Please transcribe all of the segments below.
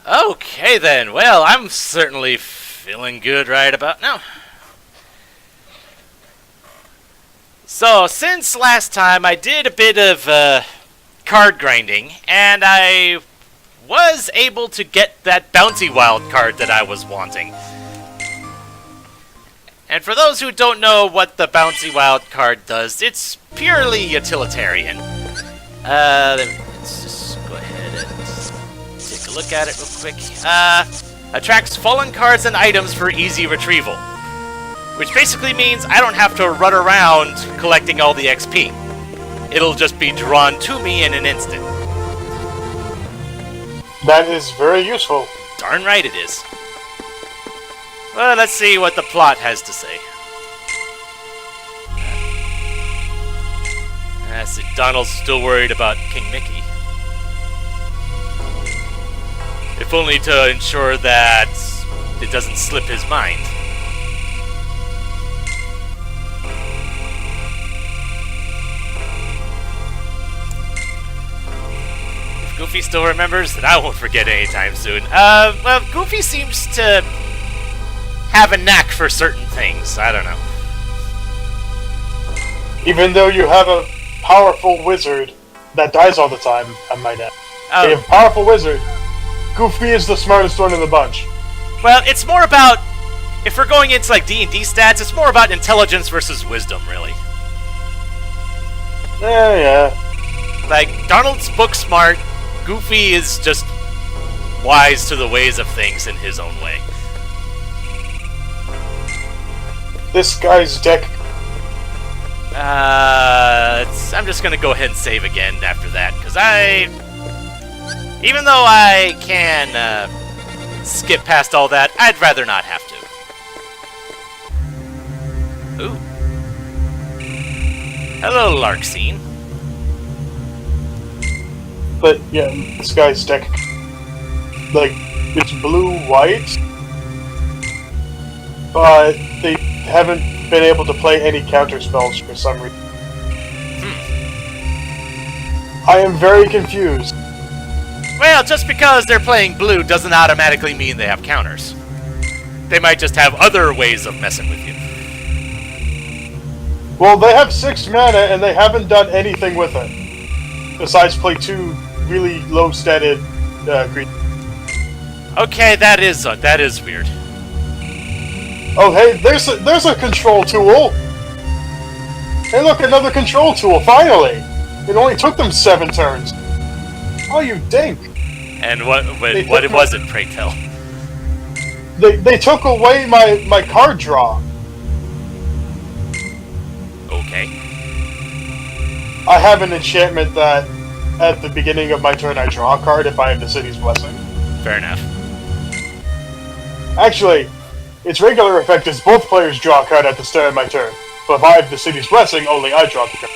Okay then, well, I'm certainly feeling good right about now. So, since last time, I did a bit of card grinding, and I was able to get that bouncy wild card that I was wanting. And for those who don't know what the bouncy wild card does, it's purely utilitarian. Let's just go ahead and take a look at it real quick. Attracts fallen cards and items for easy retrieval. Which basically means I don't have to run around collecting all the XP. It'll just be drawn to me in an instant. That is very useful. Darn right it is. Well, let's see what the plot has to say. I see Donald's still worried about King Mickey. If only to ensure that it doesn't slip his mind. If Goofy still remembers, then I won't forget anytime soon. Well, Goofy seems to have a knack for certain things. I don't know. Even though you have a powerful wizard that dies all the time, I might add. Oh. You have a powerful wizard. Goofy is the smartest one in the bunch. Well, it's more about, if we're going into like D&D stats, it's more about intelligence versus wisdom, really. Yeah. Like, Donald's book smart, Goofy is just wise to the ways of things in his own way. This guy's deck. I'm just gonna go ahead and save again after that, because even though I can skip past all that, I'd rather not have to. Ooh. Hello, Larkscene. But yeah, this guy's deck. Like, it's blue-white. But they haven't been able to play any counter spells for some reason. I am very confused. Well, just because they're playing blue doesn't automatically mean they have counters. They might just have other ways of messing with you. Well, they have 6 mana and they haven't done anything with it. Besides play 2 really low-statted creatures. Okay, that is weird. Oh, hey, there's a control tool! Hey, look, another control tool, finally! It only took them 7 turns. Oh, you dink! And what was it, pray tell? They took away my card draw. Okay. I have an enchantment that, at the beginning of my turn, I draw a card if I have the City's Blessing. Fair enough. Actually, its regular effect is both players draw a card at the start of my turn. But if I have the City's Blessing, only I draw the card.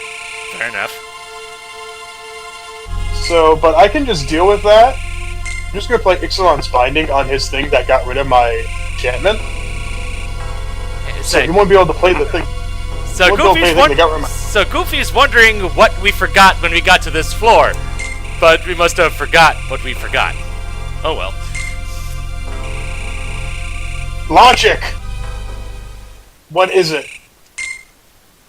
Fair enough. So, but I can just deal with that. I'm just gonna play Ixalan's Binding on his thing that got rid of my enchantment. So you won't be able to play the thing. So Goofy's wondering what we forgot when we got to this floor. But we must have forgot what we forgot. Oh well. Logic! What is it?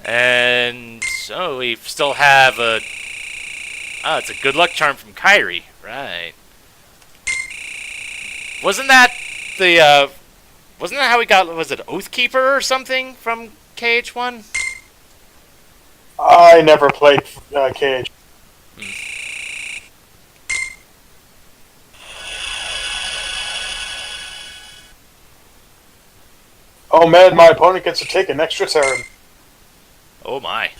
And so we still have a... Oh, it's a good luck charm from Kyrie. Right. Wasn't that how we got... Was it Oathkeeper or something from KH1? I never played KH. Oh man, my opponent gets to take an extra turn. Oh my.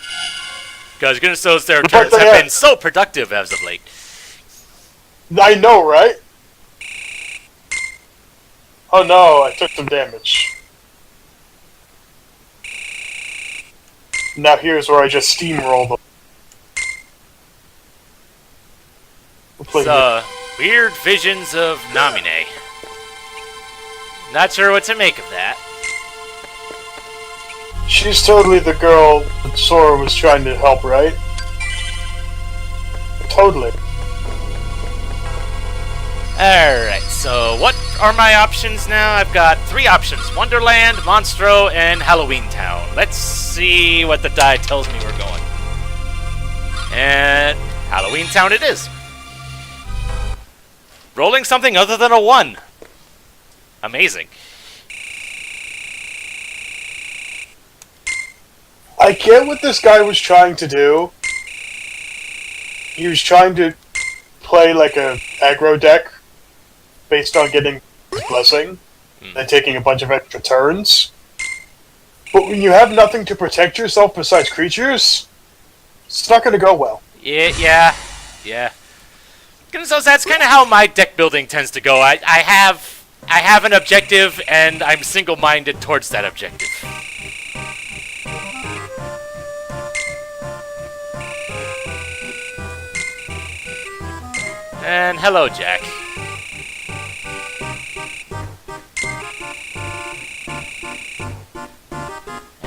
Because goodness knows their turns have been so productive as of late. I know, right? Oh no, I took some damage. Now here's where I just steamroll them. So, weird visions of Namine. Not sure what to make of that. She's totally the girl that Sora was trying to help, right? Totally. Alright, So, what are my options now? I've got 3 options. Wonderland, Monstro, and Halloween Town. Let's see what the die tells me we're going. And Halloween Town it is. Rolling something other than a 1. Amazing. I get what this guy was trying to do. He was trying to play like a aggro deck based on getting Blessing and taking a bunch of extra turns. But when you have nothing to protect yourself besides creatures, it's not going to go well. Yeah. So that's kind of how my deck building tends to go. I have an objective, and I'm single-minded towards that objective. And hello, Jack.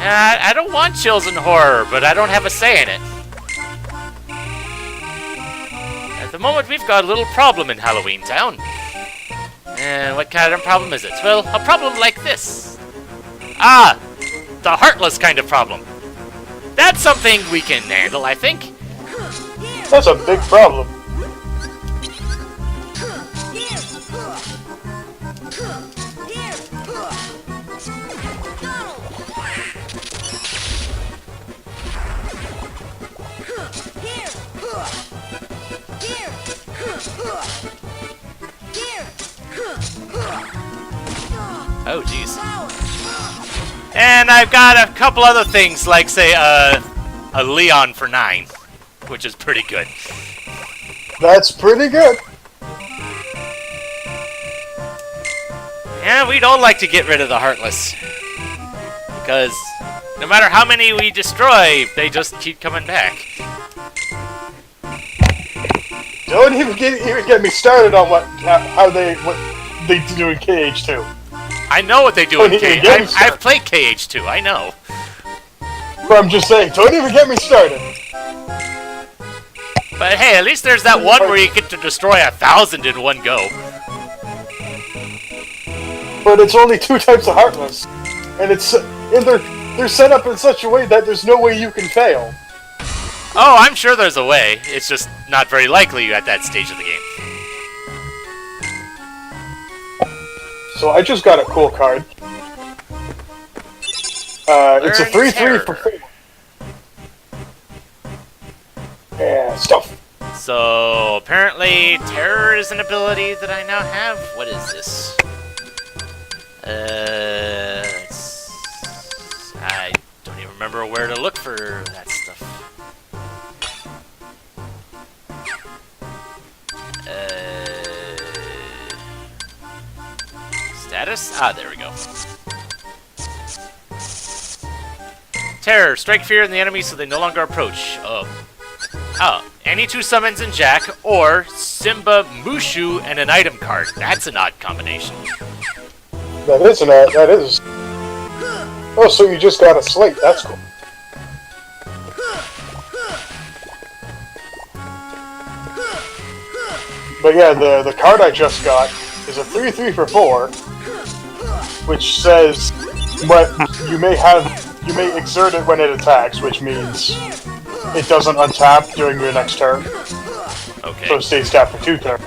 I don't want chills and horror, but I don't have a say in it. At the moment, we've got a little problem in Halloween Town. And what kind of problem is it? Well, a problem like this. Ah, the heartless kind of problem. That's something we can handle, I think. That's a big problem. Oh, jeez. And I've got a couple other things, like, say, a Leon for 9, which is pretty good. That's pretty good. Yeah, we don't like to get rid of the Heartless. Because no matter how many we destroy, they just keep coming back. Don't even get me started on what they do in KH2. I know what they do in KH. I've played KH2. I know. But I'm just saying, don't even get me started. But hey, at least there's that one where you get to destroy 1,000 in one go. But it's only 2 types of Heartless, and they're set up in such a way that there's no way you can fail. Oh, I'm sure there's a way. It's just not very likely at that stage of the game. So I just got a cool card. It's a 3/3 for 4. Yeah, stuff. So apparently, Terror is an ability that I now have. What is this? I don't even remember where to look for that stuff. Status? Ah, there we go. Terror. Strike fear in the enemy so they no longer approach. Any 2 summons in Jack, or Simba, Mushu, and an item card. That's an odd combination. That is. Oh, so you just got a slate. That's cool. But yeah, the card I just got is a 3/3 for 4, which says you may exert it when it attacks, which means it doesn't untap during your next turn. Okay. So it stays tapped for 2 turns.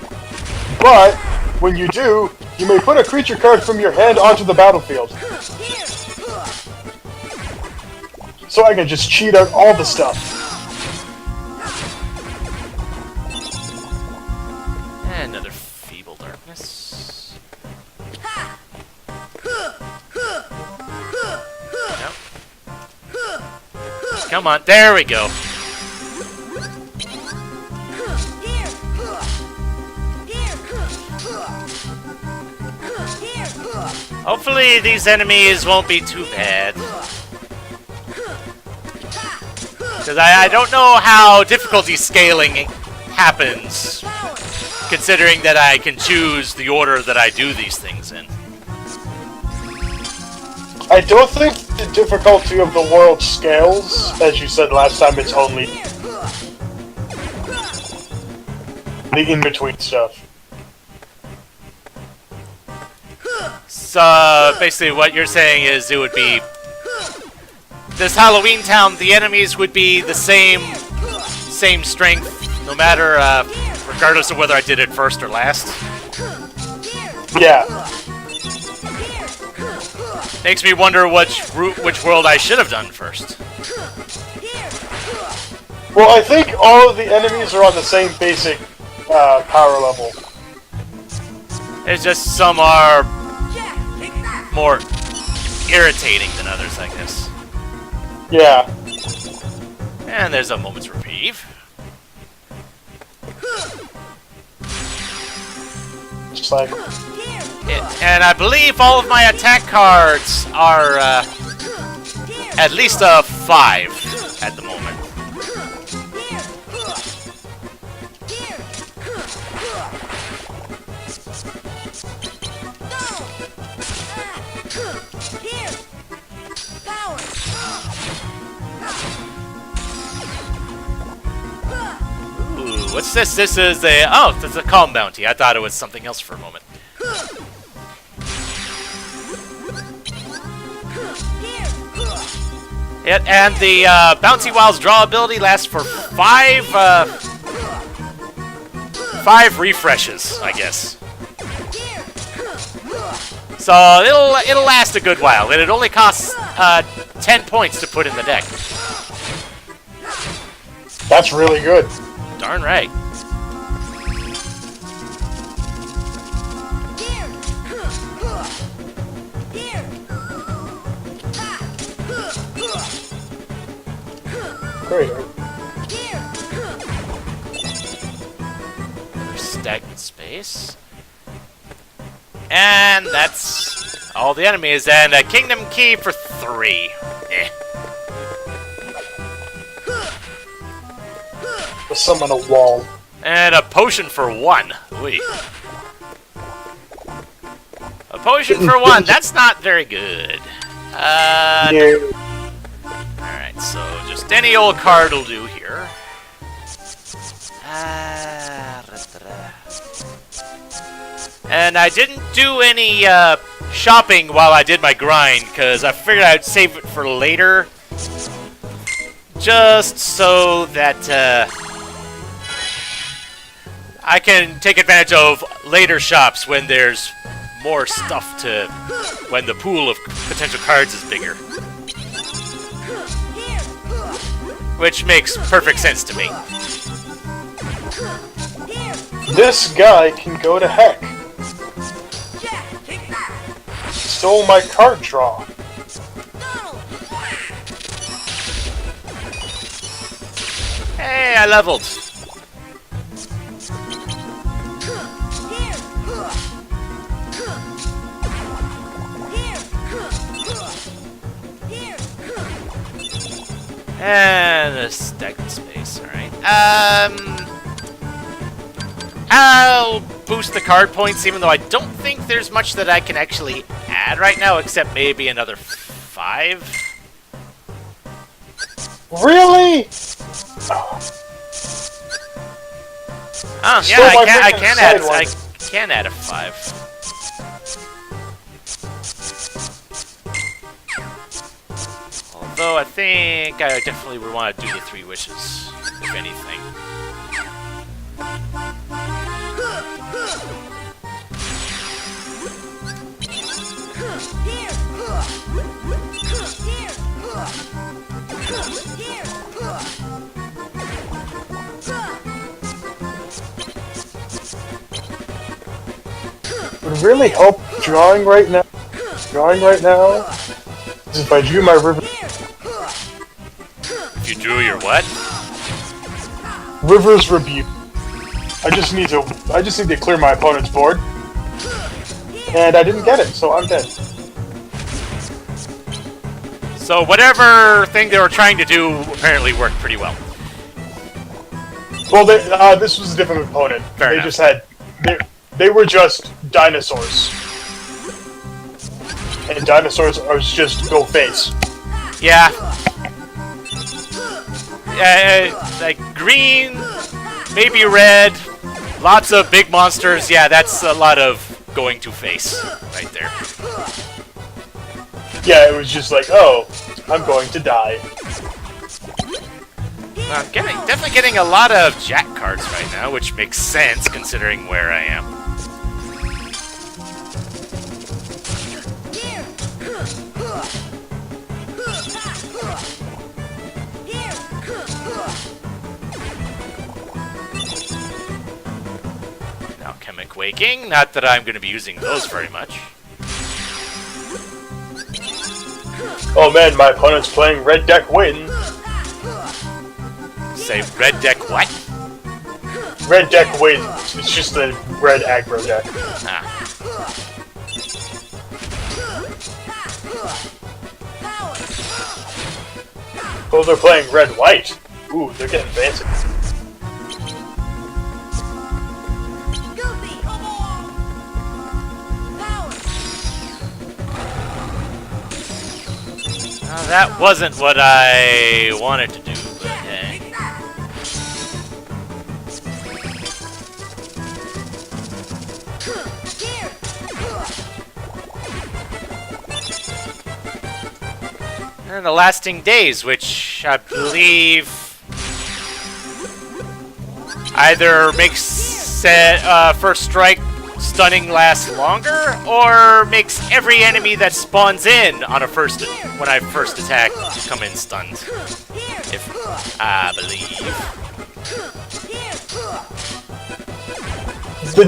But when you do, you may put a creature card from your hand onto the battlefield. So I can just cheat out all the stuff. Another Feeble Darkness. Nope. Come on, there we go. Hopefully these enemies won't be too bad. Because I don't know how difficulty scaling happens, considering that I can choose the order that I do these things in. I don't think the difficulty of the world scales. As you said last time, it's only the in-between stuff. So basically what you're saying is it would be this Halloween town, the enemies would be the same strength, no matter, regardless of whether I did it first or last. Yeah. Makes me wonder which world I should have done first. Well, I think all of the enemies are on the same basic power level. It's just some are more irritating than others, I guess. Yeah. And there's a moment's reprieve. Just like... And I believe all of my attack cards are at least a 5 at the moment. Ooh, what's this? This is a... Oh, this is a calm bounty. I thought it was something else for a moment. Yeah, and the Bouncy Wild's draw ability lasts for 5 refreshes, I guess. So it'll last a good while, and it only costs 10 points to put in the deck. That's really good. Darn right. Great. Another stagnant space. And that's all the enemies, and a Kingdom Key for 3. Eh. Summon a wall. And a potion for 1. Wait. A potion for 1, that's not very good. No. Alright, so just any old card will do here. And I didn't do any shopping while I did my grind, because I figured I'd save it for later. Just so that I can take advantage of later shops when there's more stuff to... when the pool of potential cards is bigger. Which makes perfect sense to me. This guy can go to heck. Stole my card draw. Hey, I leveled. And a stagnant space, alright. I'll boost the card points, even though I don't think there's much that I can actually add right now, except maybe another 5. Really? Oh, yeah, I can add a 5. Although I think I definitely would want to do the 3 wishes, if anything. Would really help drawing right now. Is if I drew my river. If you drew your what? River's Rebuke. I just need to clear my opponent's board. And I didn't get it, so I'm dead. So whatever thing they were trying to do apparently worked pretty well. Well, this was a different opponent. Fair they enough. just had... They were just dinosaurs. And dinosaurs are just go face. Yeah. Like green, maybe red, lots of big monsters. Yeah, that's a lot of going to face right there. Yeah, it was just like, oh, I'm going to die. I'm definitely getting a lot of Jack cards right now, which makes sense considering where I am. Alchemic Waking, not that I'm going to be using those very much. Oh man, my opponent's playing red deck win. Say red deck what? Red deck wins. It's just a red aggro deck. Ah. Oh, they're playing red-white. Ooh, they're getting fancy. That wasn't what I wanted to do, but hey. And the Lasting Days, which I believe either makes First Strike stunning last longer, or makes every enemy that spawns in on when I first attack come in stunned. If I believe. The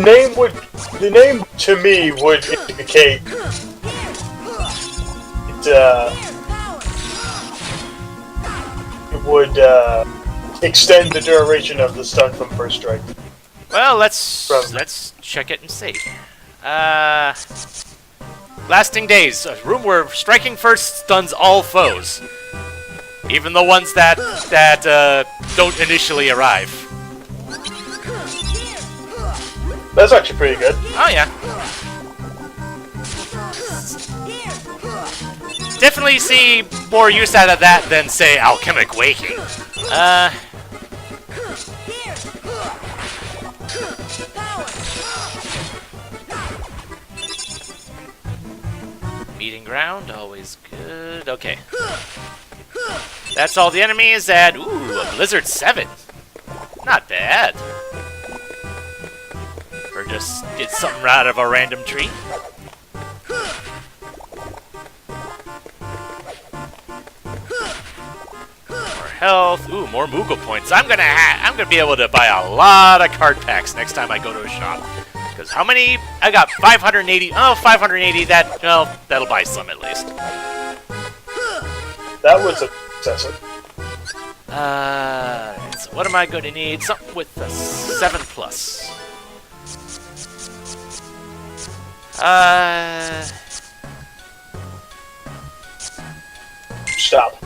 name to me would indicate it would extend the duration of the stun from First Strike. Well, let's check it and see. Lasting Days, a room where striking first stuns all foes, even the ones that don't initially arrive. That's actually pretty good. Oh yeah. Definitely see more use out of that than, say, Alchemic Waking. Meeting ground, always good. Okay. That's all the enemies at, ooh, a Blizzard 7. Not bad. Or just get something out of a random tree. More health. Ooh, more Moogle points. I'm gonna be able to buy a lot of card packs next time I go to a shop. Because how many? I got 580. Oh, 580. That'll buy some at least. That was excessive. So what am I going to need? Something with a 7+. Stop.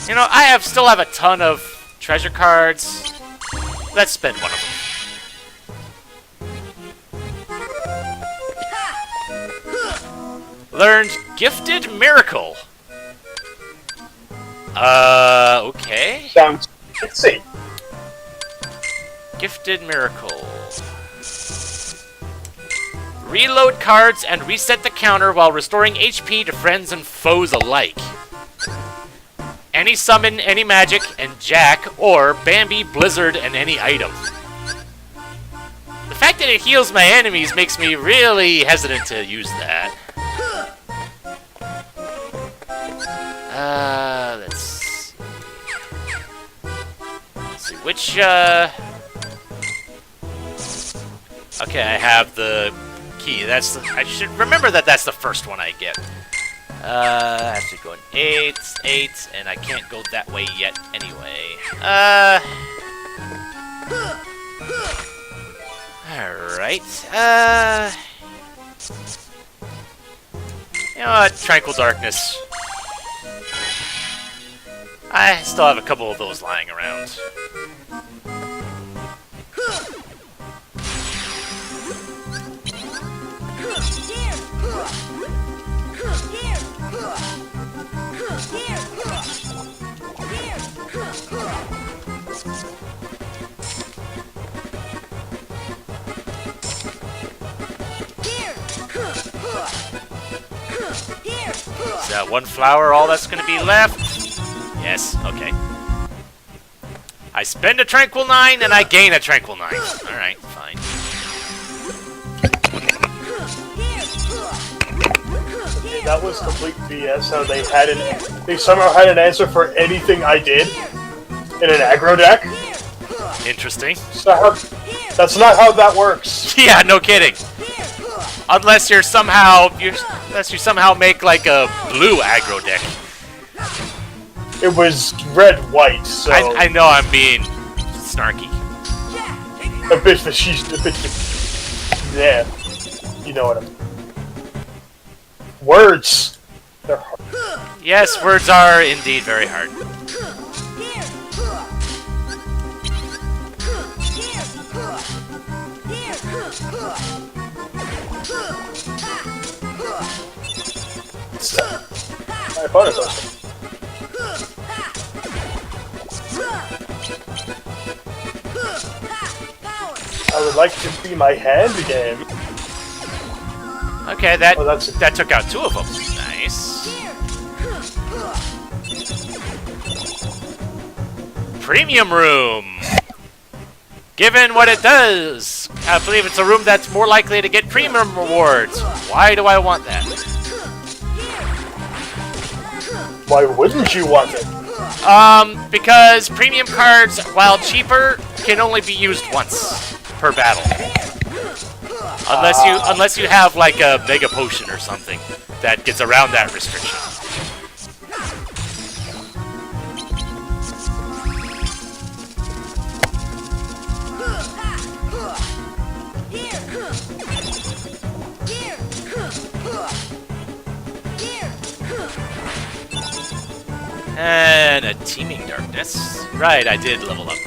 You know, I still have a ton of treasure cards. Let's spend one of them. Learned Gifted Miracle. Okay. Sounds. Let's see. Gifted Miracle. Reload cards and reset the counter while restoring HP to friends and foes alike. Any summon, any magic, and Jack, or Bambi, Blizzard, and any item. The fact that it heals my enemies makes me really hesitant to use that. Let's see which, okay, I have the key. I should remember that that's the first one I get. I have to go in 8, and I can't go that way yet anyway. Alright, you know what, Tranquil Darkness. I still have a couple of those lying around. that one flower all that's going to be left? Yes, okay. I spend a Tranquil 9 and I gain a Tranquil 9. Alright, fine. Okay, that was complete BS how they somehow had an answer for anything I did in an aggro deck. Interesting. That's not how that works. Yeah, no kidding. Unless you somehow make like a blue aggro deck. It was red-white, so... I know I'm being snarky. A bitch that she's... Yeah. You know what I mean. Words! They're hard. Yes, words are indeed very hard. I thought it was. I would like to see my hand game. Okay, that took out 2 of them. Nice. Premium room. Given what it does, I believe it's a room that's more likely to get premium rewards. Why do I want that? Why wouldn't you want it? Because premium cards, while cheaper, can only be used once per battle. Unless you have like a mega potion or something that gets around that restriction. And a Teeming Darkness. Right, I did level up.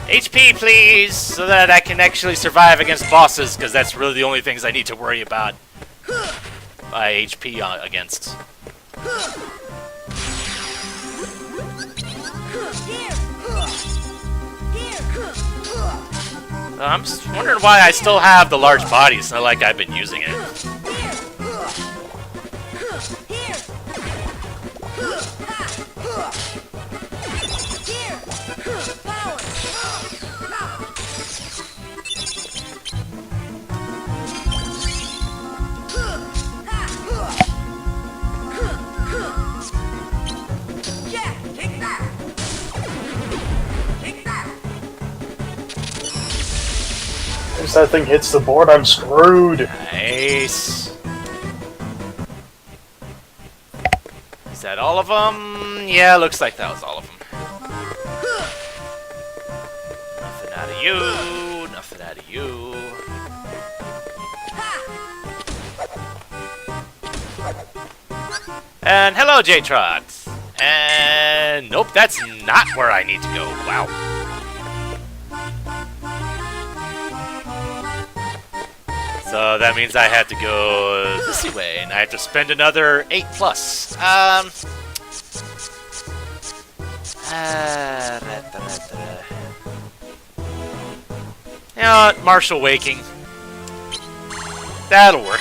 HP, please, so that I can actually survive against bosses, because that's really the only things I need to worry about my HP against. I'm just wondering why I still have the large body. It's not like I've been using it. If that thing hits the board, I'm screwed. Nice. Is that all of them? Yeah, looks like that was all of them. Nothing out of you. Nothing out of you. And hello, J-Trot. And nope, that's not where I need to go. Wow. So that means I have to go this way, and I have to spend another 8+. You know what? Martial Waking. That'll work.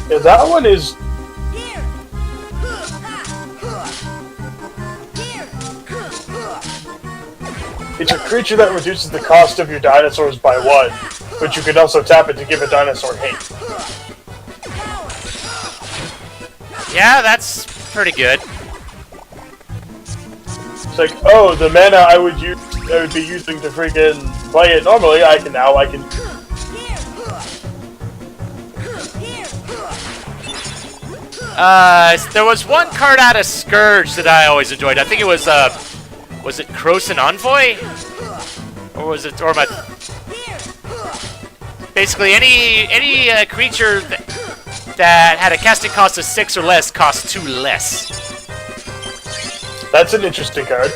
Yeah, that one is... It's a creature that reduces the cost of your dinosaurs by 1, but you can also tap it to give a dinosaur hate. Yeah, that's pretty good. It's like, oh, the mana I would be using to freaking play it normally, I can. There was one card out of Scourge that I always enjoyed. I think it was it Croson Envoy? Or was it, or my... Basically, any creature that had a casting cost of 6 or less costs 2 less. That's an interesting card.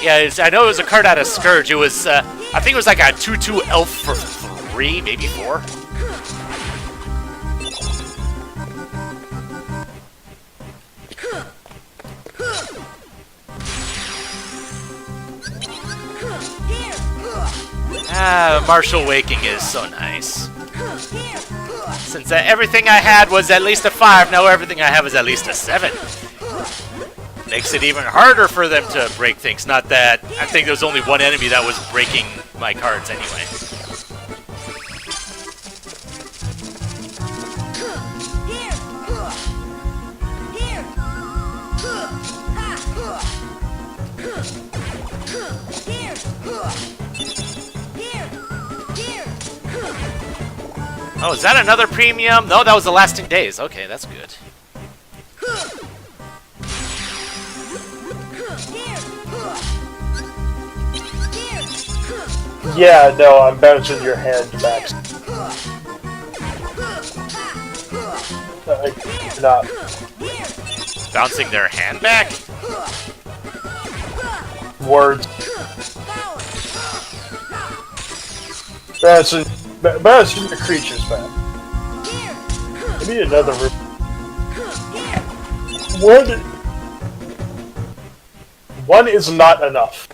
Yeah, I know it was a card out of Scourge. It was, I think it was like a 2/2 elf for 3, maybe 4. Martial Waking is so nice. Since everything I had was at least a 5, now everything I have is at least a 7. Makes it even harder for them to break things. Not that I think there was only one enemy that was breaking my cards anyway. Oh, is that another premium? No, that was the Lasting Days. Okay, that's good. Yeah, no, I'm bouncing your hand back. Not. Bouncing their hand back? Words. Bouncing the creatures back. I need another room. One is not enough.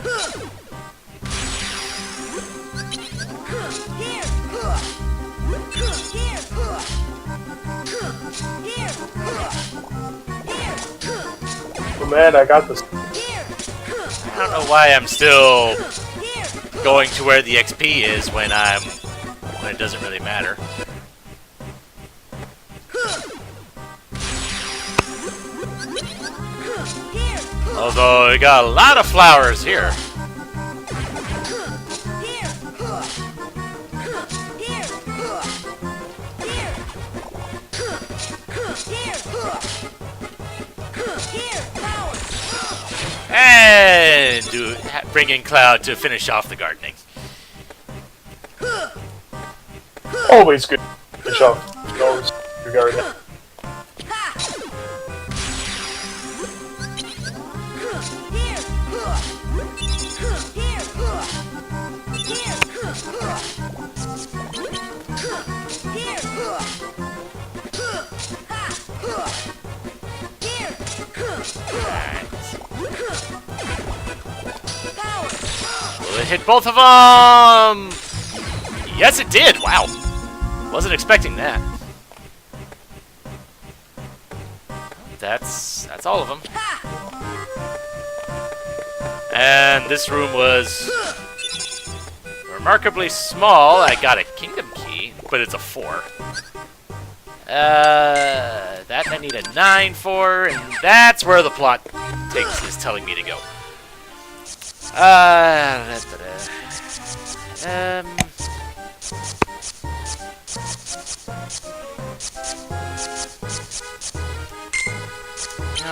Oh man, I got this. I don't know why I'm still going to where the XP is when it doesn't really matter. Although we got a lot of flowers here. And bring in Cloud to finish off the gardening. Always good to finish off the gardening. Will it hit both of them? Yes, it did. Wow. Wasn't expecting that. That's all of them. And this room was remarkably small. I got a kingdom key, but it's a 4. That I need a 9 for, and that's where the plot is telling me to go.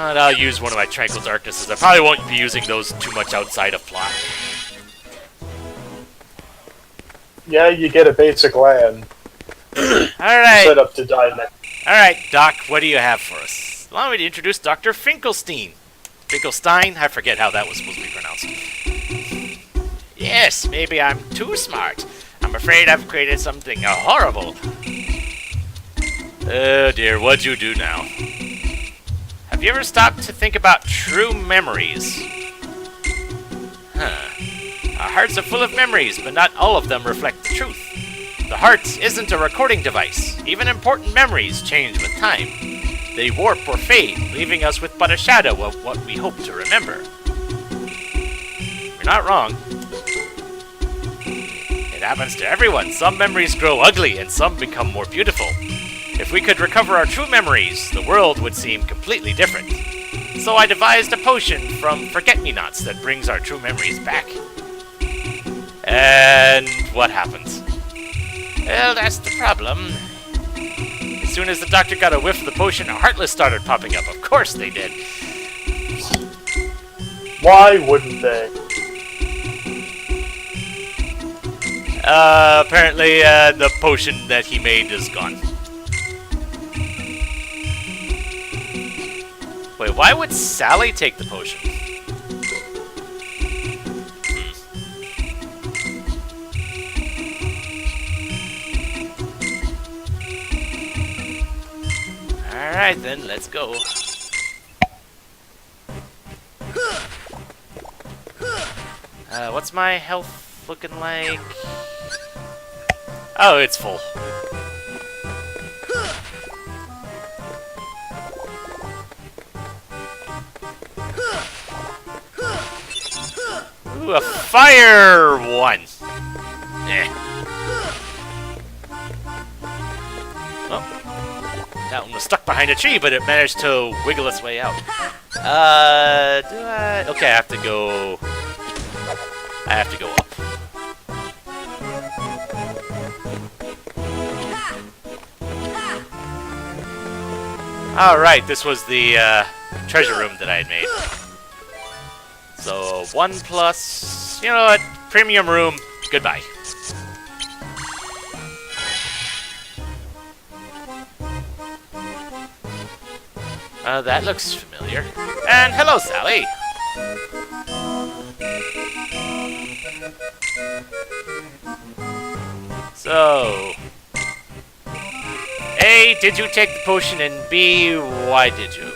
And I'll use one of my Tranquil Darknesses. I probably won't be using those too much outside of plot. Yeah, you get a basic land. Alright. Set up to die next. Alright, Doc, what do you have for us? Allow me to introduce Dr. Finkelstein. Finkelstein? I forget how that was supposed to be pronounced. Yes, maybe I'm too smart. I'm afraid I've created something horrible. Oh dear, what'd you do now? Have you ever stopped to think about true memories? Huh. Our hearts are full of memories, but not all of them reflect the truth. The heart isn't a recording device. Even important memories change with time. They warp or fade, leaving us with but a shadow of what we hope to remember. You're not wrong. It happens to everyone. Some memories grow ugly, and some become more beautiful. If we could recover our true memories, the world would seem completely different. So I devised a potion from forget-me-nots that brings our true memories back. And what happens? Well, that's the problem. As soon as the doctor got a whiff of the potion, a Heartless started popping up. Of course they did. Why wouldn't they? Apparently, the potion that he made is gone. Wait, why would Sally take the potion? Alright then, let's go. What's my health looking like? Oh, it's full. Ooh, a fire one. Eh. Well, that one was stuck behind a tree, but it managed to wiggle its way out. Do I? Okay, I have to go up. Alright, this was the treasure room that I had made. So, 1 plus... You know what? Premium room. Goodbye. That looks familiar. And hello, Sally! So... A, did you take the potion? And B, why did you?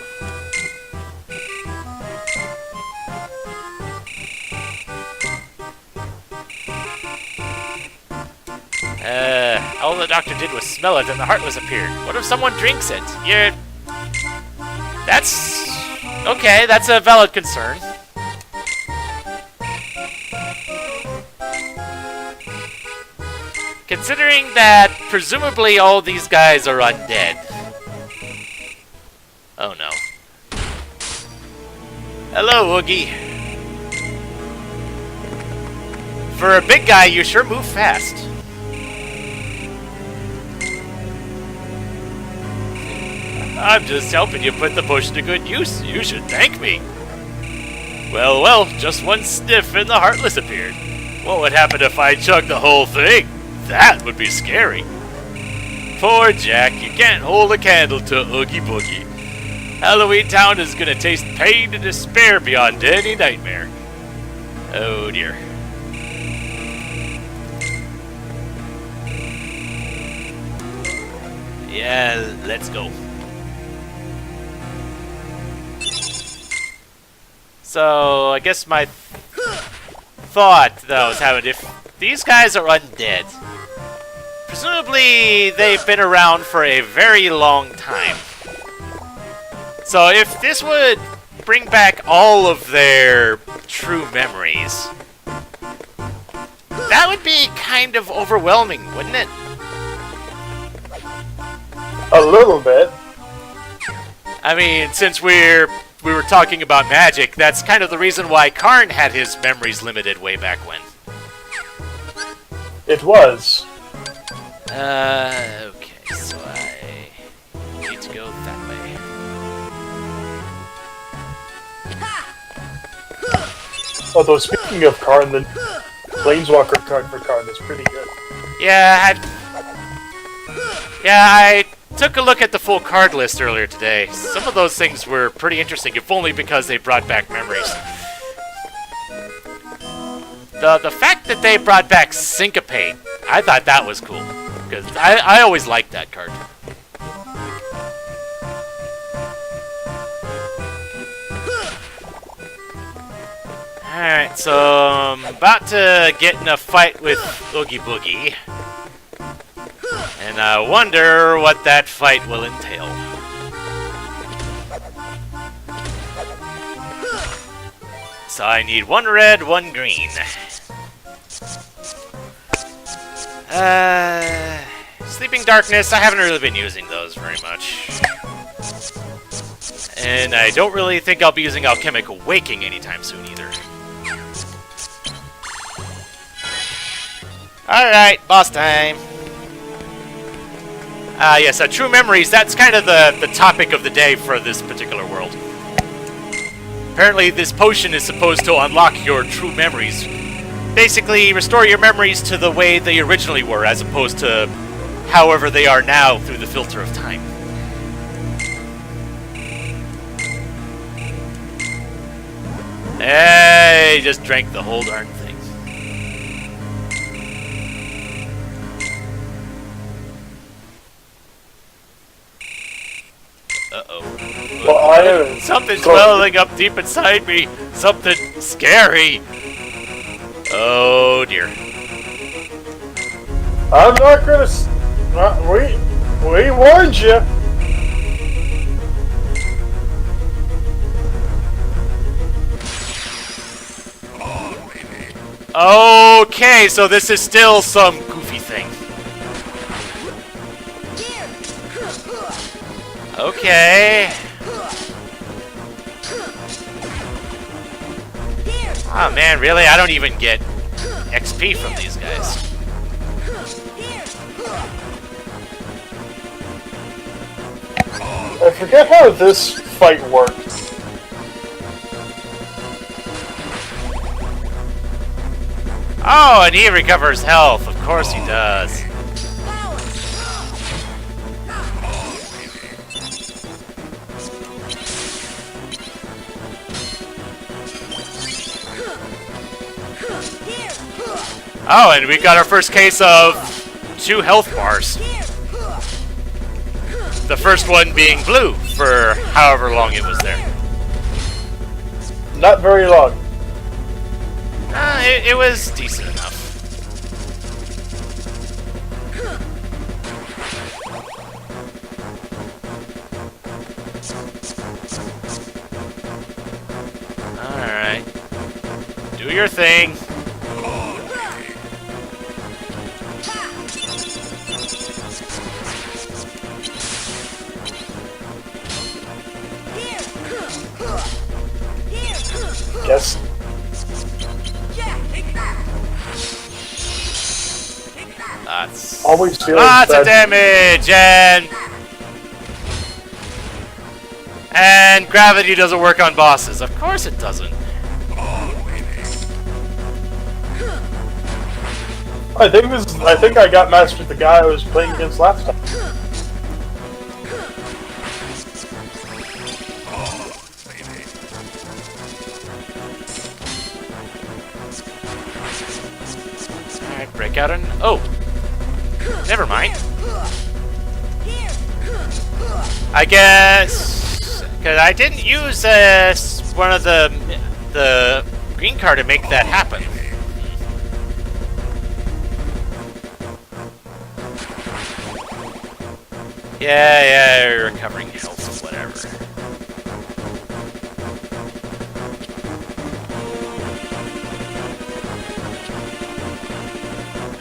All the doctor did was smell it and the heartless appeared. What if someone drinks it? That's... Okay, that's a valid concern. Considering that presumably all these guys are undead. Oh no. Hello, Oogie. For a big guy, you sure move fast. I'm just helping you put the potion to good use. You should thank me. Well, well, just one sniff and the Heartless appeared. What would happen if I chugged the whole thing? That would be scary. Poor Jack, you can't hold a candle to Oogie Boogie. Halloween Town is gonna taste pain and despair beyond any nightmare. Oh dear. Yeah, let's go. So, I guess my thought that I was having, if these guys are undead, presumably they've been around for a very long time. So if this would bring back all of their true memories, that would be kind of overwhelming, wouldn't it? A little bit. I mean, since we were talking about magic, that's kind of the reason why Karn had his memories limited way back when. It was. Okay, so I need to go that way. Although, speaking of Karn, the Planeswalker card for Karn is pretty good. Yeah, I took a look at the full card list earlier today. Some of those things were pretty interesting, if only because they brought back memories. The fact that they brought back Syncopate, I thought that was cool. Because I always liked that card. Alright, so I'm about to get in a fight with Oogie Boogie. And I wonder what that fight will entail. So I need 1 red, 1 green. Sleeping Darkness, I haven't really been using those very much. And I don't really think I'll be using Alchemic Awakening anytime soon either. Alright, boss time. Yes, True Memories, that's kind of the topic of the day for this particular world. Apparently, this potion is supposed to unlock your true memories. Basically, restore your memories to the way they originally were, as opposed to however they are now through the filter of time. Hey, just drank the whole darn thing. Uh-oh. Well, Something's welling up deep inside me. Something scary. Oh, dear. I'm not gonna. We warned you. Okay, so this is still some goofy thing. Okay. Oh man, really? I don't even get XP from these guys. I forget how this fight worked. Oh, and he recovers health. Of course he does. Oh, and we got our first case of 2 health bars. The first one being blue for however long it was there. Not very long. It was decent enough. Alright. Do your thing. Guess. That's Always feeling lots of bad. damage, and gravity doesn't work on bosses. Of course it doesn't. I think I got matched with the guy I was playing against last time. Alright, break out and oh! Never mind. I guess because I didn't use one of the green card to make that happen. Yeah, recovering health, whatever.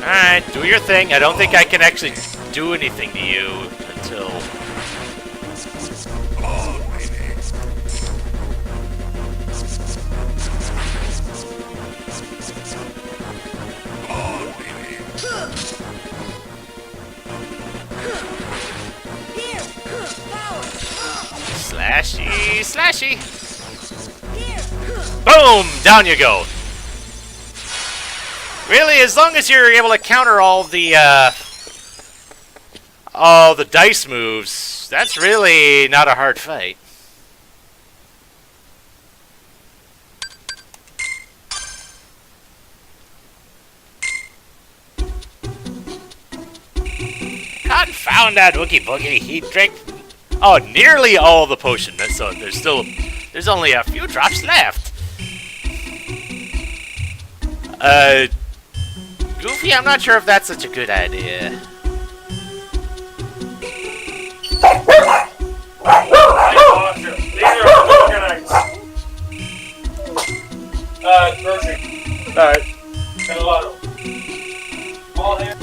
Alright, do your thing. I don't think I can actually do anything to you until... Slashy! Boom! Down you go. Really, as long as you're able to counter all the dice moves, that's really not a hard fight. Confound that Wookie Boogie! He drank nearly all the potion, so there's only a few drops left. Goofy, I'm not sure if that's such a good idea. Grocery. Alright. And a lotto. All here.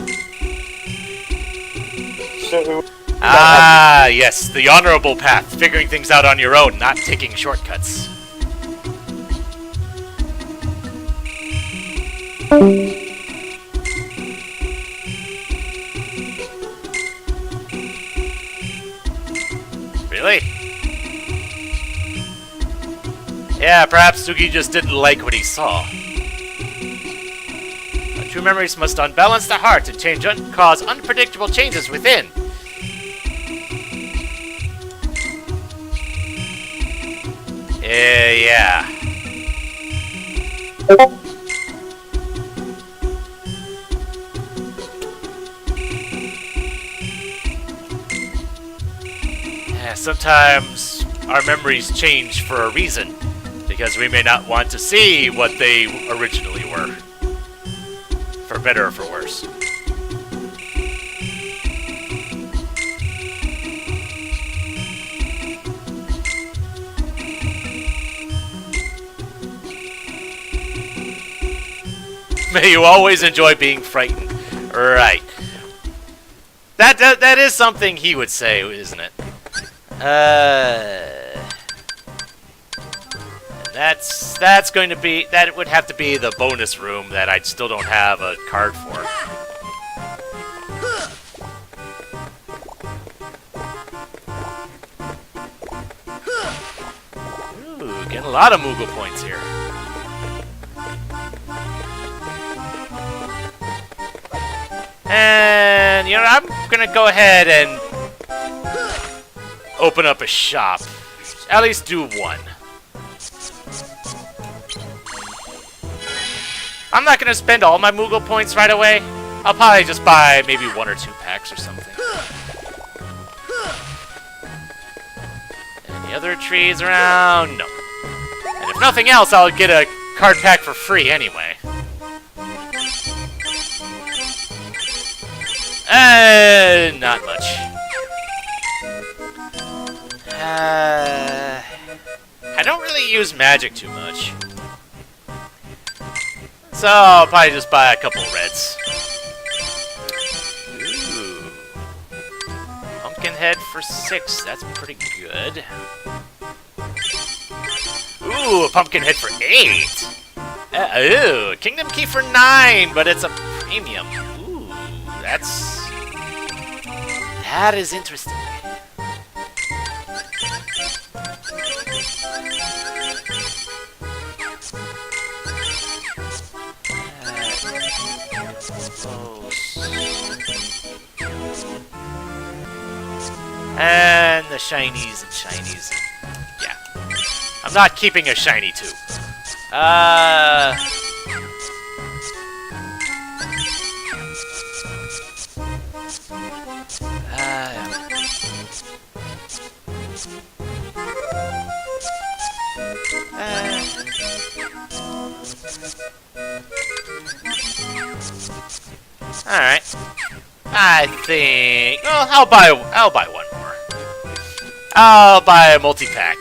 So, Ah, yes, the honorable path. Figuring things out on your own, not taking shortcuts. Really? Yeah, perhaps Sugi just didn't like what he saw. True memories must unbalance the heart and cause unpredictable changes within. Yeah. Sometimes our memories change for a reason, because we may not want to see what they originally were. For better or for worse. May you always enjoy being frightened. Right. That is something he would say, isn't it? That's going to be, that would have to be the bonus room that I still don't have a card for. Ooh, getting a lot of Moogle points here. And, you know, I'm gonna go ahead and open up a shop. At least do one. I'm not gonna spend all my Moogle points right away. I'll probably just buy maybe 1 or 2 packs or something. Any other trees around? No. And if nothing else, I'll get a card pack for free anyway. Not much. I don't really use magic too much. So I'll probably just buy a couple reds. Ooh. Pumpkinhead for 6. That's pretty good. Ooh, a Pumpkinhead for 8. Ooh, Kingdom Key for 9, but it's a premium. Ooh, that is interesting. And the shinies and shinies. Yeah. I'm not keeping a shiny too. Alright. I think... Well, I'll buy one more. I'll buy a multi-pack.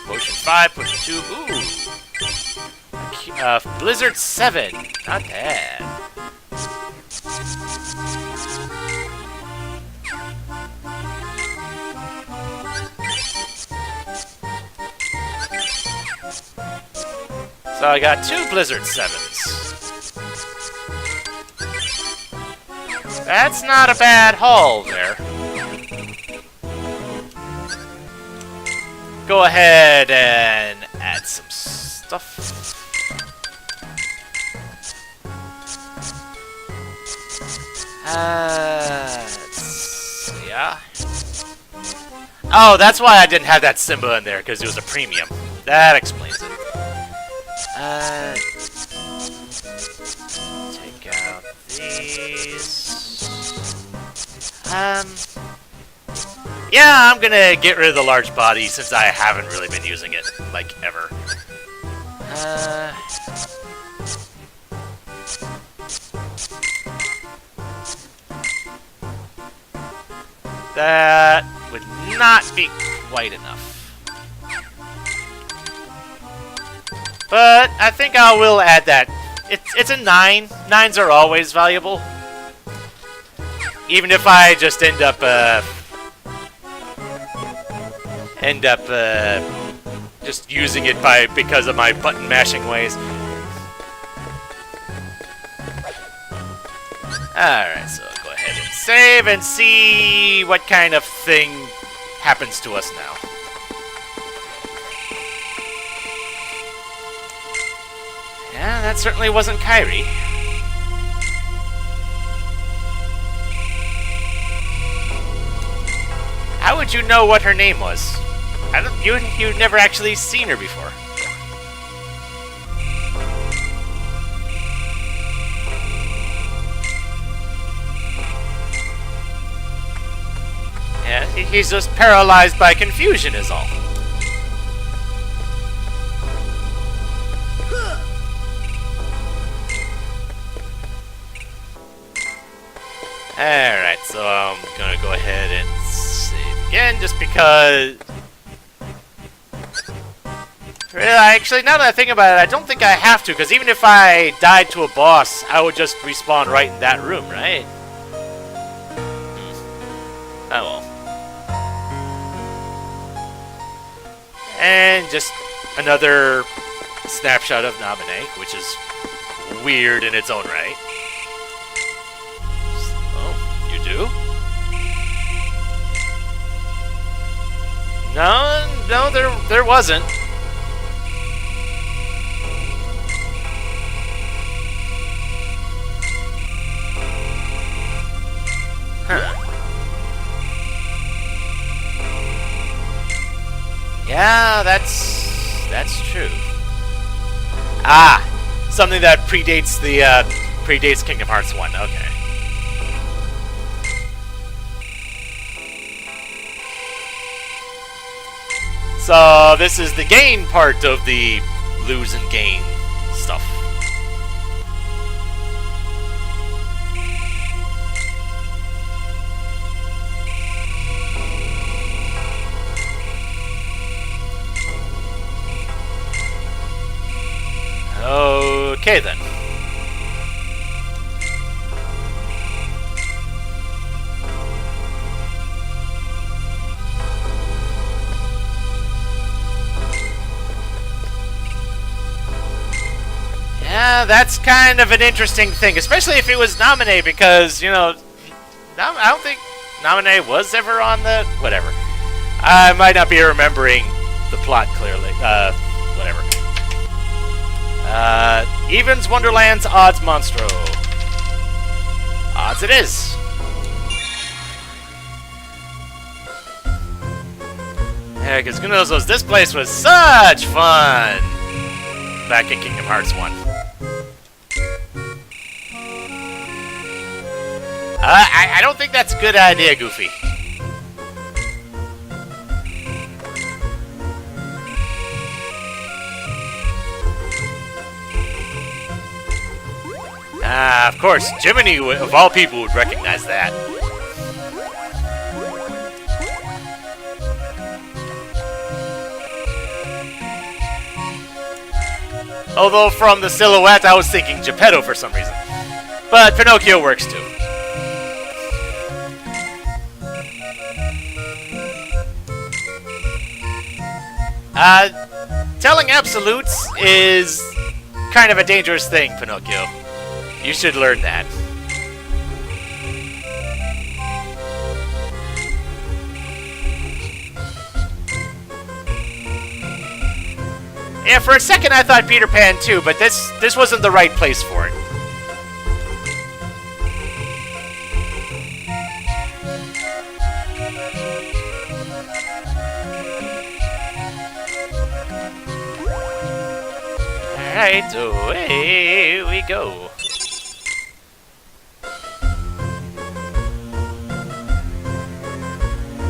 Potion 5, Potion 2. Ooh. Blizzard 7. Not bad. So I got 2 Blizzard 7s. That's not a bad haul there. Go ahead and add some stuff. Yeah. Oh, that's why I didn't have that Simba in there, because it was a premium. That explains it. Take out these. Yeah, I'm gonna get rid of the large body since I haven't really been using it, like, ever. That would not be quite enough. But I think I will add that. It's a 9. 9s are always valuable. Even if I just end up just using it because of my button mashing ways. Alright, so I'll go ahead and save and see what kind of thing happens to us now. Yeah, that certainly wasn't Kyrie. How would you know what her name was? You've never actually seen her before. Yeah, he's just paralyzed by confusion is all. Alright, so I'm gonna go ahead and save again, just because... Actually, now that I think about it, I don't think I have to, because even if I died to a boss, I would just respawn right in that room, right? Oh well. And just another snapshot of Naminé, which is weird in its own right. Oh, you do? No, there wasn't. Huh. Yeah, that's true. Ah, something that predates Kingdom Hearts 1. Okay. So this is the gain part of the lose and gain stuff. Okay then. Yeah, that's kind of an interesting thing, especially if it was Naminé, because, you know, I don't think Naminé was ever on the... whatever. I might not be remembering the plot clearly. Whatever. Evens Wonderland's Odds Monstro. Odds it is. Yeah, because who knows, this place was such fun back in Kingdom Hearts 1. I don't think that's a good idea, Goofy. Of course, Jiminy, of all people, would recognize that. Although from the silhouette, I was thinking Geppetto for some reason. But Pinocchio works too. Telling absolutes is kind of a dangerous thing, Pinocchio. You should learn that. Yeah, for a second I thought Peter Pan too, but this wasn't the right place for it. Alright, away we go.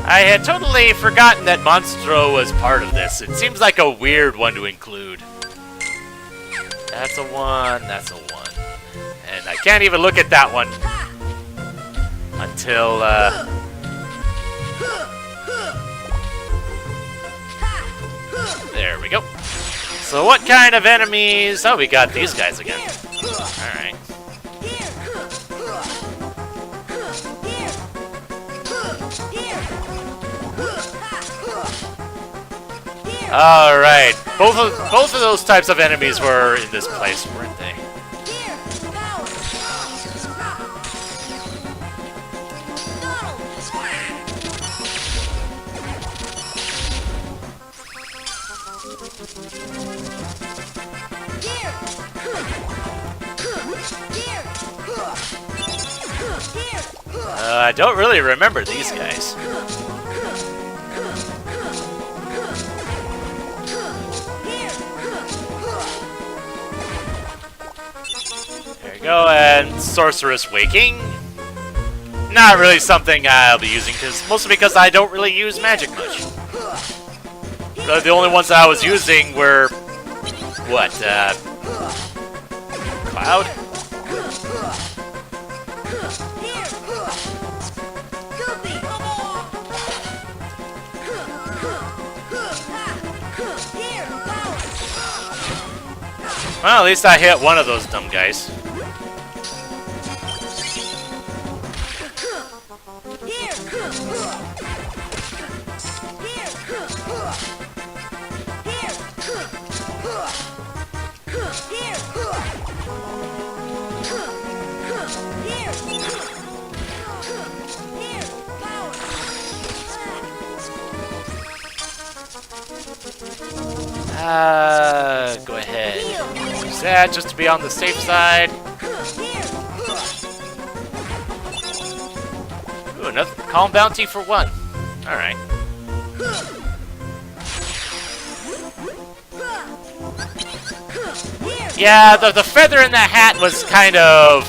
I had totally forgotten that Monstro was part of this. It seems like a weird one to include. That's a 1, that's a 1. And I can't even look at that one until, there we go. So what kind of enemies... Oh, we got these guys again. Alright. Alright. Both of those types of enemies were in this place, weren't they? I don't really remember these guys. There you go, and Sorceress Waking. Not really something I'll be using, mostly because I don't really use magic much. The only ones that I was using were... what, Cloud? Well, at least I hit one of those dumb guys. Go ahead. Use that just to be on the safe side. Ooh, another calm bounty for one. Alright. Yeah, the feather in that hat was kind of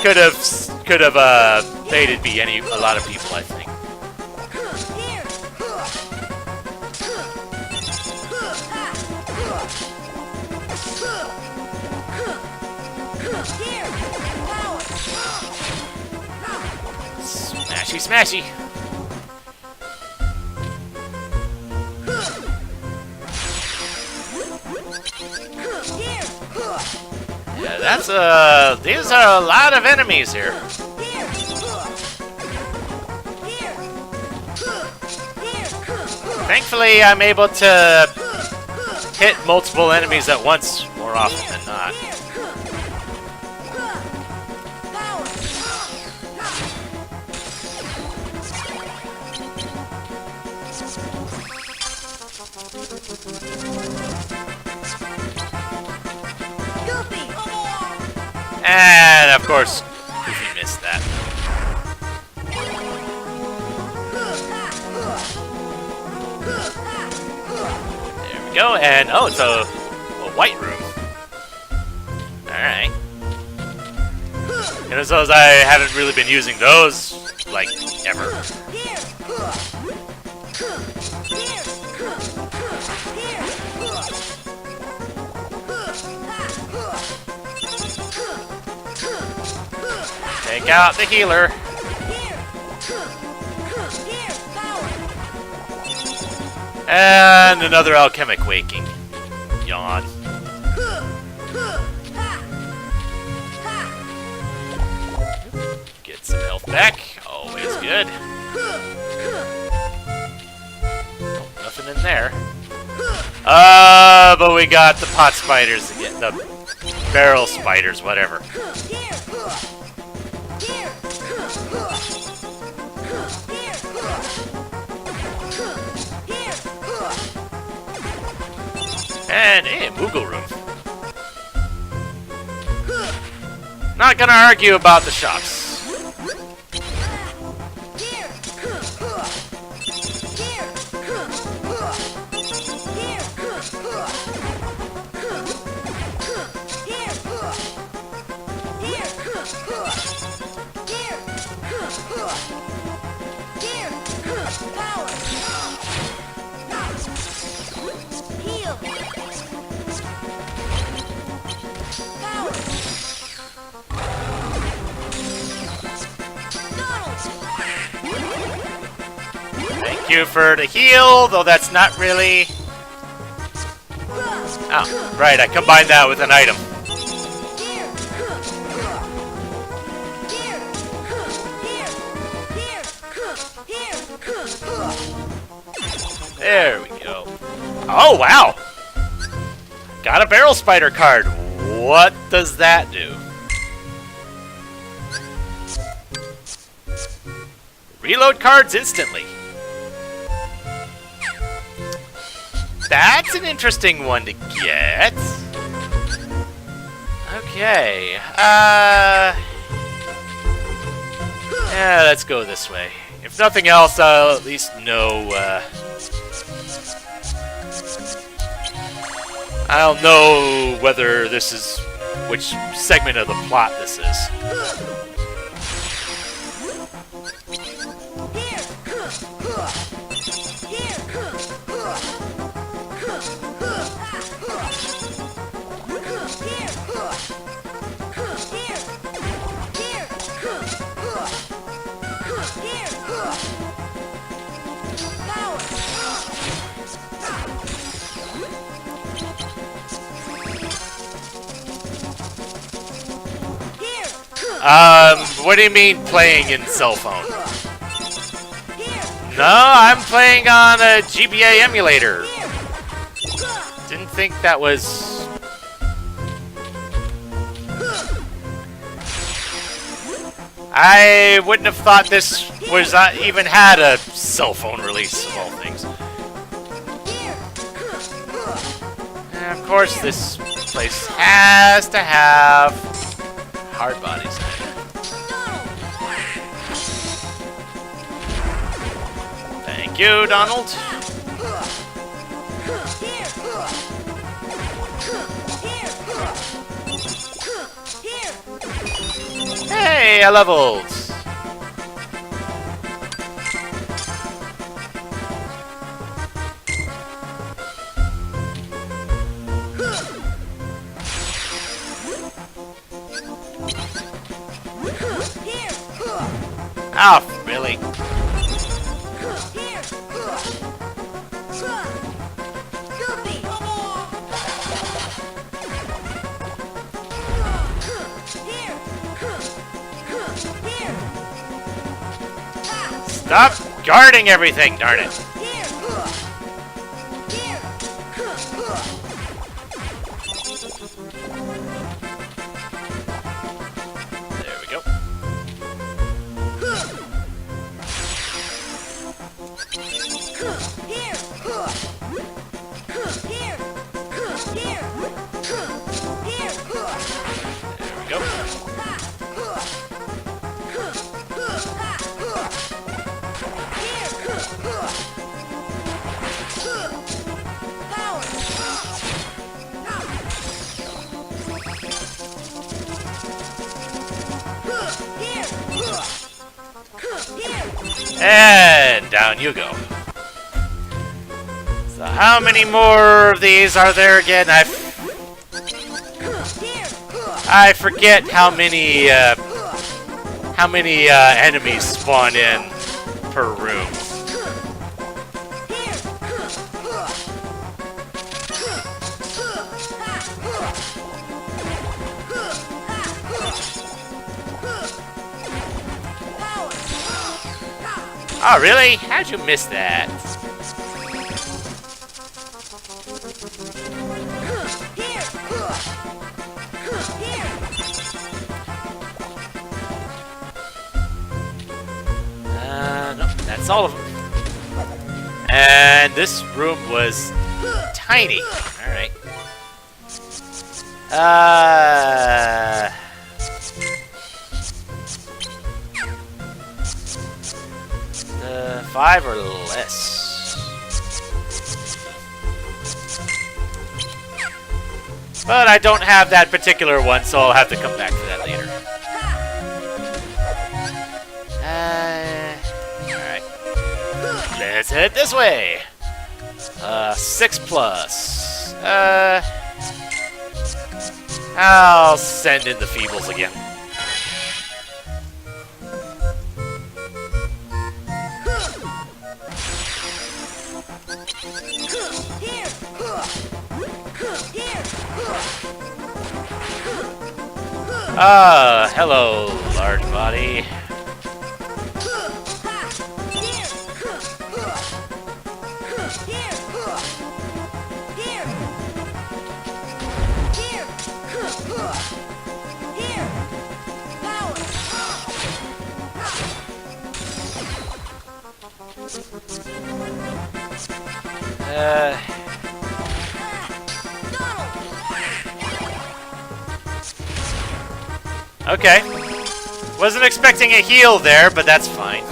could have baited me a lot of people, I think. Smashy, smashy. Yeah, that's these are a lot of enemies here. Thankfully, I'm able to hit multiple enemies at once more often than not. And of course, Goofy missed that. There we go, and oh, it's a white room. Alright. And as those, I haven't really been using those, like, ever. Take out the healer. And another alchemic waking. Yawn. Get some health back. Always good. Nothing in there. But we got the pot spiders again. The barrel spiders, whatever. And a Moogle room. Not gonna argue about the shops. Thank you for the heal, though that's not really... Oh, right, I combined that with an item. There we go. Oh, wow! Got a barrel spider card. What does that do? Reload cards instantly. That's an interesting one to get. Okay. Yeah, let's go this way. If nothing else, I'll at least know, I'll know whether this is... which segment of the plot this is. What do you mean playing in cell phone? No, I'm playing on a GBA emulator. Didn't think that was... I wouldn't have thought this was even had a cell phone release of all things. And of course, this place has to have hard bodies in it. Thank you, Donald. Hey, I leveled! Oh, really? Stop guarding everything, darn it! There we go. There we go. And down you go. So how many more of these are there again? I forget how many enemies spawn in per room. Oh, really? How'd you miss that? No, that's all of them. And this room was tiny. Alright. 5 or less. But I don't have that particular one, so I'll have to come back to that later. Alright. Let's head this way. 6 plus. I'll send in the Feebles again. Ah, hello, large body. Okay. Wasn't expecting a heal there, but that's fine.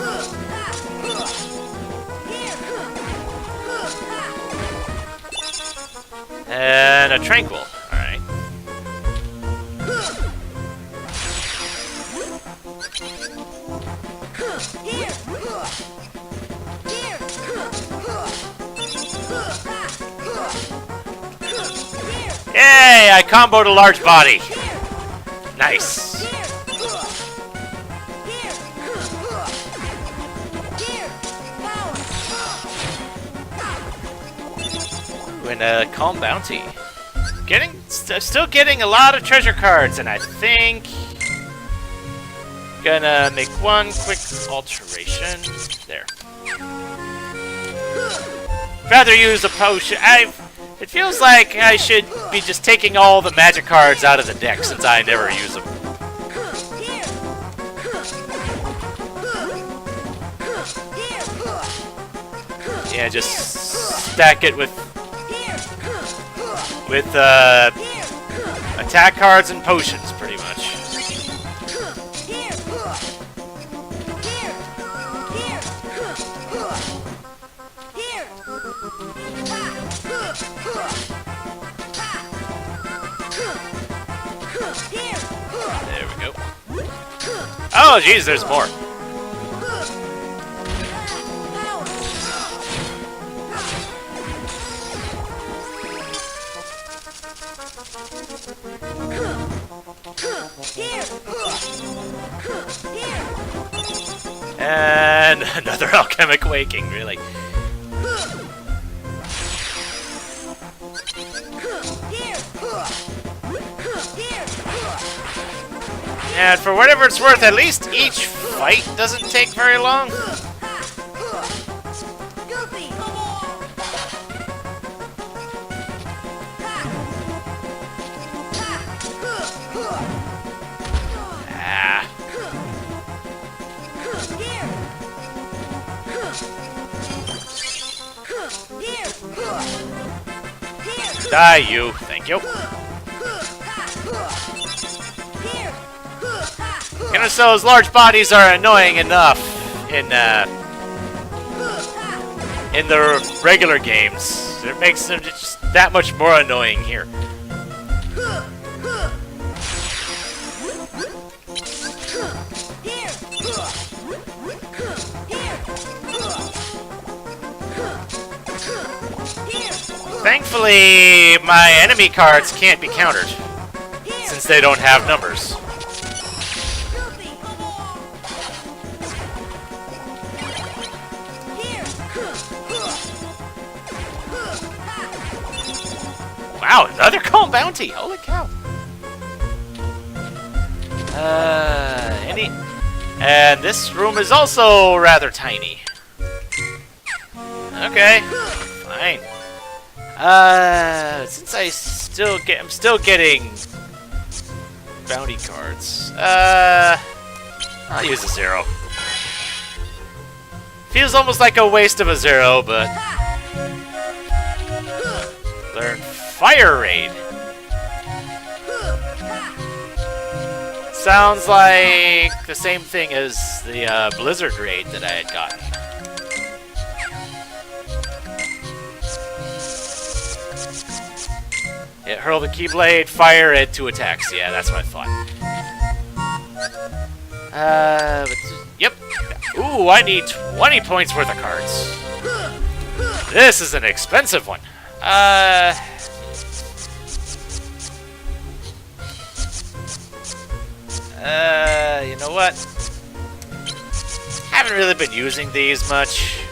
And a tranquil. Alright. Yay! I comboed a large body. Nice. And a calm bounty. Still getting a lot of treasure cards, and I think Gonna make one quick alteration. There. Rather use a potion. It feels like I should be just taking all the magic cards out of the deck since I never use them. Yeah, just stack it with attack cards and potions, pretty much. There we go. Oh, jeez, there's more. And another alchemic waking, really. And for whatever it's worth, at least each fight doesn't take very long. Die, you. Thank you. Interstell's large bodies are annoying enough in the regular games. It makes them just that much more annoying here. Thankfully, my enemy cards can't be countered, since they don't have numbers. Wow, another calm bounty! Holy cow! And this room is also rather tiny. Okay, fine. Since I'm still getting bounty cards. I'll use a 0. Feels almost like a waste of a 0, but learn Fire Raid. Sounds like the same thing as the Blizzard Raid that I had gotten. It hurl the Keyblade, fire it, 2 attacks. Yeah, that's what I thought. Yep. Ooh, I need 20 points worth of cards. This is an expensive one. You know what? Haven't really been using these much.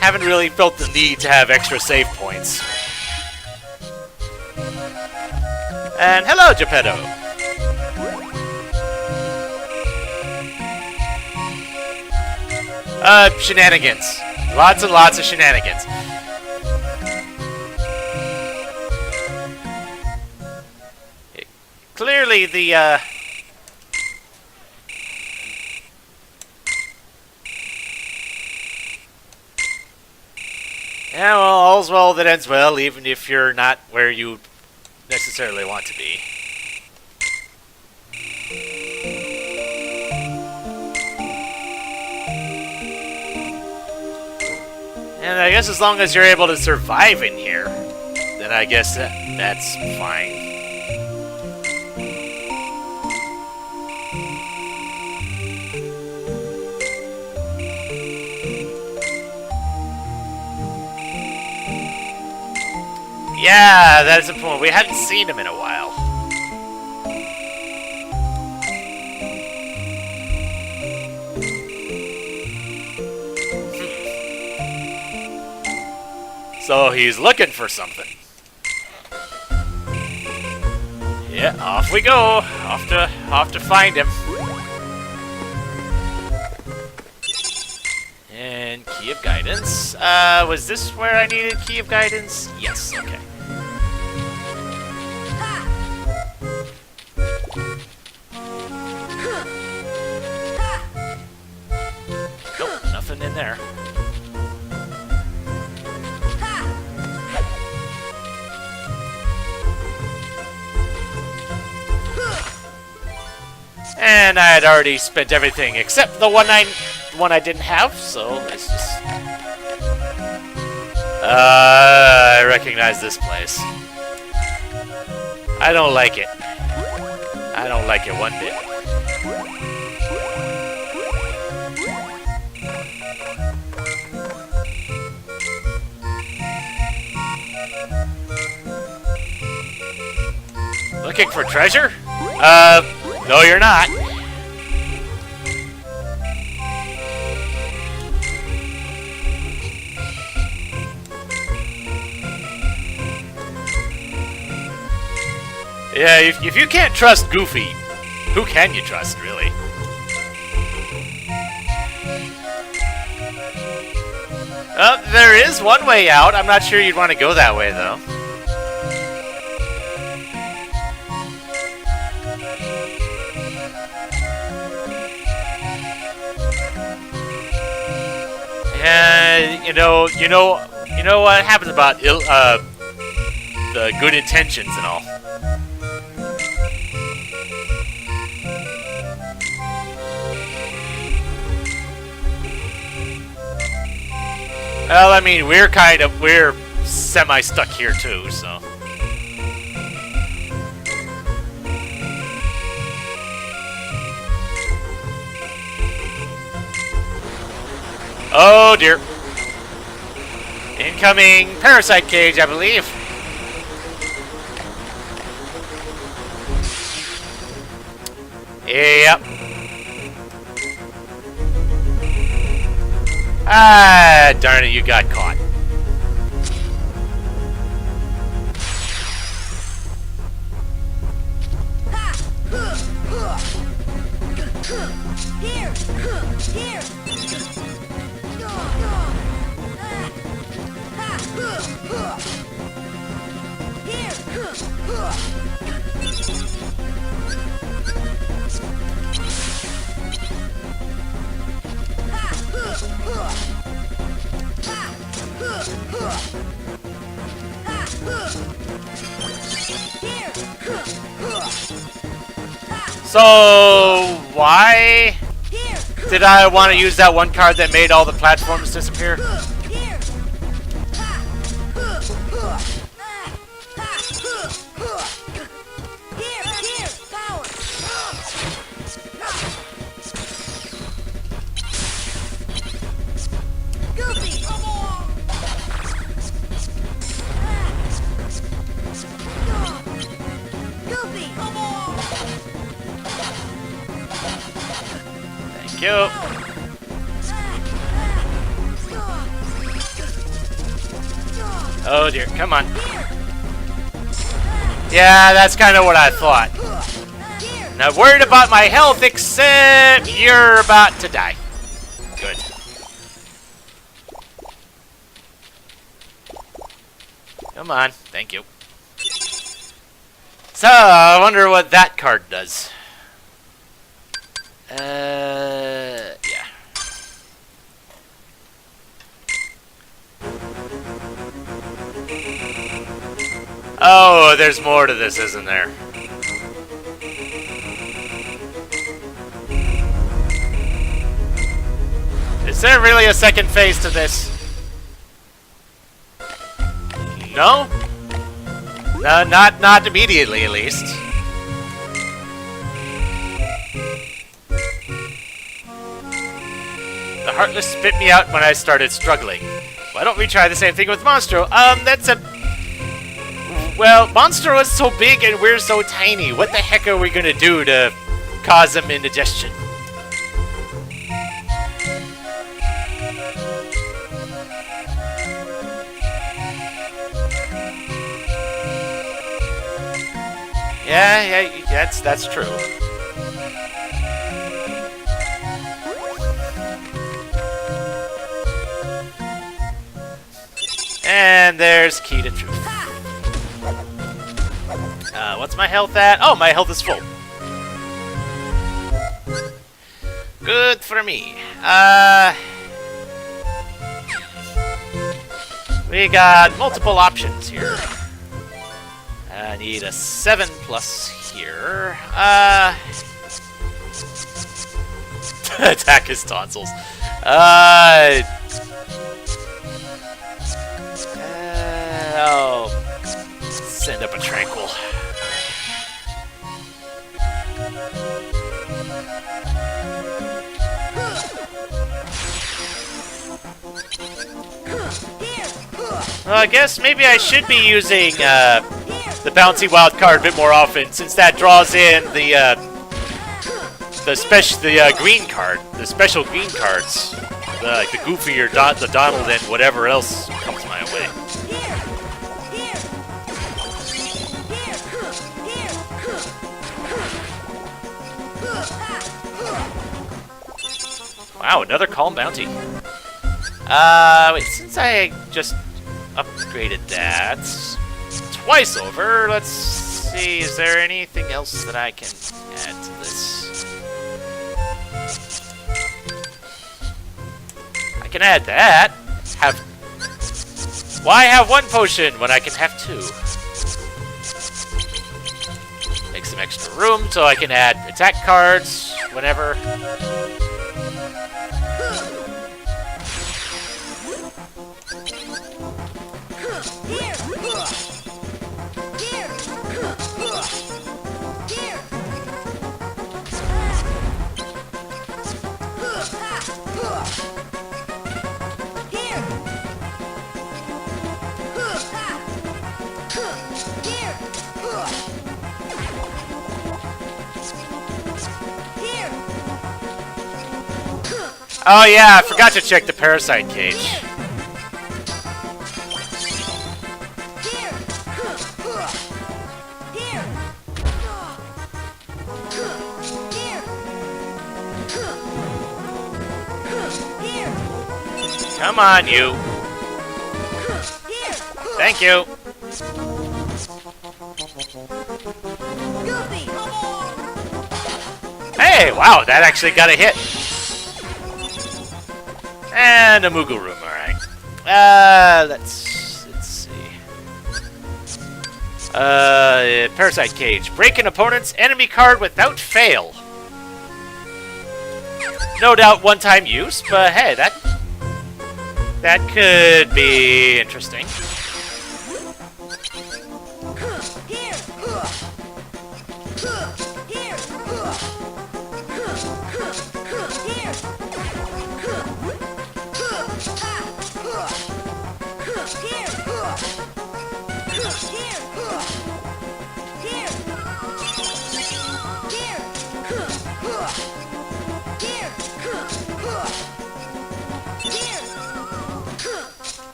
Haven't really felt the need to have extra save points. And hello, Geppetto! Shenanigans. Lots and lots of shenanigans. Clearly, the, yeah, well, all's well that ends well, even if you're not where you necessarily want to be. And I guess as long as you're able to survive in here, then I guess that's fine. Yeah, that's the point. We hadn't seen him in a while. So he's looking for something. Yeah, off we go. Off to find him. And key of guidance. Was this where I needed key of guidance? Yes, okay. Nope, nothing in there. And I had already spent everything except the one I didn't have, so let's just... I recognize this place. I don't like it. I don't like it one bit. Looking for treasure? No, you're not. Yeah, if you can't trust Goofy, who can you trust, really? There is one way out. I'm not sure you'd want to go that way, though. And you know what happens about the good intentions and all. Well, I mean, we're semi-stuck here too, so. Oh dear. Incoming parasite cage, I believe. Yep. Ah, darn it, you got caught. Here. So, why did I want to use that one card that made all the platforms disappear? Thank you. Oh dear, come on. Yeah, that's kind of what I thought. Not worried about my health, except you're about to die. Good. Come on, thank you. So, I wonder what that card does. Yeah. Oh, there's more to this, isn't there? Is there really a second phase to this? No? No, not immediately, at least. The Heartless spit me out when I started struggling. Why don't we try the same thing with Monstro? That's a... Well, Monstro is so big and we're so tiny. What the heck are we gonna do to cause him indigestion? Yeah, that's true. And there's key to truth. What's my health at? Oh, my health is full. Good for me. We got multiple options here. I need a 7+ here. Attack his tonsils. Oh, send up a tranquil. Well, I guess maybe I should be using the bouncy wild card a bit more often, since that draws in the green card, the special green cards, like the Goofy or the Donald and whatever else comes my way. Wow, another calm bounty. Wait, since I just upgraded that twice over, let's see, is there anything else that I can add to this? I can add that. Why have one potion when I can have two? Make some extra room so I can add attack cards whenever. Oh yeah, I forgot to check the parasite cage. Come on, you. Thank you. Hey, wow, that actually got a hit. And a Moogle Room, alright. Let's see. Parasite Cage. Break an opponent's enemy card without fail. No doubt one-time use, but hey, that could be interesting.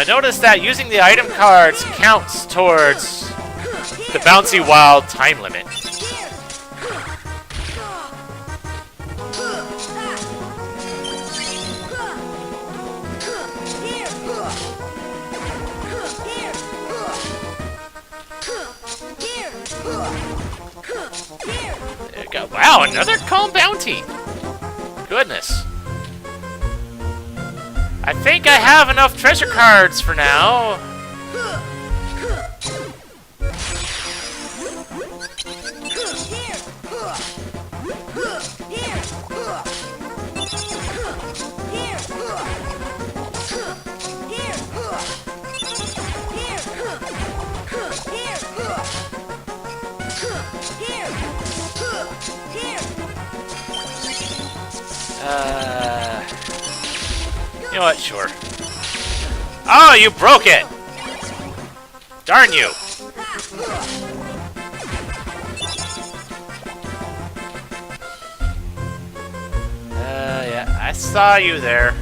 Notice that using the item cards counts towards the Bouncy Wild time limit. There you go. Wow, another calm bounty! Goodness. I think I have enough treasure cards for now. You know what? Sure. Oh, you broke it! Darn you! Yeah, I saw you there.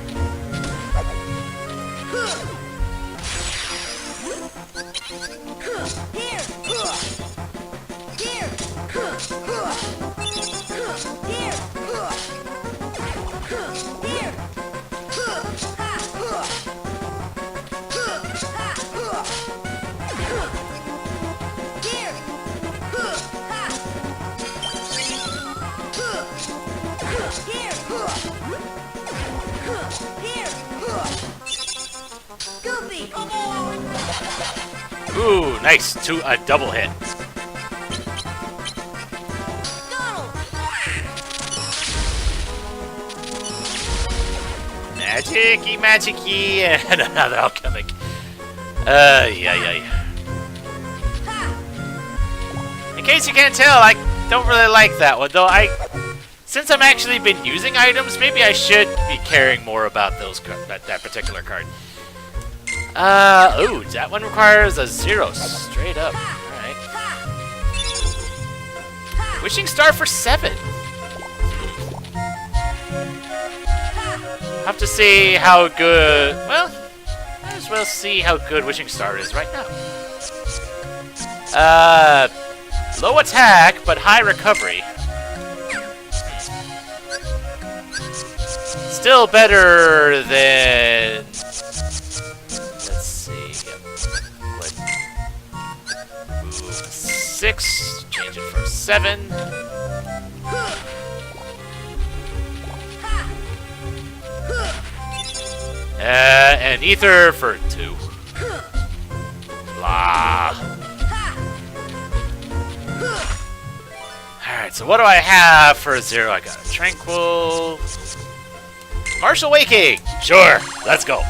Ooh, nice. A double hit. Magic-y, magic-y, and another alchemic. Yeah. In case you can't tell, I don't really like that one, though. Since I'm actually been using items, maybe I should be caring more about that particular card. Ooh, that one requires a 0 straight up. Alright. Wishing Star for 7. Have to see how good... Well, might as well see how good Wishing Star is right now. Low attack, but high recovery. Still better than... Let's see... What? Move 6, change it for 7. And Ether for 2. Blah. Alright, so what do I have for a 0? I got a Tranquil. Martial Waking! Sure, let's go.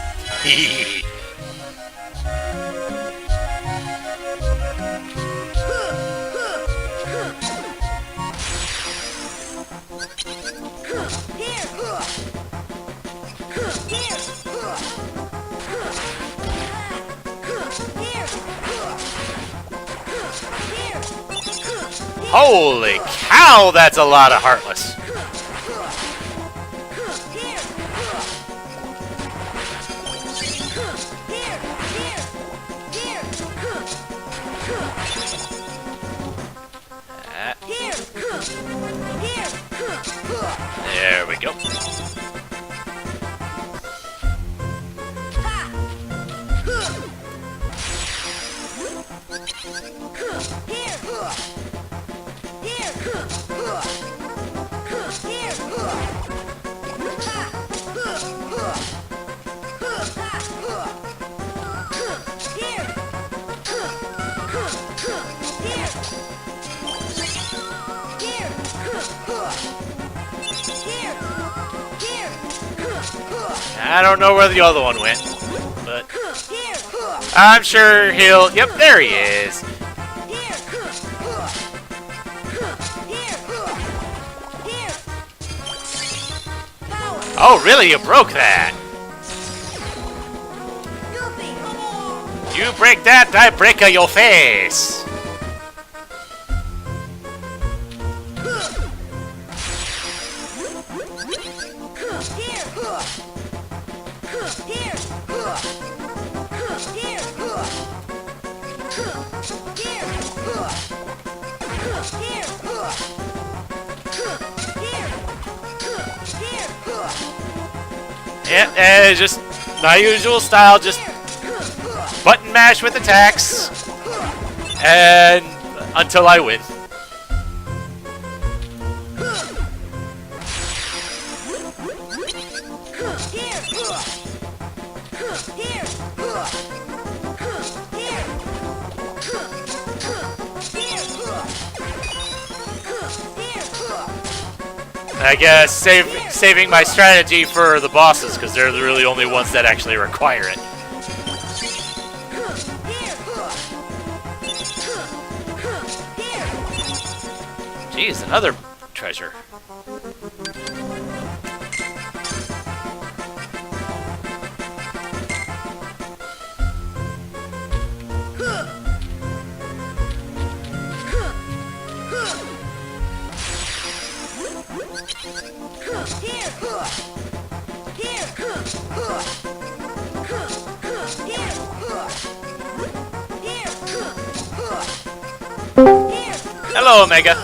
Holy cow, that's a lot of Heartless. There we go. I don't know where the other one went, but I'm sure he'll... Yep, there he is. Oh, really? You broke that? You break that, I break your face. Yeah, just my usual style, just button mash with attacks, and until I win. I guess saving my strategy for the bosses, because they're the really only ones that actually require it. Jeez, another treasure. Hello, Omega.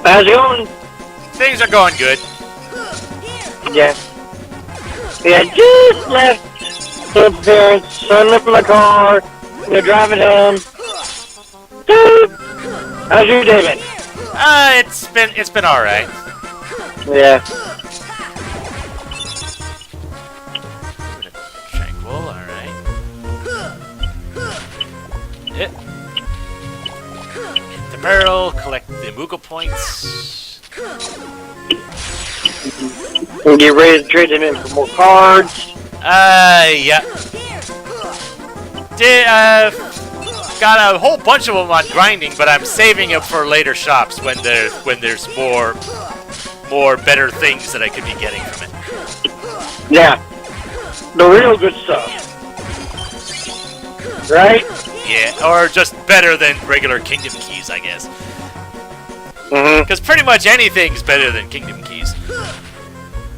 How's it going? Things are going good. Yeah. Yeah, just left the parents. I'm in my car. They're driving home. How's your day been? It's been all right. Yeah. barrel, collect the Moogle points. And get ready to trade them in for more cards. Yeah. Got a whole bunch of them on grinding, but I'm saving them for later shops when there's more better things that I could be getting from it. Yeah. The real good stuff. Right? Yeah, or just better than regular Kingdom Keys, I guess. Mm-hmm. Because pretty much anything's better than Kingdom Keys.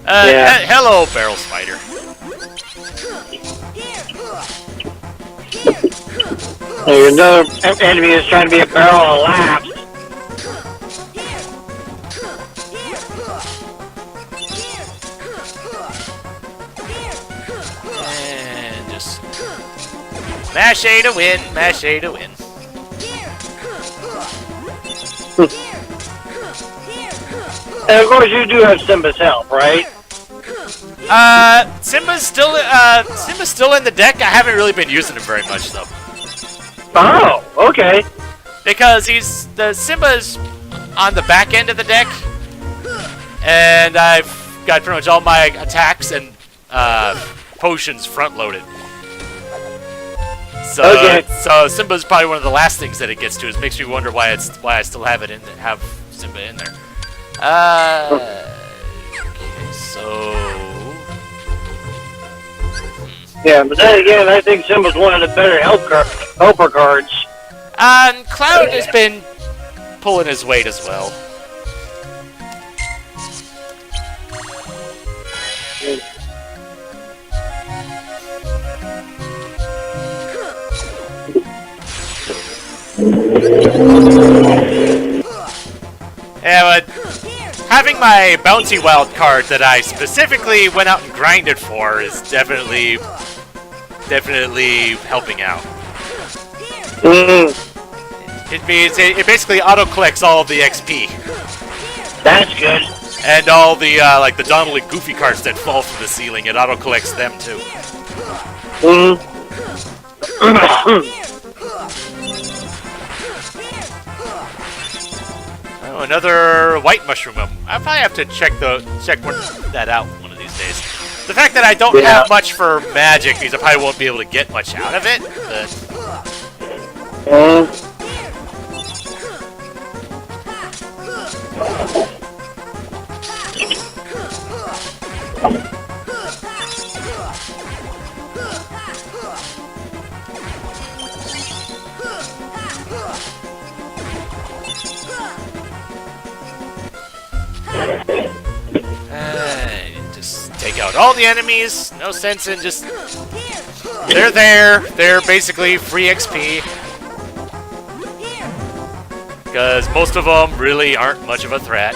Yeah. Hello, Barrel Spider. There's another enemy that's trying to be a barrel of laughs. And just mash A to win, mash A to win. And of course you do have Simba's help, right? Simba's still in the deck. I haven't really been using him very much though. Oh, okay. Because Simba's on the back end of the deck, and I've got pretty much all my attacks and potions front loaded. So, Okay. So Simba's probably one of the last things that it gets to. It makes me wonder why I still have Simba in there. Okay, so. Yeah, but then again, I think Simba's one of the better helper cards. Cloud has been pulling his weight as well. Yeah, but having my bouncy wild card that I specifically went out and grinded for is definitely helping out. Mm. It means it basically auto collects all of the XP That's good. and all the like the Donald and Goofy cards that fall from the ceiling. It auto collects them too. Mm. Oh, another white mushroom. I probably have to check that out one of these days. The fact that I don't have much for magic means I probably won't be able to get much out of it. But just take out all the enemies. No sense in just... They're there. They're basically free XP. Because most of them really aren't much of a threat.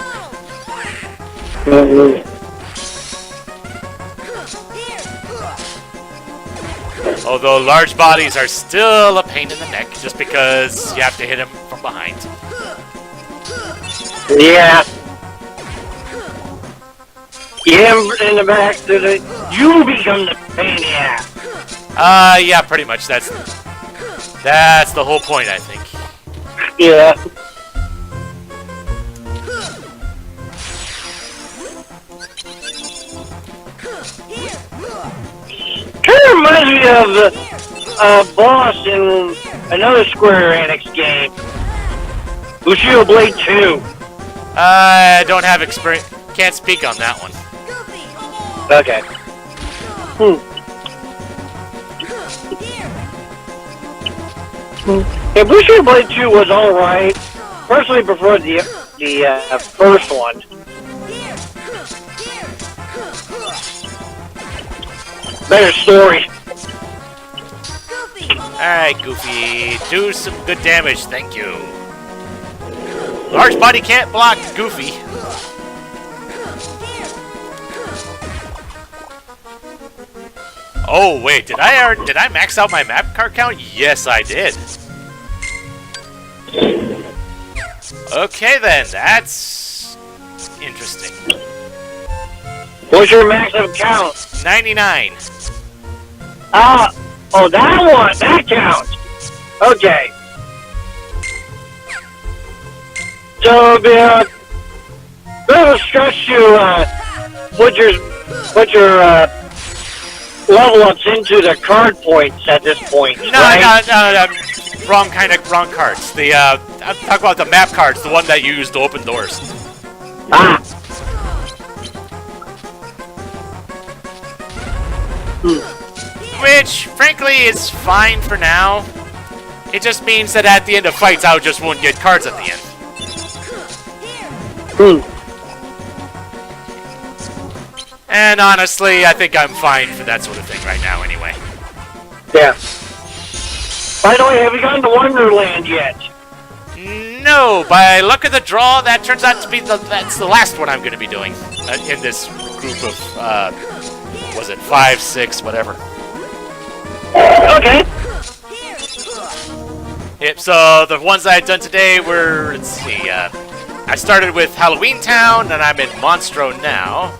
Although large bodies are still a pain in the neck, just because you have to hit them from behind. Yeah. Yeah, in the back, you become the pain in the ass. Yeah, pretty much. That's the whole point, I think. Yeah. Kind of reminds me of the boss in another Square Enix game, Bushido Blade 2. I don't have experience. Can't speak on that one. Okay. Yeah, Bushido Blade 2 was alright. Personally preferred the first one. Better story. Alright, Goofy. Do some good damage, thank you. Large body can't block Goofy. Oh, wait, did I max out my map card count? Yes, I did. Okay, then. That's interesting. What's your maximum count? 99. Oh, that one! That counts! Okay. So it'd be a bit of a stretch to put your level ups into the card points at this point. No, right? no. Wrong cards. I'm talking about the map cards, the one that you use to open doors. Ah. Which, frankly, is fine for now. It just means that at the end of fights, I just won't get cards at the end. And honestly, I think I'm fine for that sort of thing right now anyway. Yeah. By the way, have you gotten to Wonderland yet? No, by luck of the draw, that turns out to be that's the last one I'm going to be doing in this group of, was it 5, 6, whatever. Okay. Yep, so the ones I had done today were, let's see, I started with Halloween Town, and I'm in Monstro now.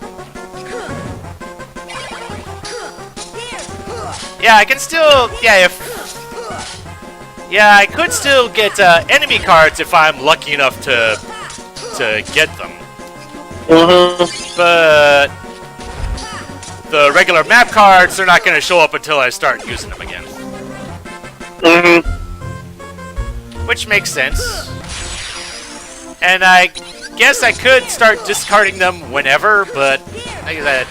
Yeah, I can still, I could still get enemy cards if I'm lucky enough to get them. But the regular map cards, they're not going to show up until I start using them again. Which makes sense. And I guess I could start discarding them whenever, but like I said,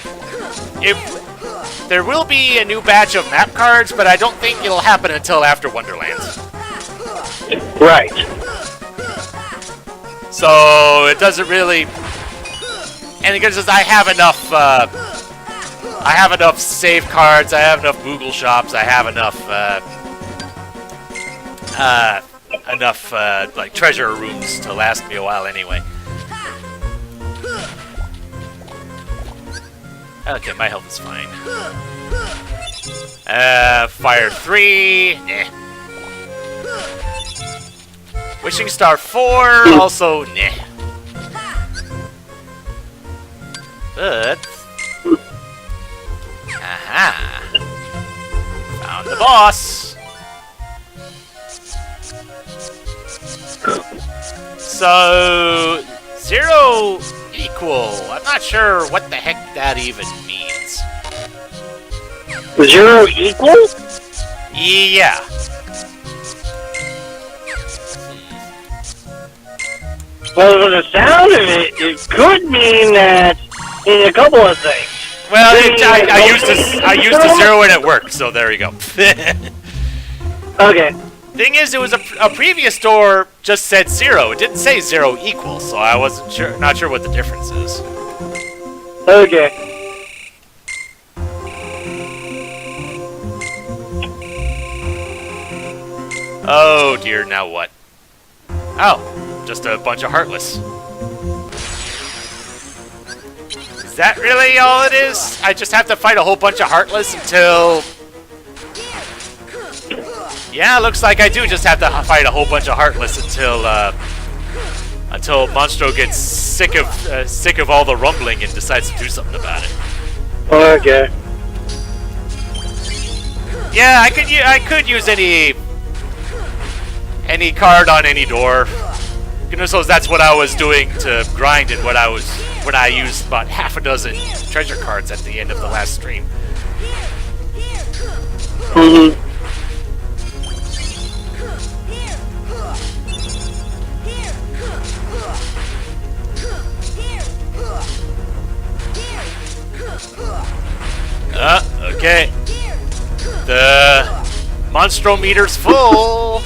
there will be a new batch of map cards, but I don't think it'll happen until after Wonderlands. Right. So it doesn't really, and because I have enough save cards, I have enough Google shops, I have enough like treasure rooms to last me a while anyway. Okay, my health is fine. Fire 3, nah. Wishing Star 4, also nah. But aha! Found the boss. So 0 equal. I'm not sure what the heck that even means. 0 equal? Yeah. Well, from the sound of it, it could mean that in a couple of things. Well, I used a 0 and it worked, so there you go. Okay. Thing is, it was a previous door just said 0. It didn't say 0 equal, so I wasn't not sure what the difference is. Okay. Oh dear, now what? Oh, just a bunch of Heartless. Is that really all it is? I just have to fight a whole bunch of Heartless until... Yeah, looks like I do just have to fight a whole bunch of Heartless until Monstro gets sick of all the rumbling and decides to do something about it. Okay. Yeah, I could use any card on any door. Goodness knows that's what I was doing to grind and when I used about half a dozen treasure cards at the end of the last stream. Okay. The Monstro meter's full.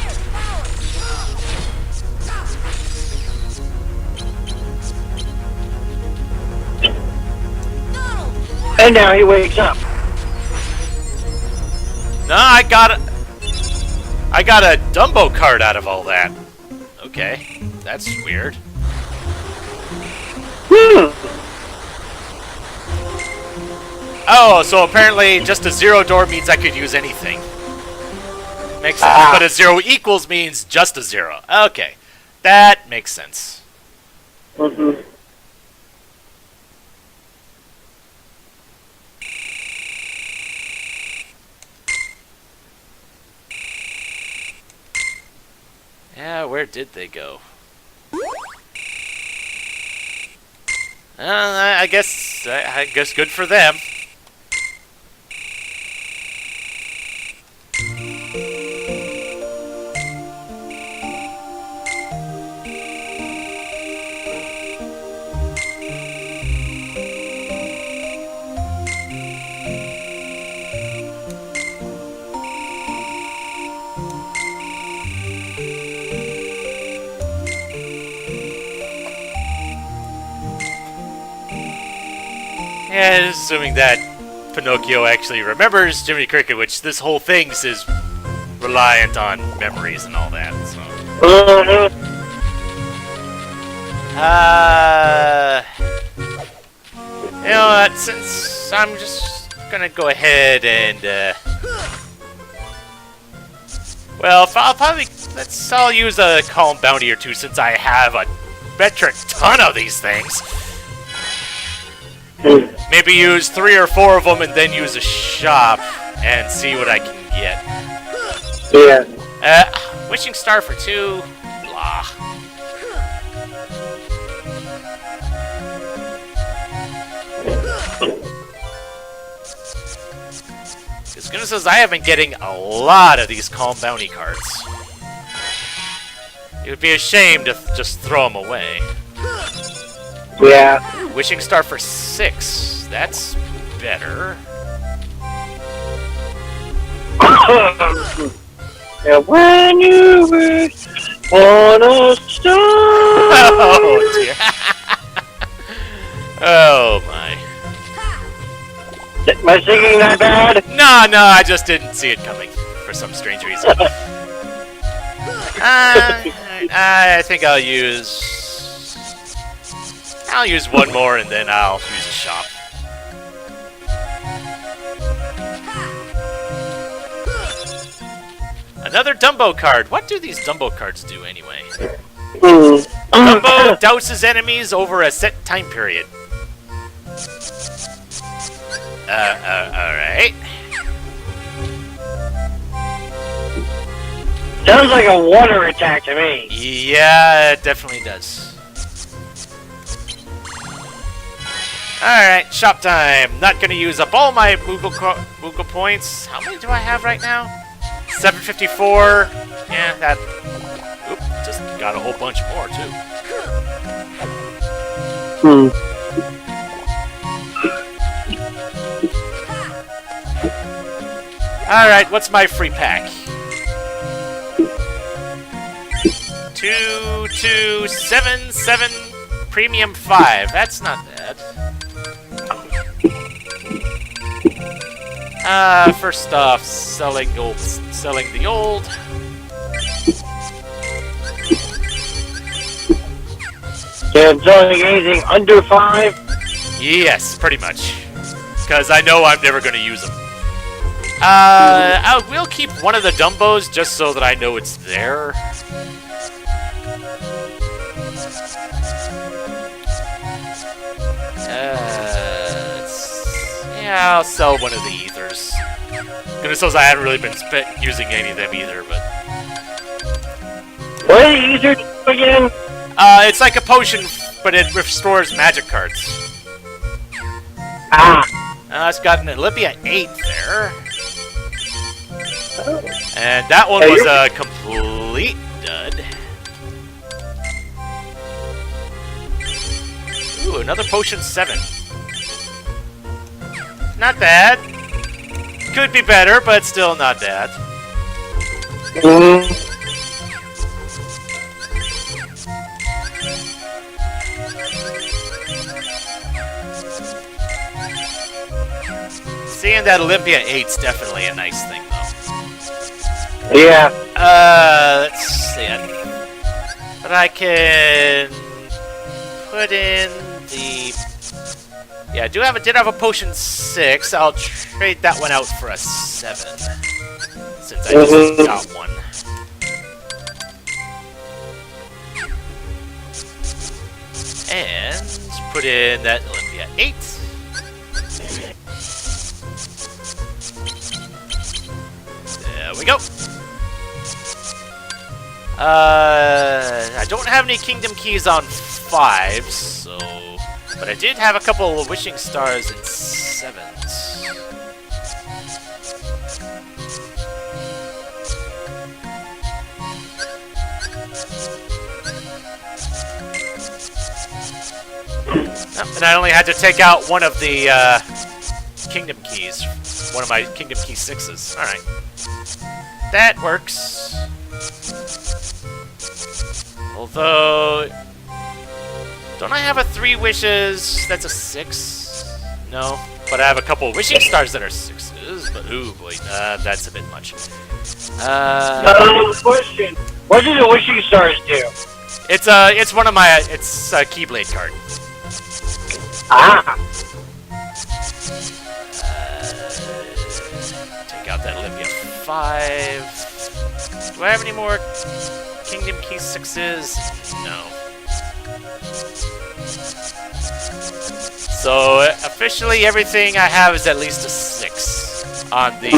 And now he wakes up. No, I got a Dumbo card out of all that. Okay, that's weird. Oh, so apparently just a 0 door means I could use anything. Makes sense. But a 0 equals means just a 0. Okay, that makes sense. Yeah, where did they go? I guess good for them. Yeah, assuming that Pinocchio actually remembers Jiminy Cricket, which this whole thing is reliant on memories and all that. So. You know what? Since I'm just gonna go ahead and well, I'll use a calm bounty or two since I have a metric ton of these things. Maybe use 3 or 4 of them and then use a shop and see what I can get. Yeah. Wishing star for 2. Blah. As goodness as I have been getting a lot of these calm bounty cards. It would be a shame to just throw them away. Yeah. Ooh, wishing star for 6. That's better. And when you wish on a star. Oh dear. Oh my. Am I singing that bad? No, I just didn't see it coming for some strange reason. I think I'll use one more and then I'll use a shop. Another Dumbo card. What do these Dumbo cards do anyway? Dumbo douses enemies over a set time period. Alright. Sounds like a water attack to me. Yeah, it definitely does. Alright, shop time. Not gonna use up all my Moogle points. How many do I have right now? 754. Yeah, that... Oop, just got a whole bunch more, too. Alright, what's my free pack? 2277 Premium 5. That's not bad. First off, selling the old. So selling anything under 5? Yes, pretty much. Because I know I'm never going to use them. I will keep one of the Dumbos just so that I know it's there. Yeah, I'll sell one of the ethers. Goodness knows I haven't really been using any of them either, but... What are the ethers again? It's like a potion, but it restores magic cards. It's got an Olympia 8 there. And that one was a complete dud. Ooh, another potion 7. Not bad. Could be better, but still not bad. Seeing that Olympia 8's definitely a nice thing, though. Yeah. Let's see it. But I can put in the... Yeah, I did have a potion 6. I'll trade that one out for a 7. Since I just got one. And put in that Olympia 8. There we go. I don't have any Kingdom Keys on 5, so But I did have a couple of wishing stars and 7s. Oh, and I only had to take out one of the Kingdom Keys. One of my Kingdom Key 6s. Alright. That works. Although... Don't I have a 3 wishes that's a 6? No. But I have a couple wishing stars that are 6s. But, ooh boy, that's a bit much. Question. What do the wishing stars do? It's one of my... It's a Keyblade card. Ah! Take out that Olympia 5. Do I have any more Kingdom Key 6s? No. So, officially everything I have is at least a 6 on the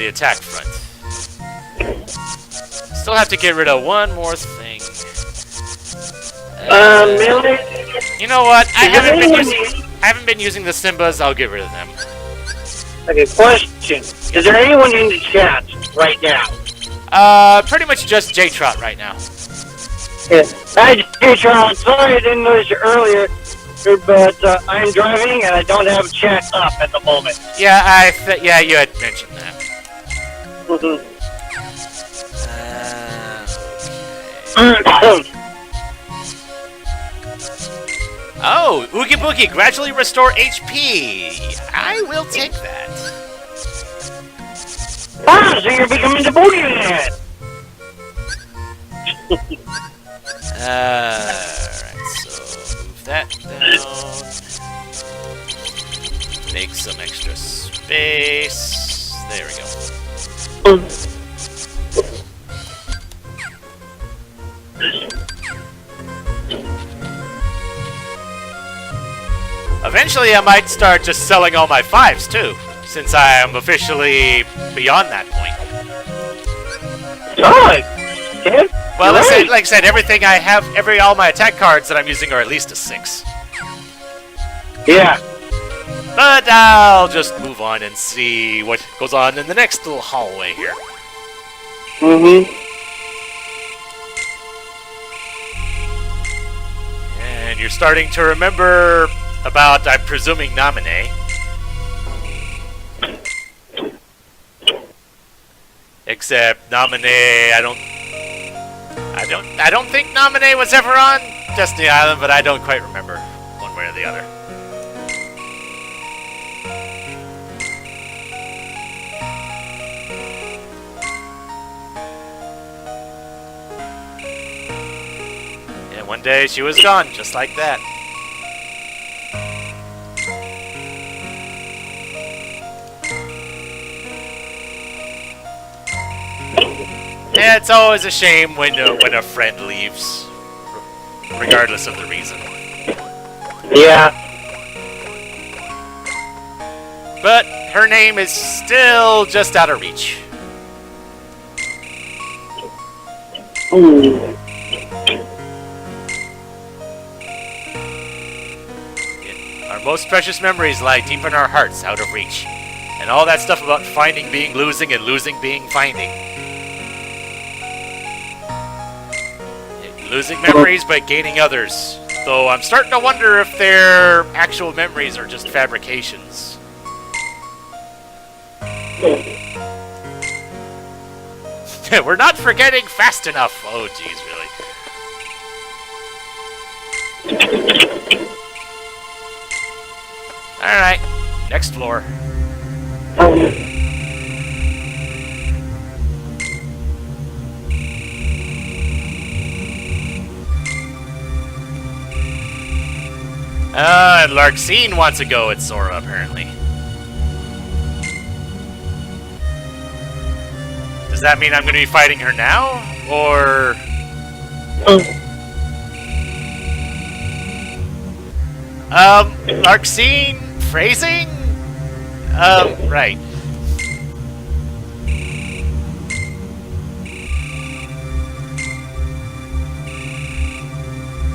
attack front. Still have to get rid of one more thing. Melee? You know what? I haven't been using the Simbas. I'll get rid of them. Okay, question. Is there anyone in the chat right now? Pretty much just J-Trot right now. Yeah. Hi, J-Tron. Sorry I didn't notice you earlier, but I'm driving and I don't have chat up at the moment. Yeah, yeah, you had mentioned that. Oh, Oogie Boogie, gradually restore HP. I will take that. Ah, so you're becoming the boogeyman! Alright, so move that down. Make some extra space. There we go. Eventually I might start just selling all my 5s too, since I am officially beyond that point. Solid! Yeah? Well, like I said, everything I have, all my attack cards that I'm using are at least a 6. Yeah. But I'll just move on and see what goes on in the next little hallway here. And you're starting to remember about, I'm presuming, Naminé. Except Naminé, I don't think Naminé was ever on Destiny Island, but I don't quite remember one way or the other. And one day she was gone, just like that. Yeah, it's always a shame when a friend leaves, regardless of the reason. Yeah. But her name is still just out of reach. Our most precious memories lie deep in our hearts, out of reach. And all that stuff about finding being losing and losing being finding. Losing memories but gaining others. Though I'm starting to wonder if their actual memories are just fabrications. We're not forgetting fast enough. Oh, geez, really? Alright, next floor. And Larxene wants to go at Sora, apparently. Does that mean I'm going to be fighting her now? Or... Larxene? Phrasing? Right.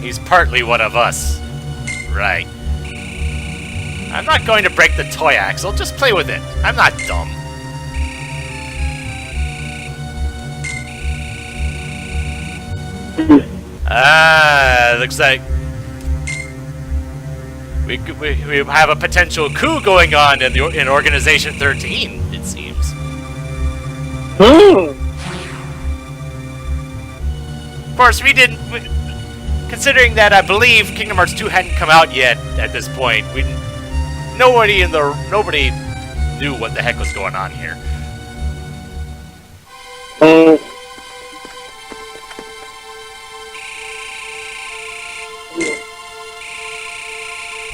He's partly one of us. Right. I'm not going to break the toy axle, just play with it. I'm not dumb. Looks like we have a potential coup going on in Organization 13, it seems. Of course, considering that I believe Kingdom Hearts 2 hadn't come out yet at this point, nobody knew what the heck was going on here.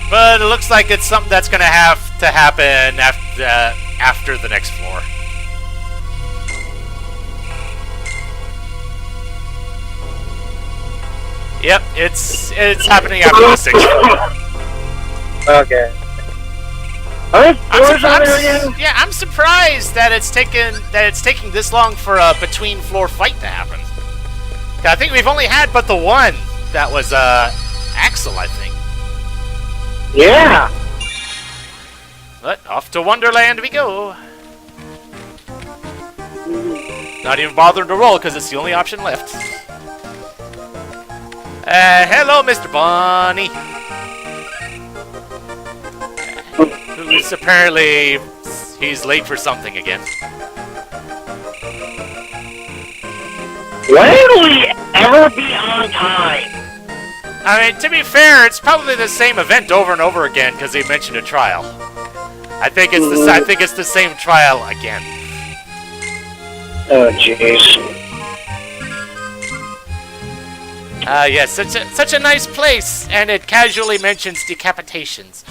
But it looks like it's something that's going to have to happen after the next floor. Yep, it's happening after the sixth floor. Okay. I'm surprised that it's taking this long for a between floor fight to happen. I think we've only had but the one that was Axel, I think. Yeah. But off to Wonderland we go. Not even bothering to roll because it's the only option left. Hello, Mr. Bunny. Who's apparently he's late for something again. When will we ever be on time? I mean, to be fair, it's probably the same event over and over again because they mentioned a trial. I think it's the same trial again. Oh, jeez. Yes, such a nice place, and it casually mentions decapitations.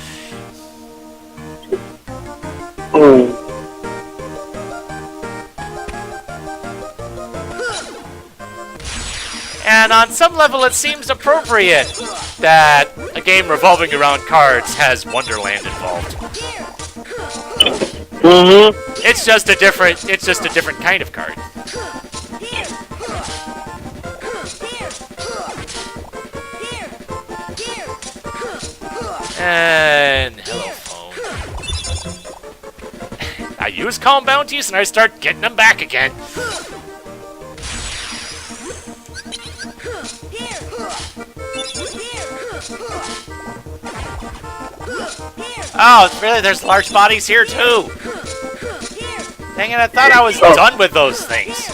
And on some level, it seems appropriate that a game revolving around cards has Wonderland involved. It's just a different kind of card. And hello, phone. I use calm bounties and I start getting them back again. Oh, really? There's large bodies here too. Dang it! I thought I was done with those things.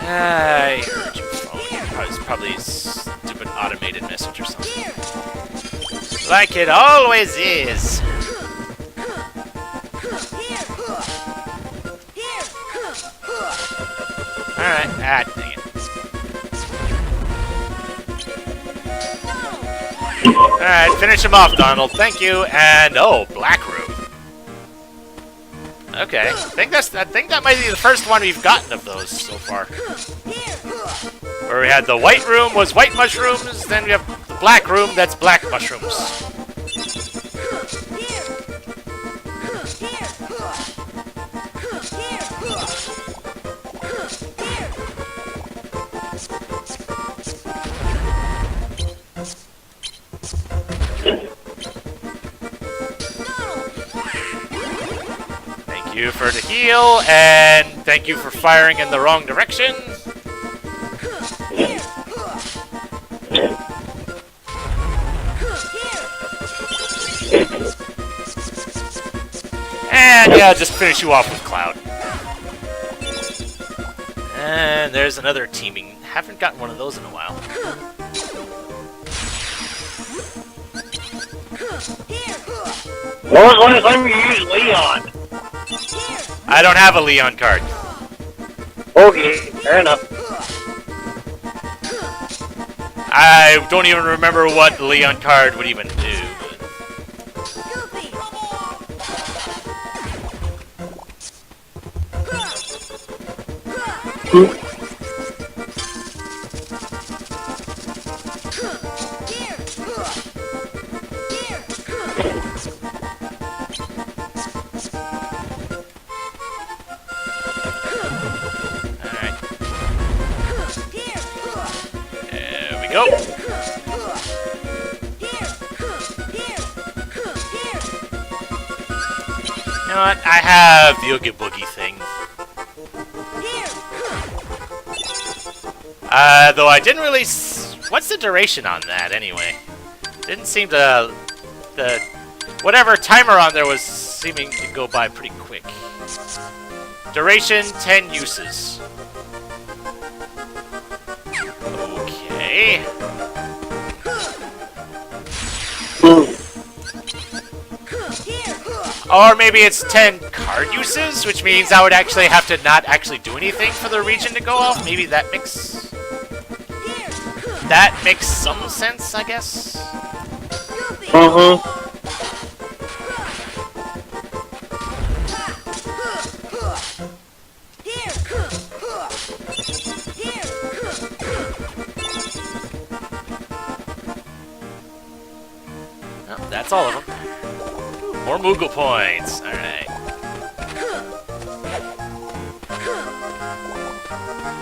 I heard your phone. It's probably a stupid automated message or something. Like it always is. Alright, dang it. Alright, finish him off, Donald. Thank you. And, oh, Black Room. Okay, I think that might be the first one we've gotten of those so far. Where we had the white room was white mushrooms, then we have the black room that's black mushrooms. Thank you for the heal, and thank you for firing in the wrong direction. And yeah, just finish you off with Cloud. And there's another teaming. Haven't gotten one of those in a while. When was the last time you used Leon? I don't have a Leon card. Okay, fair enough. I don't even remember what the Leon card would even do. go. You know what? I have the Oogie Boogie thing. Though I didn't really... What's the duration on that, anyway? Didn't seem to... Whatever timer on there was seeming to go by pretty quick. Duration, 10 uses. Okay. Or maybe it's 10 card uses, which means I would actually have to not actually do anything for the region to go off. Maybe that makes... That makes some sense, I guess. Oh, that's all of them. More Moogle points. Alright.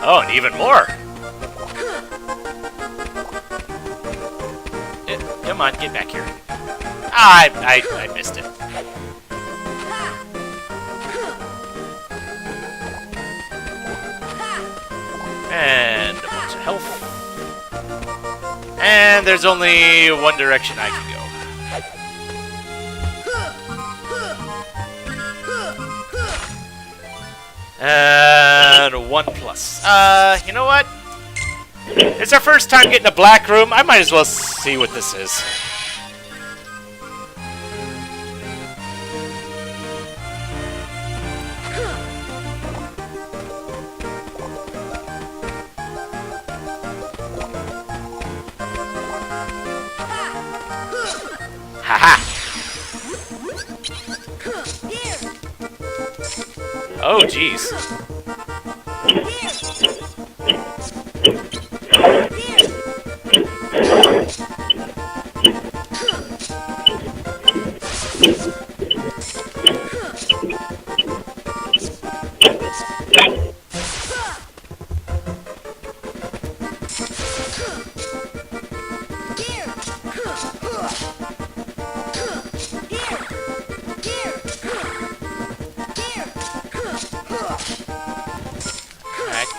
Oh, and even more. Come on, get back here. Ah, I missed it. And a bunch of health. And there's only one direction I can go. And 1+. You know what? It's our first time getting a black room. I might as well see what this is. Haha! Oh, jeez.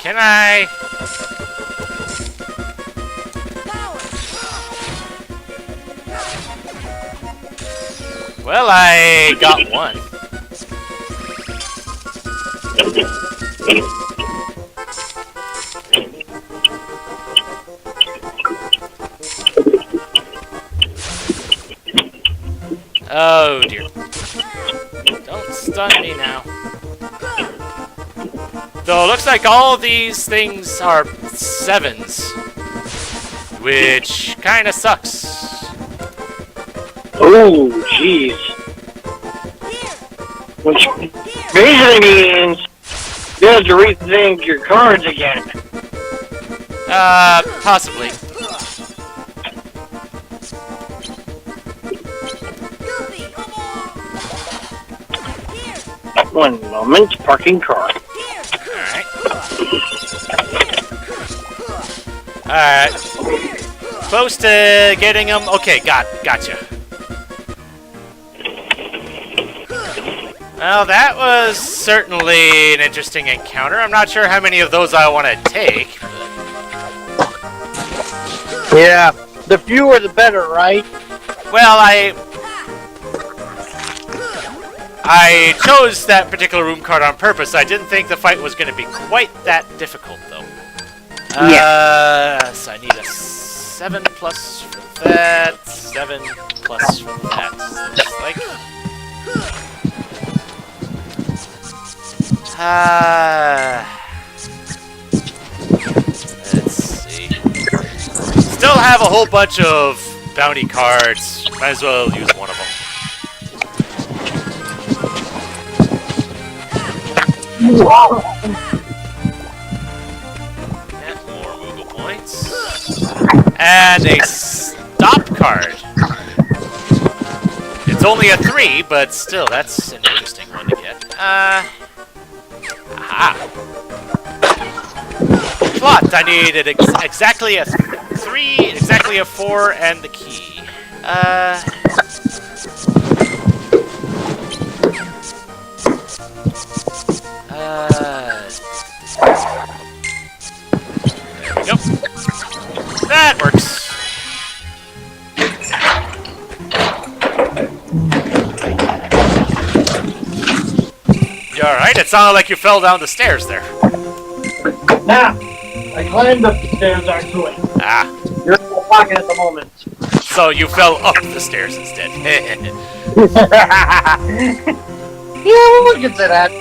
Can I? Well, I got one. Oh dear. Don't stun me now. Though it looks like all these things are 7s, which kinda sucks. Oh, jeez. Which basically means you have to rethink your cards again. Possibly. One moment, parking car. Alright. Close to getting them. Okay, gotcha. Well, that was certainly an interesting encounter. I'm not sure how many of those I want to take. Yeah, the fewer the better, right? Well, I chose that particular room card on purpose. I didn't think the fight was going to be quite that difficult, though. Yeah. So I need a 7+ for that, 7+ for that. Looks like. Let's see. Still have a whole bunch of bounty cards. Might as well use one of them. And more Moogle points. And a stop card. It's only a 3, but still, that's an interesting one to get. Aha. Plot, I needed exactly a 3 3, exactly a 4, and the key. There we go. That works. You alright? It sounded like you fell down the stairs there. Nah, I climbed up the stairs actually. Ah. You're in the pocket at the moment. So you fell up the stairs instead. Yeah, we'll look into that.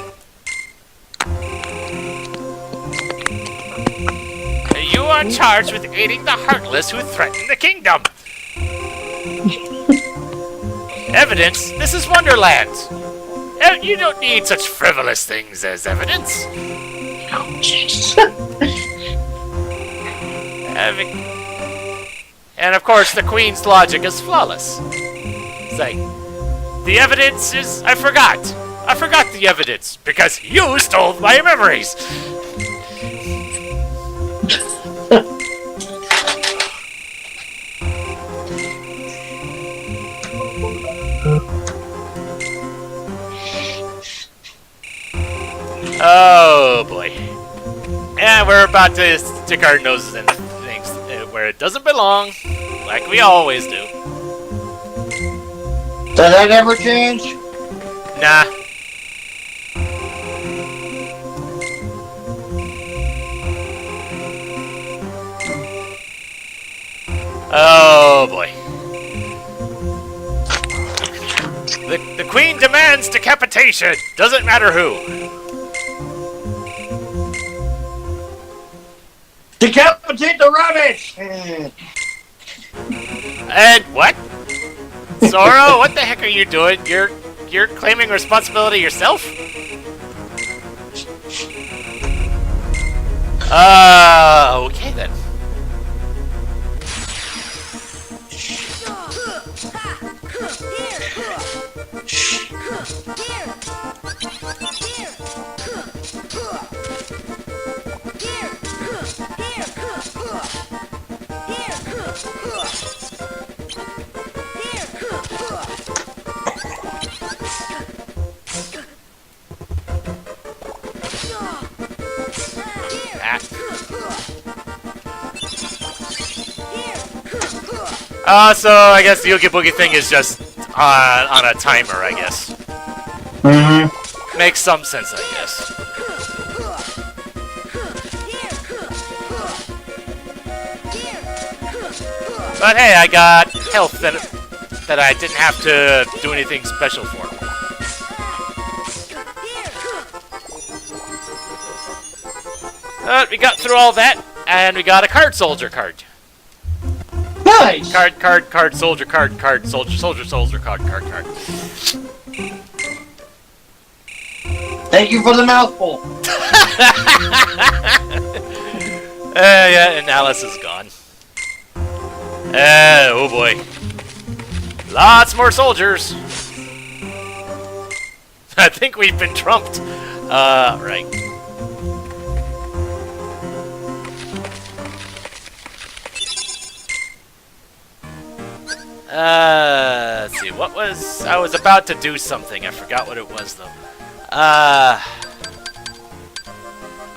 You are charged with aiding the Heartless who threaten the kingdom. Evidence? This is Wonderland. You don't need such frivolous things as evidence. And of course, the Queen's logic is flawless. It's like, the evidence is... I forgot the evidence, because you stole my memories. Oh boy. And we're about to stick our noses in things where it doesn't belong, like we always do. Does that ever change? Nah. Oh boy. The Queen demands decapitation! Doesn't matter who. Decapitate the rubbish! And what? Zoro, what the heck are you doing? You're claiming responsibility yourself? Okay then. So I guess the Oogie Boogie thing is just on a timer, I guess. Mm-hmm. Makes some sense, I guess. But hey, I got health that I didn't have to do anything special for. But we got through all that, and we got a card soldier card. Nice! Card, soldier, soldier, card. Thank you for the mouthful. Yeah, and Alice is gone. Oh boy. Lots more soldiers. I think we've been trumped. Right. Let's see, what was... I was about to do something, I forgot what it was, though.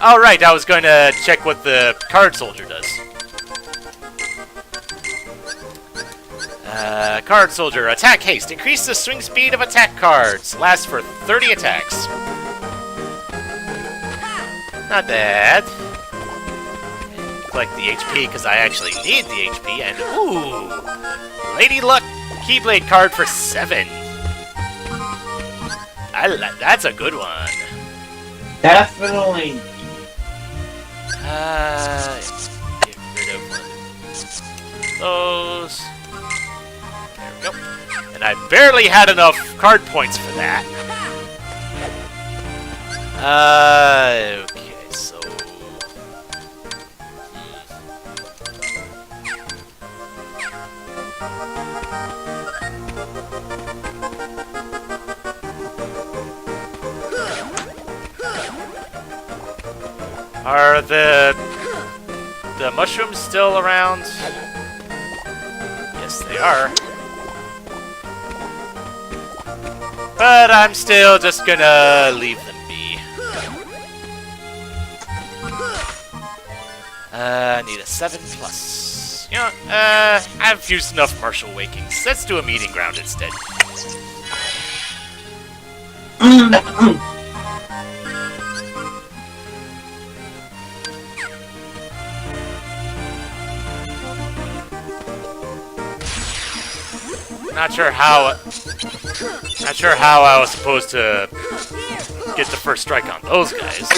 Oh, right, I was going to check what the card soldier does. Card soldier, attack haste. Increase the swing speed of attack cards. Lasts for 30 attacks. Not bad. Collect the HP, because I actually need the HP, and ooh! Lady Luck Keyblade card for 7. That's a good one. Definitely. Get rid of one of those. There we go. And I barely had enough card points for that. Okay, so... Are the the mushrooms still around? Yes, they are. But I'm still just gonna leave them be. I need a 7+. You know, I've used enough Martial Wakings. Let's do a meeting ground instead. Not sure how I was supposed to get the first strike on those guys.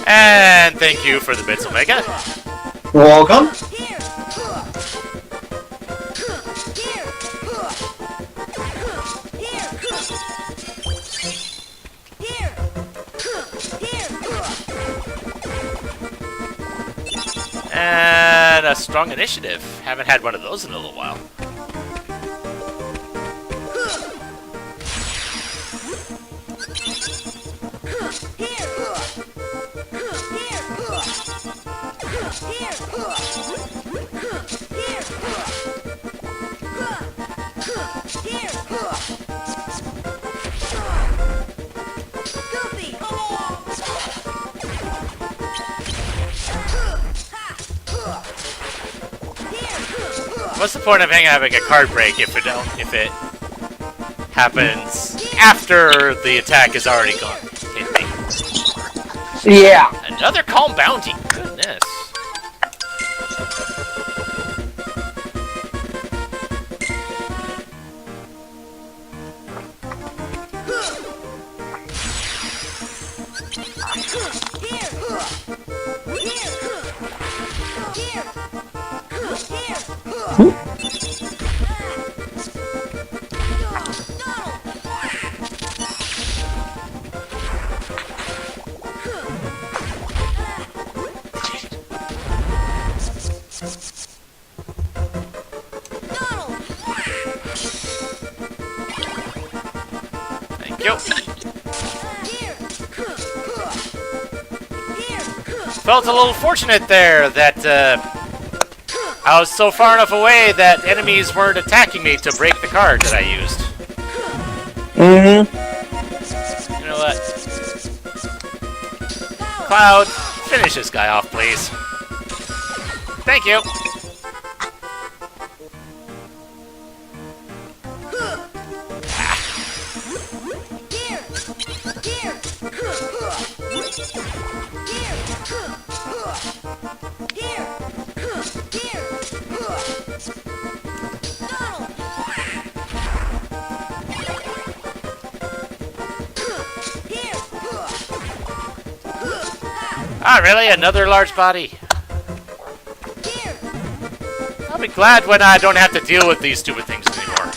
And thank you for the bits, Omega. Welcome. And a strong initiative. Haven't had one of those in a little while. What's the point of having a card break if it happens after the attack has already gone? Hit me. Yeah. Another calm bounty. Goodness. Thank you. Felt a little fortunate there that I was so far enough away that enemies weren't attacking me to break the card that I used. Mm-hmm. You know what? Cloud, finish this guy off, please. Thank you. Ah, really? Another large body? I'll be glad when I don't have to deal with these stupid things anymore.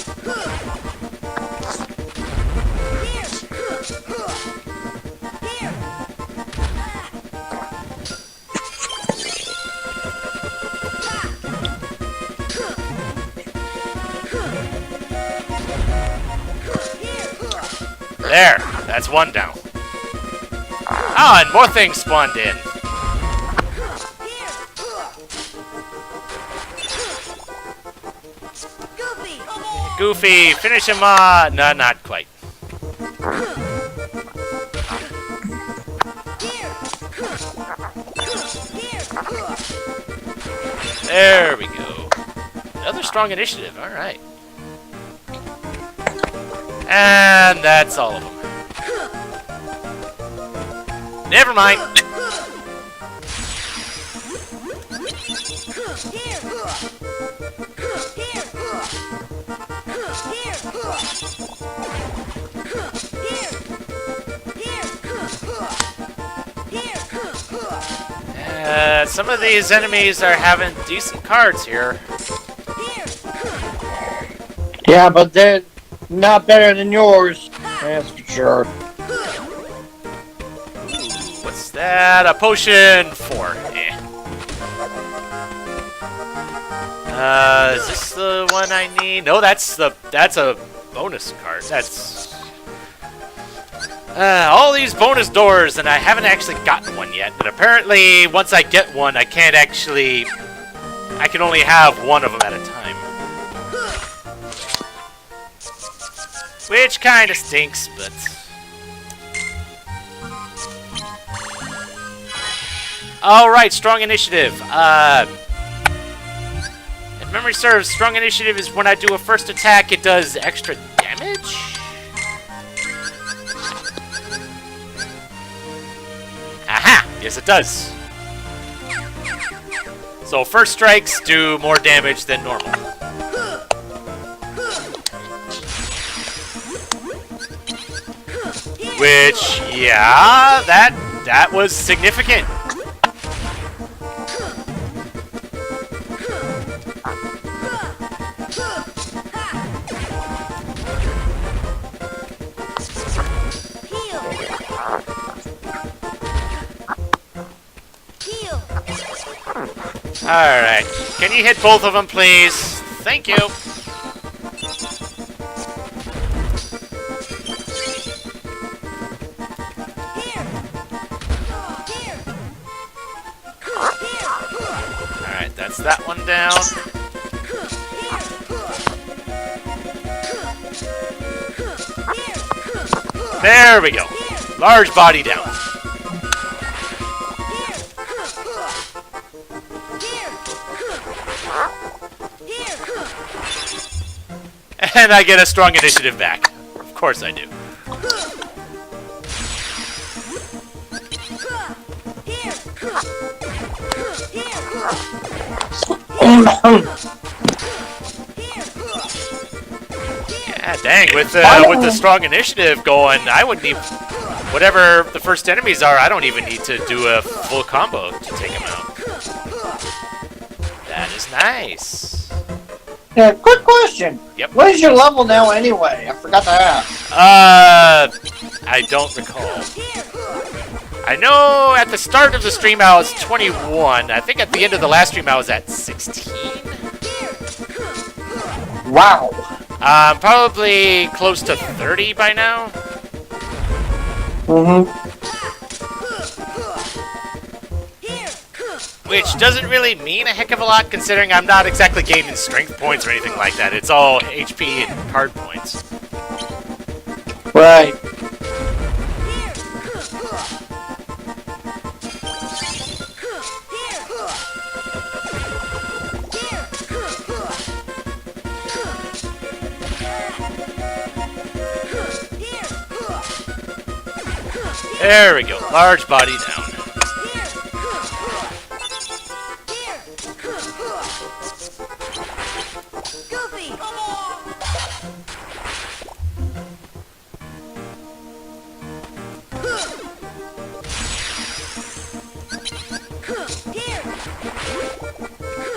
There, that's one down. Oh, and more things spawned in. Goofy, finish him off. No, not quite. There we go. Another strong initiative, alright. And that's all of them. Never mind. Some of these enemies are having decent cards here. Yeah, but they're not better than yours. That's for sure. What's that? A potion 4. Eh. Is this the one I need? No, that's a bonus card. That's all these bonus doors, and I haven't actually gotten one yet. And apparently, once I get one, I can't actually. I can only have one of them at a time, which kind of stinks, but. Alright, strong initiative. If memory serves, strong initiative is when I do a first attack, it does extra damage? Aha! Yes, it does. So first strikes do more damage than normal. Which, yeah, that was significant. Alright. Can you hit both of them, please? Thank you. Alright, that's that one down. There we go. Large body down. And I get a strong initiative back. Of course I do. Yeah, dang, with the strong initiative going, I would need whatever the first enemies are, I don't even need to do a full combo to take them out. That is nice. Yeah, quick question. Yep. What is your level now anyway? I forgot to ask. I don't recall. I know at the start of the stream I was 21. I think at the end of the last stream I was at 16. Wow. Probably close to 30 by now. Which doesn't really mean a heck of a lot, considering I'm not exactly gaining strength points or anything like that. It's all HP and card points. Right. There we go. Large body down.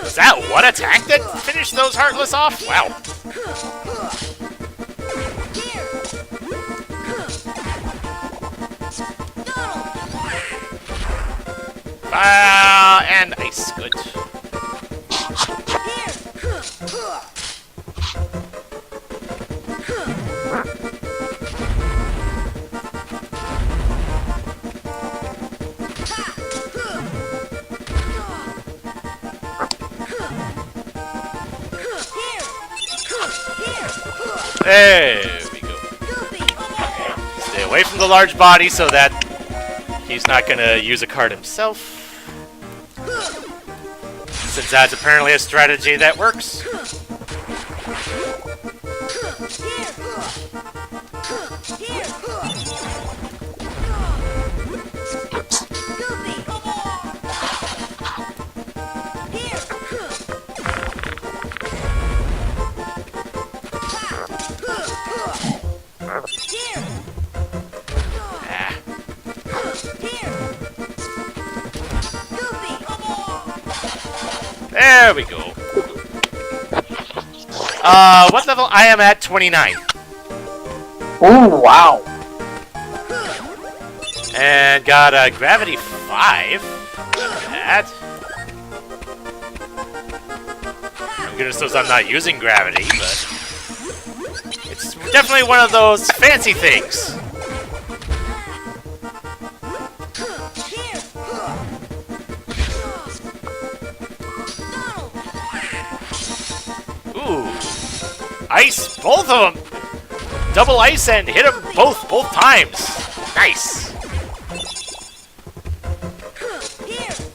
Is that one attack that finished those Heartless off? Wow. And ice. Good. There we go. Stay away from the large body so that he's not gonna use a card himself. Since that's apparently a strategy that works. There we go. What level? I am at 29. Ooh, wow. And got a gravity 5. Not bad. Goodness knows I'm not using gravity, but it's definitely one of those fancy things. Ooh, ice, both of them. Double ice and hit them both times. Nice.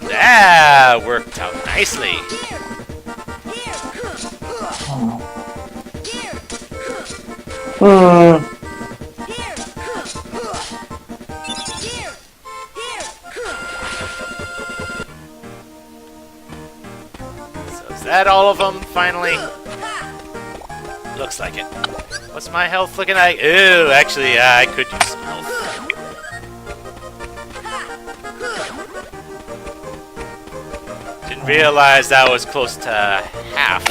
That worked out nicely. So is that all of them, finally? Looks like it. What's my health looking like? Ew, actually, I could use some health. Didn't realize that was close to half.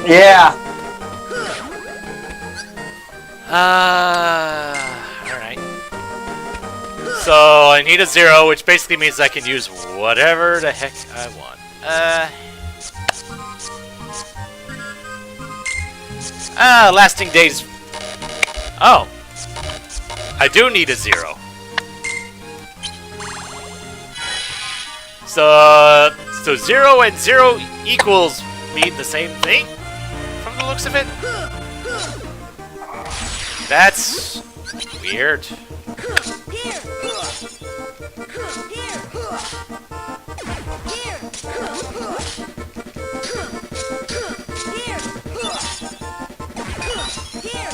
Yeah. Alright. So, I need a 0, which basically means I can use whatever the heck I want. Lasting days. Oh. I do need a 0. So 0 and 0 equals mean the same thing? From the looks of it? That's weird.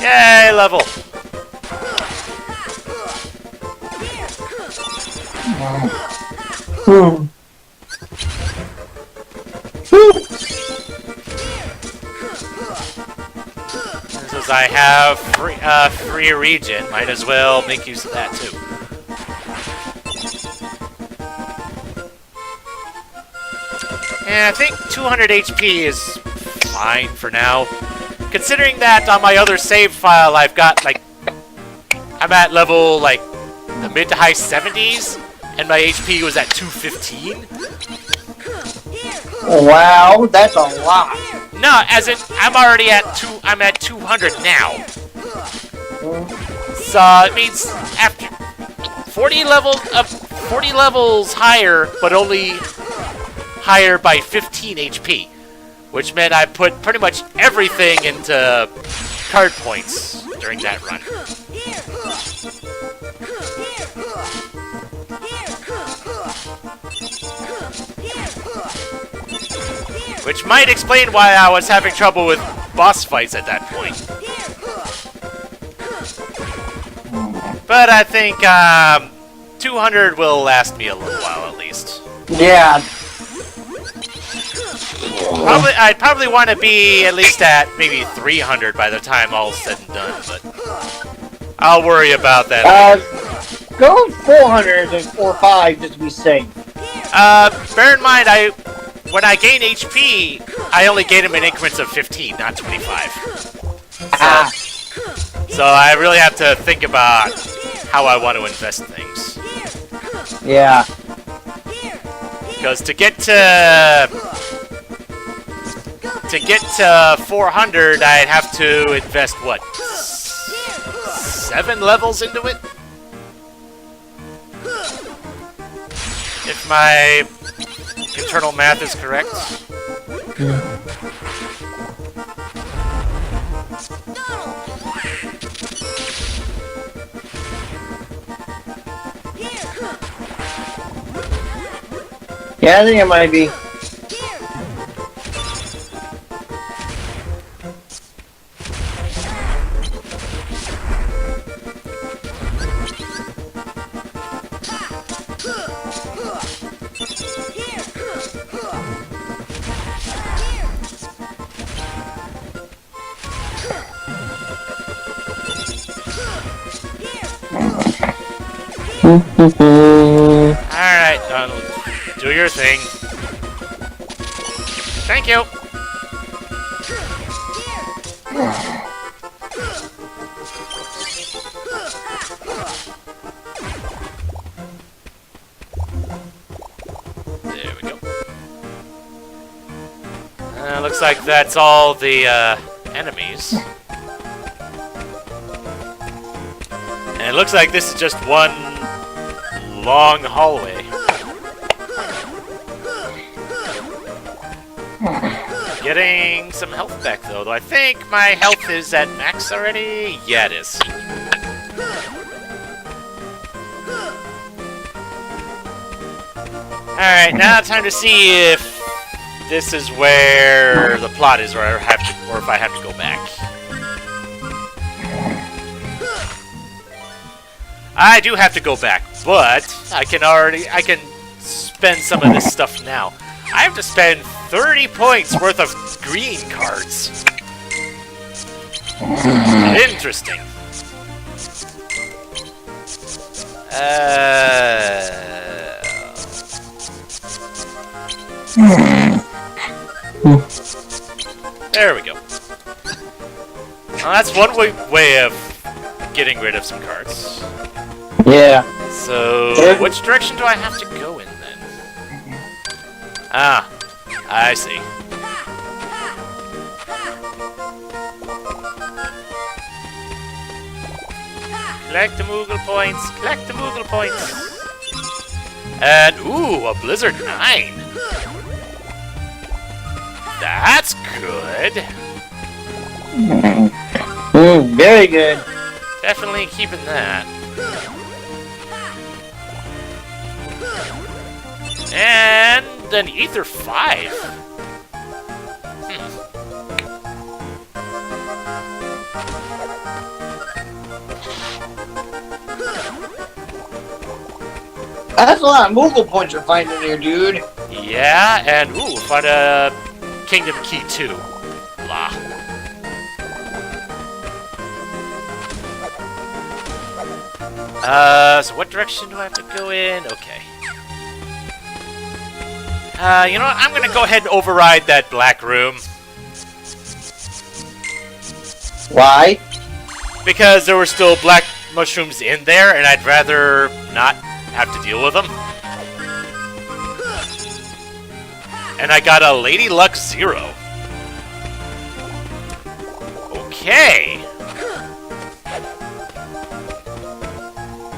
Yay, level! Since I have free region, might as well make use of that too. And I think 200 HP is fine for now. Considering that on my other save file I've got like, I'm at level like the mid to high 70s, and my HP was at 215. Wow, that's a lot. No, as in I'm already at I'm at 200 now. So it means after 40 levels higher, but only higher by 15 HP, which meant I put pretty much everything into card points during that run. Which might explain why I was having trouble with boss fights at that point. But I think 200 will last me a little while at least. Yeah. I'd probably want to be at least at maybe 300 by the time all's said and done, but I'll worry about that. Go 400 or 5 just to be safe. Bear in mind, when I gain HP, I only gain them in increments of 15, not 25. So I really have to think about how I want to invest things. Yeah. Because to get to 400, I'd have to invest what, 7 levels into it? If my internal math is correct. Yeah, I think it might be. Alright, Donald. Do your thing. Thank you. There we go. Looks like that's all the enemies. And it looks like this is just one long hallway. Getting some health back though I think my health is at max already. Yeah, it is. Alright, now time to see if this is where the plot is, or if I have to go back. I do have to go back, but I can spend some of this stuff now. I have to spend 30 points worth of green cards. Interesting. There we go. Well, that's one way of getting rid of some cards. Yeah. So, which direction do I have to go in then? Ah, I see. Collect the Moogle points, collect the Moogle points. And, ooh, a Blizzard 9. That's good. Very good. Definitely keeping that. And an Ether 5. That's a lot of Moogle points you're finding here, dude. Yeah, and ooh, find a Kingdom Key 2. Blah. So what direction do I have to go in? Okay. You know what? I'm gonna go ahead and override that black room. Why? Because there were still black mushrooms in there, and I'd rather not have to deal with them. And I got a Lady Luck 0. Okay.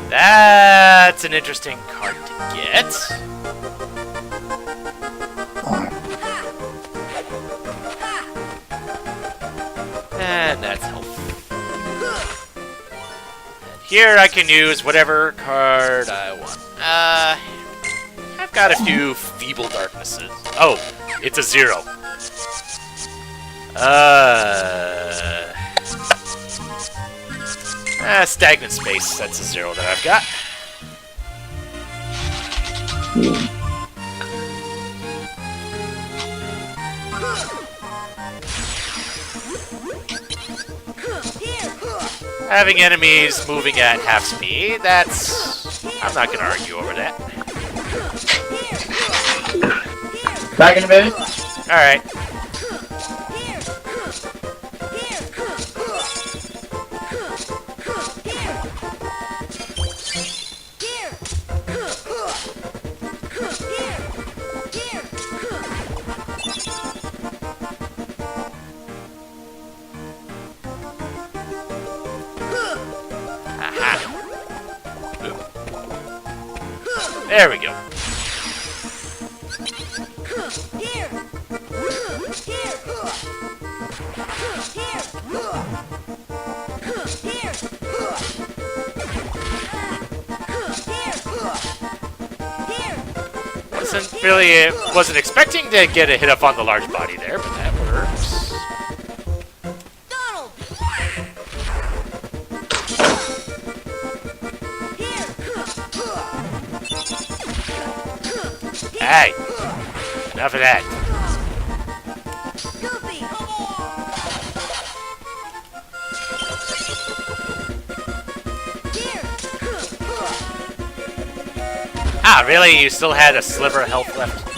That's an interesting card to get. And that's helpful. And here I can use whatever card I want. I've got a few Feeble Darknesses. Oh, it's a 0. Stagnant Space, that's a 0 that I've got. Having enemies moving at half speed, that's... I'm not gonna argue over that. Back in a minute. Alright. There we go. Wasn't expecting to get a hit up on the large body there, but that works. Hey, enough of that. Ah, really? You still had a sliver of health left?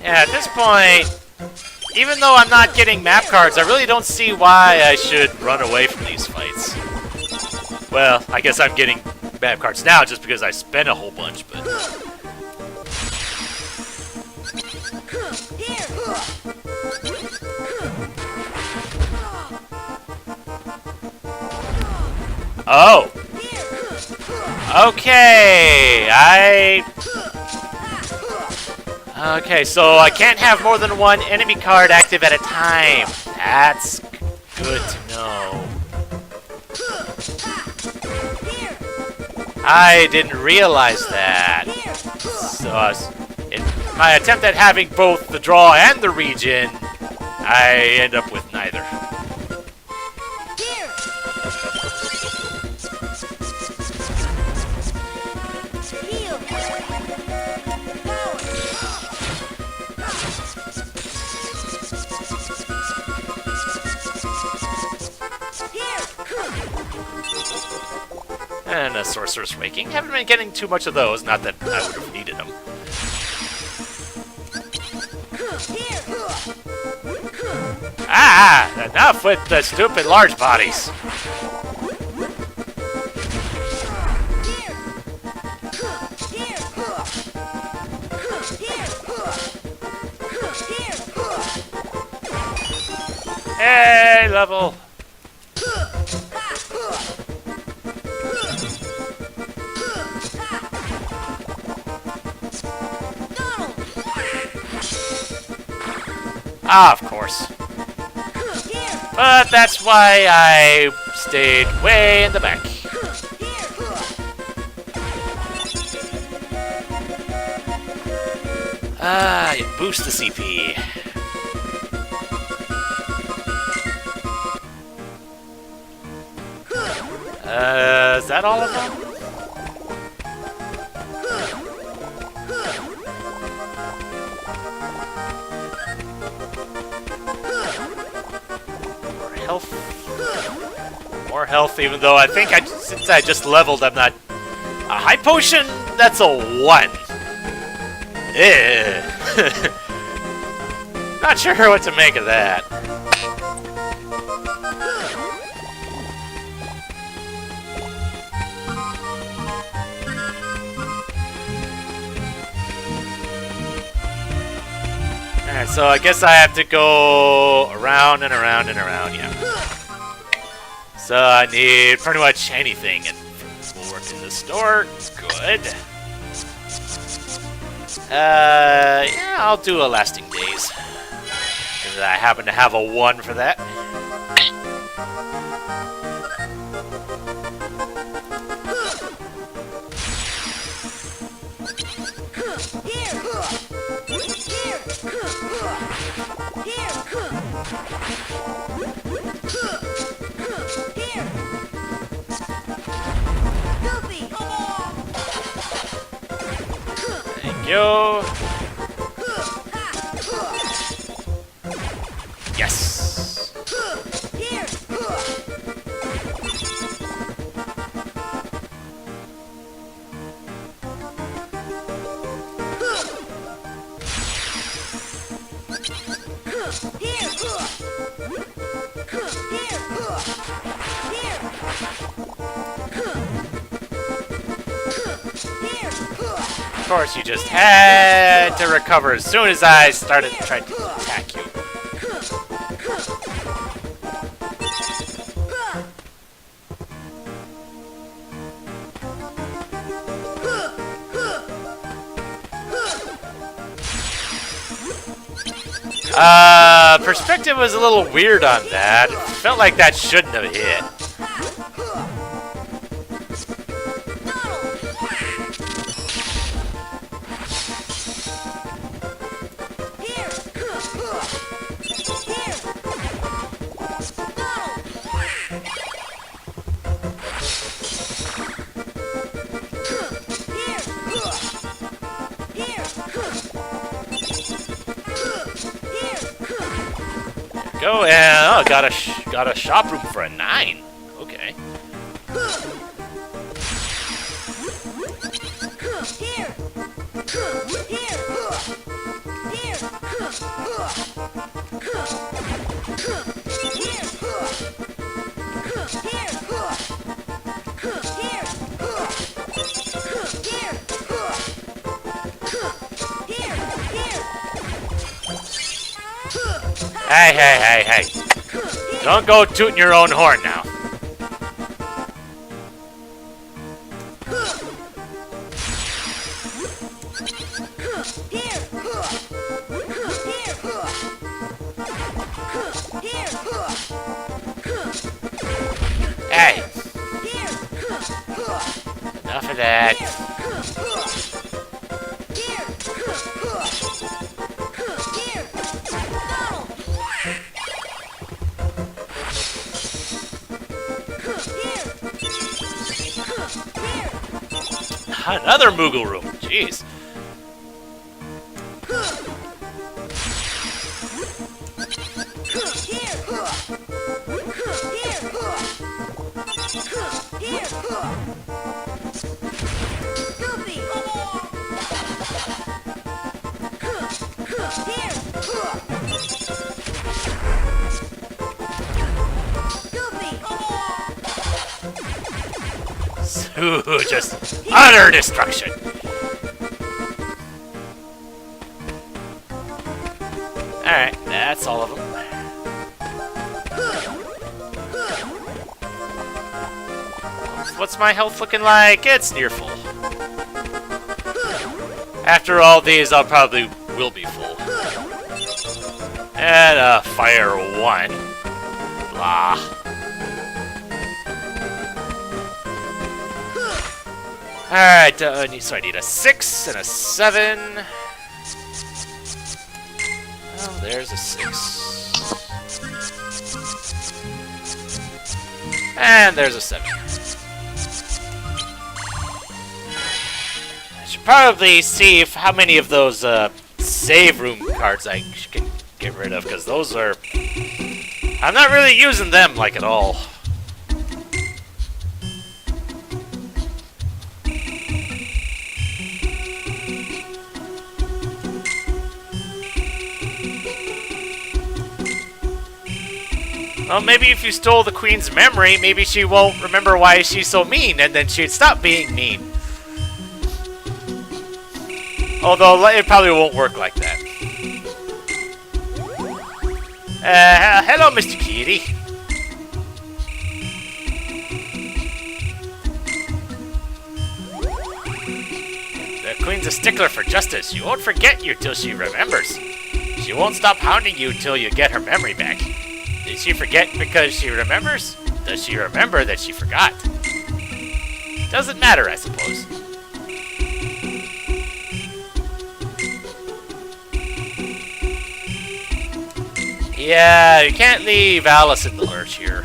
Yeah, at this point, even though I'm not getting map cards, I really don't see why I should run away from these fights. Well, I guess I'm getting map cards now just because I spent a whole bunch, but... Oh! Okay, Okay, so I can't have more than one enemy card active at a time. That's good to know. I didn't realize that. So, in my attempt at having both the draw and the regen, I end up with neither. And a Sorcerer's Waking. Haven't been getting too much of those, not that I would have needed them. Ah! Enough with the stupid large bodies! Hey, level! Ah, of course. But that's why I stayed way in the back. Ah, it boosts the CP. Is that all of them? More health, even though I think since I just leveled, I'm not... A high potion? That's a 1. Not sure what to make of that. Alright, so I guess I have to go around and around and around, yeah. So I need pretty much anything, and we'll work in the store. Good. Yeah, I'll do a Lasting Days. Because I happen to have a 1 for that. Yo. Yes. Of course, you just had to recover as soon as I started trying to attack you. Perspective was a little weird on that. It felt like that shouldn't have hit. go, and got a shop room for a 9. Okay. Here. Hey. Don't go tooting your own horn now. Hey. Enough of that. Another Moogle room. Jeez. Ooh, just utter destruction. Alright, that's all of them. What's my health looking like? It's near full. After all these, I'll probably will be full. And fire 1. Blah. Alright, so I need a 6 and a 7. Well, there's a 6. And there's a 7. I should probably see how many of those save room cards I can get rid of, because those are... I'm not really using them, like, at all. Well, maybe if you stole the Queen's memory, maybe she won't remember why she's so mean, and then she'd stop being mean. Although, it probably won't work like that. Hello, Mr. Kitty. The Queen's a stickler for justice. She won't forget you till she remembers. She won't stop hounding you till you get her memory back. Did she forget because she remembers? Does she remember that she forgot? Doesn't matter, I suppose. Yeah, you can't leave Alice in the lurch here.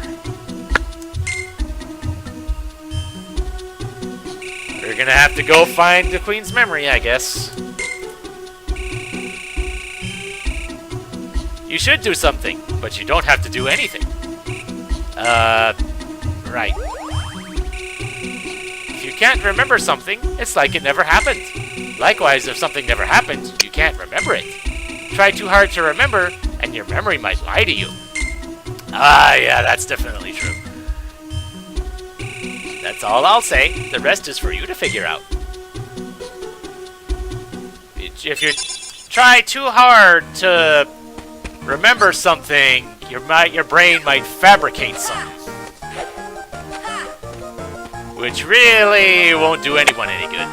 We're gonna have to go find the Queen's memory, I guess. You should do something, but you don't have to do anything. Right. If you can't remember something, it's like it never happened. Likewise, if something never happened, you can't remember it. Try too hard to remember, and your memory might lie to you. Ah, yeah, that's definitely true. That's all I'll say. The rest is for you to figure out. If you try too hard to remember something, your brain might fabricate something. Which really won't do anyone any good.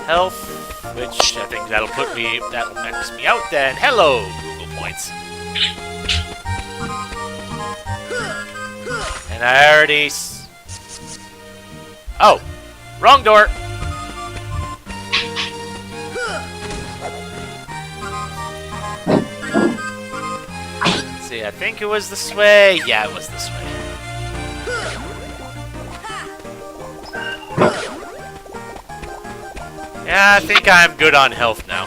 Health, which I think that'll max me out then. Hello, Google points. And I already... Oh, wrong door. see, I think it was this way. Yeah, it was this way. Yeah, I think I'm good on health now.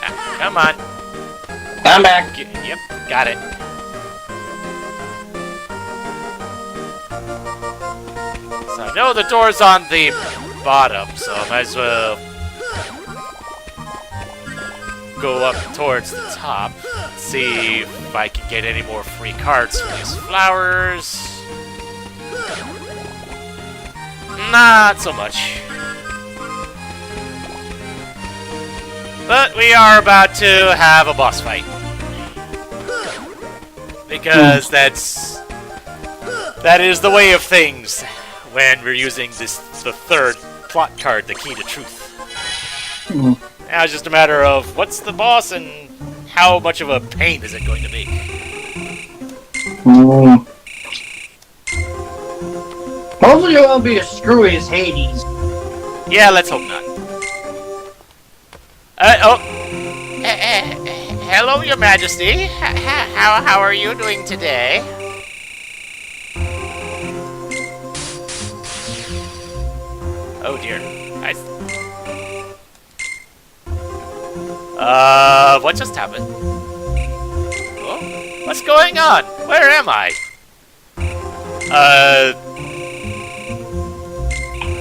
Ah, come on. I'm back. Yep, got it. So I know the door's on the bottom, so I might as well go up towards the top. See if I can get any more free cards from these flowers. Not so much. But we are about to have a boss fight. Because that is the way of things when we're using the third plot card, the Key to Truth. Now it's just a matter of what's the boss and how much of a pain is it going to be. Hopefully it won't be as screwy as Hades. Yeah, let's hope not. Hello, Your Majesty. How are you doing today? Oh dear. What just happened? Oh, what's going on? Where am I?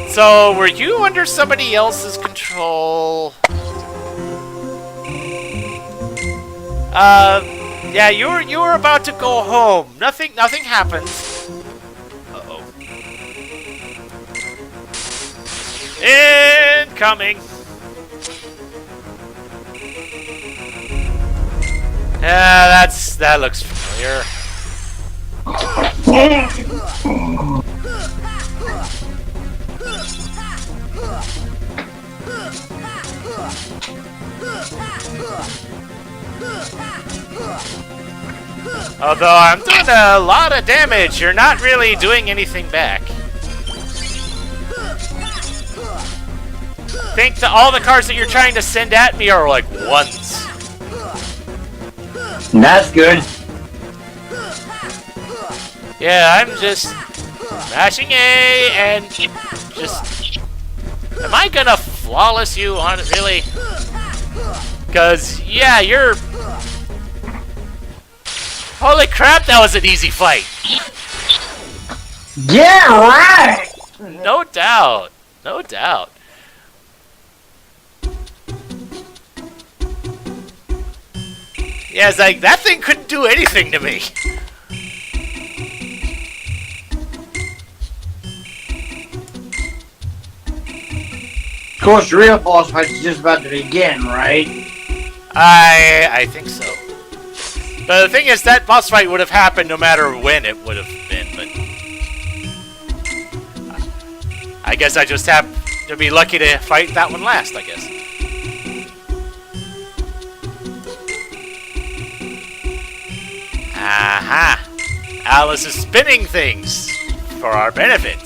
So were you under somebody else's control? Yeah, you were about to go home. Nothing happened. Uh-oh. Incoming. That looks familiar. Although I'm doing a lot of damage, you're not really doing anything back. I think all the cards that you're trying to send at me are like ones. That's good. Yeah, I'm just mashing A and just... Am I gonna flawless you on it, really? Because, yeah, you're... Holy crap, that was an easy fight! Yeah, right! No doubt. No doubt. Yeah, it's like, that thing couldn't do anything to me. Of course, the real boss fight is just about to begin, right? I think so. But the thing is, that boss fight would have happened no matter when it would have been, but... I guess I just have to be lucky to fight that one last, I guess. Aha! Alice is spinning things for our benefit.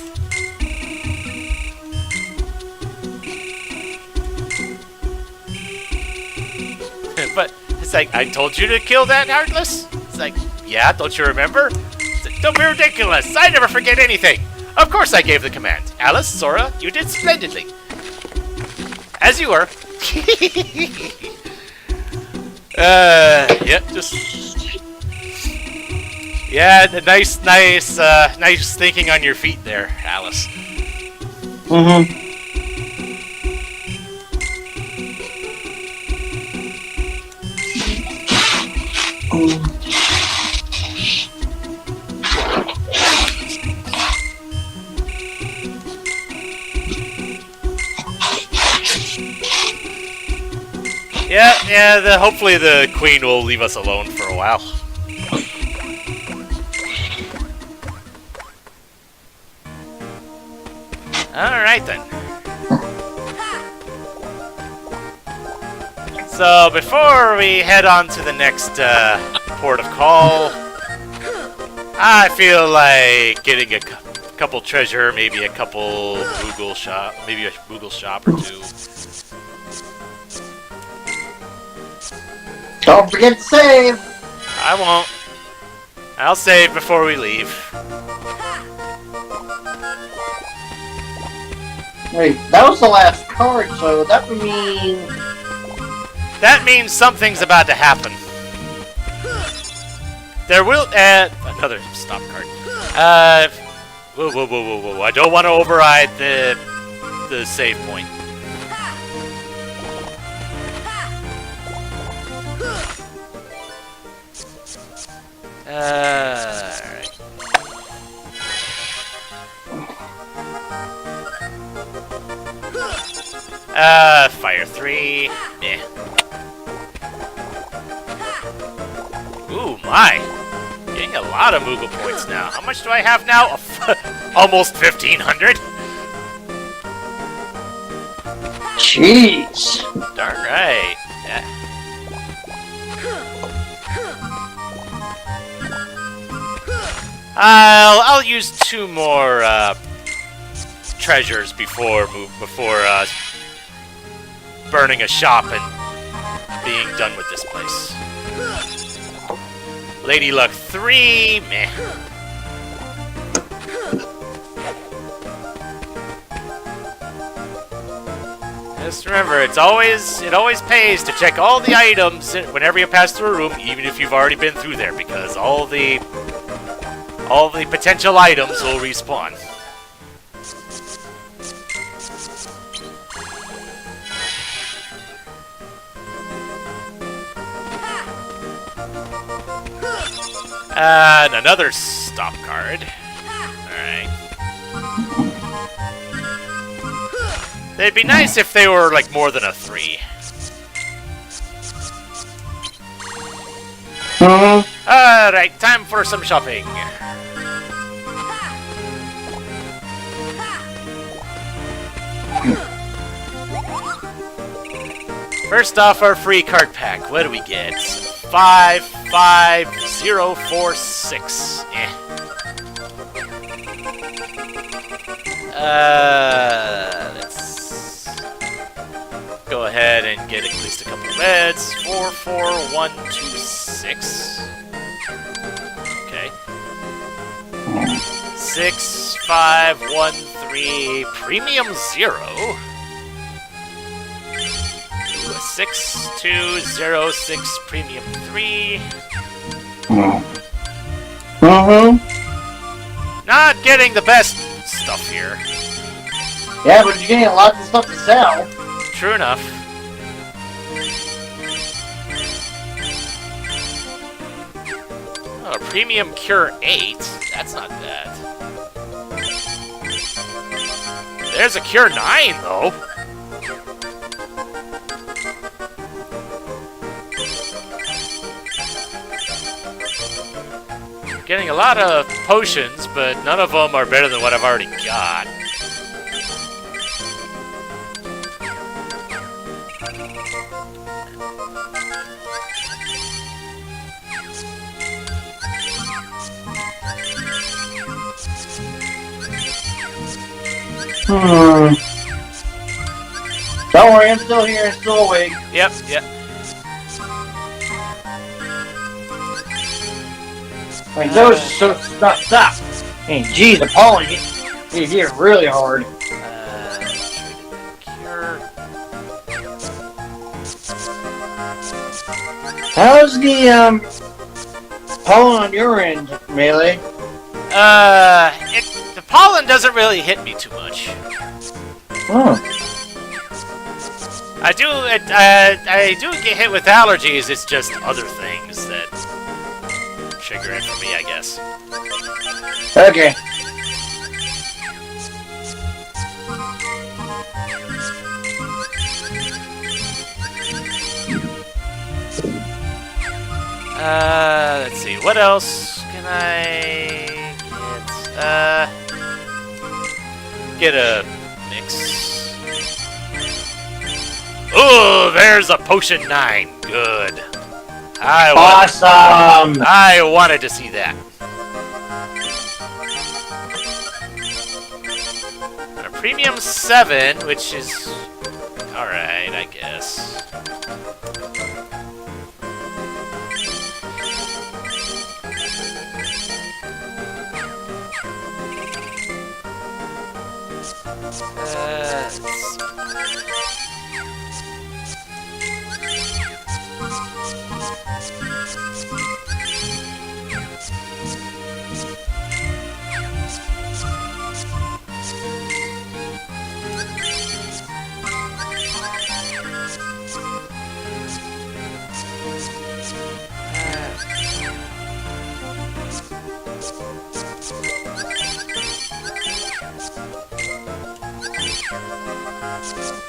But it's like, I told you to kill that Heartless? It's like, yeah, don't you remember? It's like, don't be ridiculous! I never forget anything! Of course I gave the command. Alice, Sora, you did splendidly. As you were. Yep, just... Yeah, nice thinking on your feet there, Alice. Mm-hmm. Yeah, hopefully the Queen will leave us alone for a while. Alright then. So, before we head on to the next port of call, I feel like getting a couple treasure, maybe a couple Moogle shop, maybe a Moogle shop or two. Don't forget to save. I won't. I'll save before we leave. Wait, that was the last card, so that would mean... That means something's about to happen. There will, another stop card. Whoa, whoa, whoa, whoa, whoa. I don't want to override the save point. Alright. Fire 3. Yeah. Ooh, my. Getting a lot of Moogle points now. How much do I have now? Almost 1,500. Jeez. Darn right. Yeah. I'll use 2 more treasures before burning a shop and being done with this place. Lady Luck 3, meh. Just remember, it always pays to check all the items whenever you pass through a room, even if you've already been through there, because all the potential items will respawn. And another stop card. Alright. It'd be nice if they were, like, more than a 3. Alright, time for some shopping. First off, our free card pack. What do we get? 55046. Let's go ahead and get at least a couple reds. 44126. Okay. 6513 Premium 0. 6206 Premium 3. Not getting the best stuff here. Yeah, but you're getting lots of stuff to sell. True enough. Oh, Premium Cure 8. That's not bad. There's a Cure 9, though. Getting a lot of potions, but none of them are better than what I've already got. Don't worry, I'm still here and still awake. Yep, yep. Like, those are so stop. Hey, geez, the pollen is here really hard. Cure. How's the pollen on your end, Melee? The pollen doesn't really hit me too much. Oh. I do get hit with allergies. It's just other things that trigger it for me, I guess. Okay. Let's see. What else can I get? Get a mix. Oh, there's a potion 9. Good. Awesome! I wanted to see that. Premium 7, which is alright, I guess. Let's see.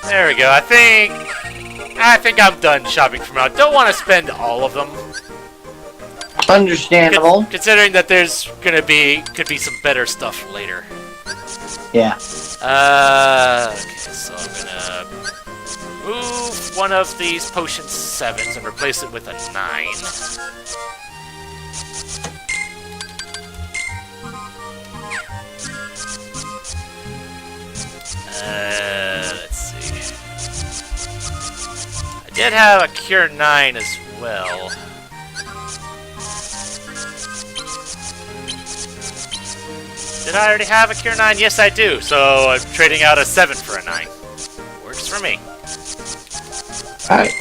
There we go. I think I'm done shopping for now. Don't want to spend all of them. Understandable. Considering that there's could be some better stuff later. Yeah. Okay, so I'm gonna move one of these potion 7s and replace it with a 9. Let's see. I did have a Cure 9 as well. Did I already have a Cure 9? Yes, I do. So I'm trading out a 7 for a 9. Works for me. Alright.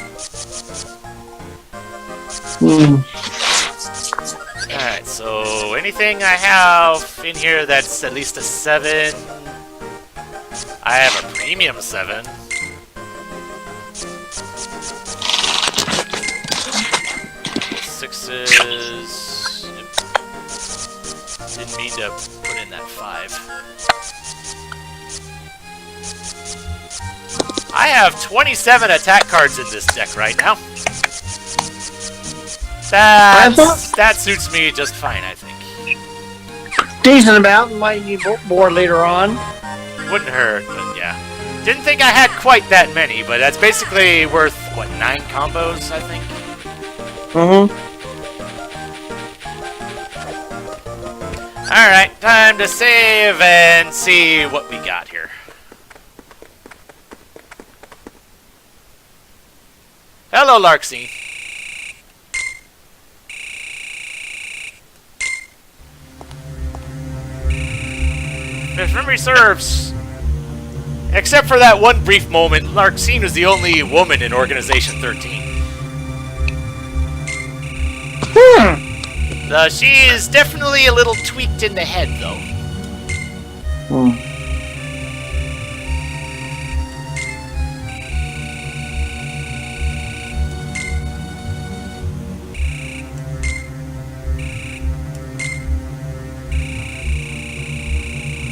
Alright, so anything I have in here that's at least a 7. I have a premium 7. Sixes. Didn't mean to put in that 5. I have 27 attack cards in this deck right now. That suits me just fine, I think. Decent amount. Might need more later on. Wouldn't hurt, but yeah. Didn't think I had quite that many, but that's basically worth, what, 9 combos, I think? Mm-hmm. Alright, time to save and see what we got here. Hello, Larksy. If memory serves, except for that one brief moment, Larksine was the only woman in Organization 13. She is definitely a little tweaked in the head, though.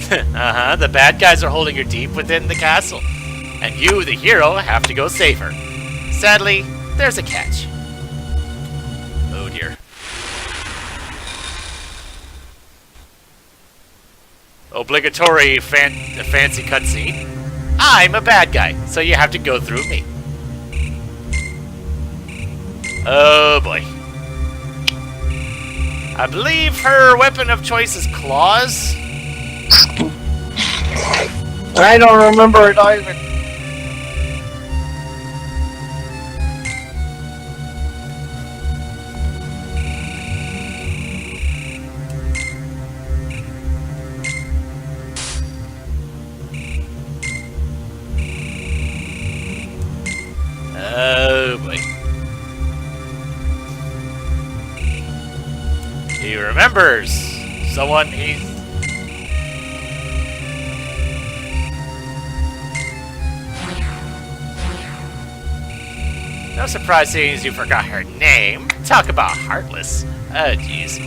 Uh-huh, the bad guys are holding her deep within the castle. And you, the hero, have to go save her. Sadly, there's a catch. Oh dear. Obligatory fancy cutscene. I'm a bad guy, so you have to go through me. Oh boy. I believe her weapon of choice is claws. I don't remember it either. Oh boy. He remembers someone he's... No surprise seeing you forgot her name. Talk about heartless. Oh jeez.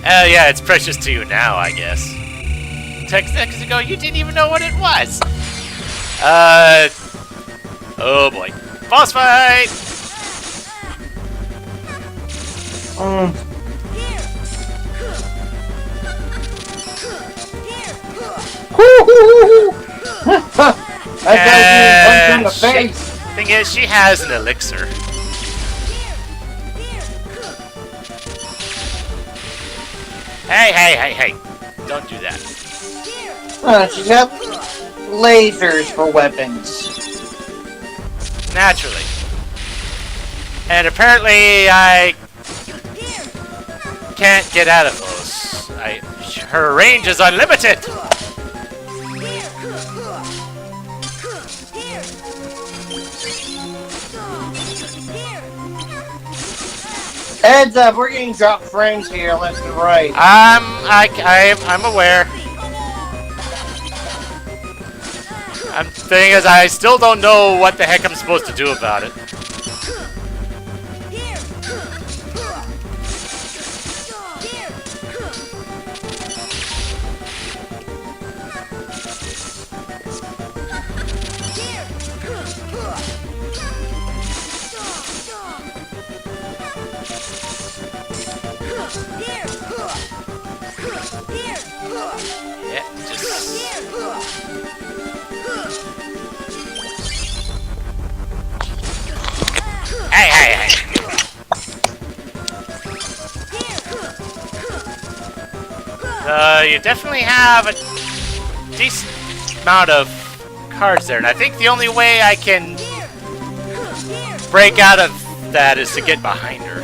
Oh yeah, it's precious to you now, I guess. 10 seconds ago, you didn't even know what it was. Oh boy. Boss fight! That guy's getting punched in the face. Thing is, she has an elixir. Hey! Don't do that. She's got lasers for weapons. Naturally. And apparently I can't get out of those. Her range is unlimited! Heads up, we're getting dropped frames here, left and right. I'm aware. Thing is, I still don't know what the heck I'm supposed to do about it. Yeah, Hey! You definitely have a decent amount of cards there, and I think the only way I can break out of that is to get behind her.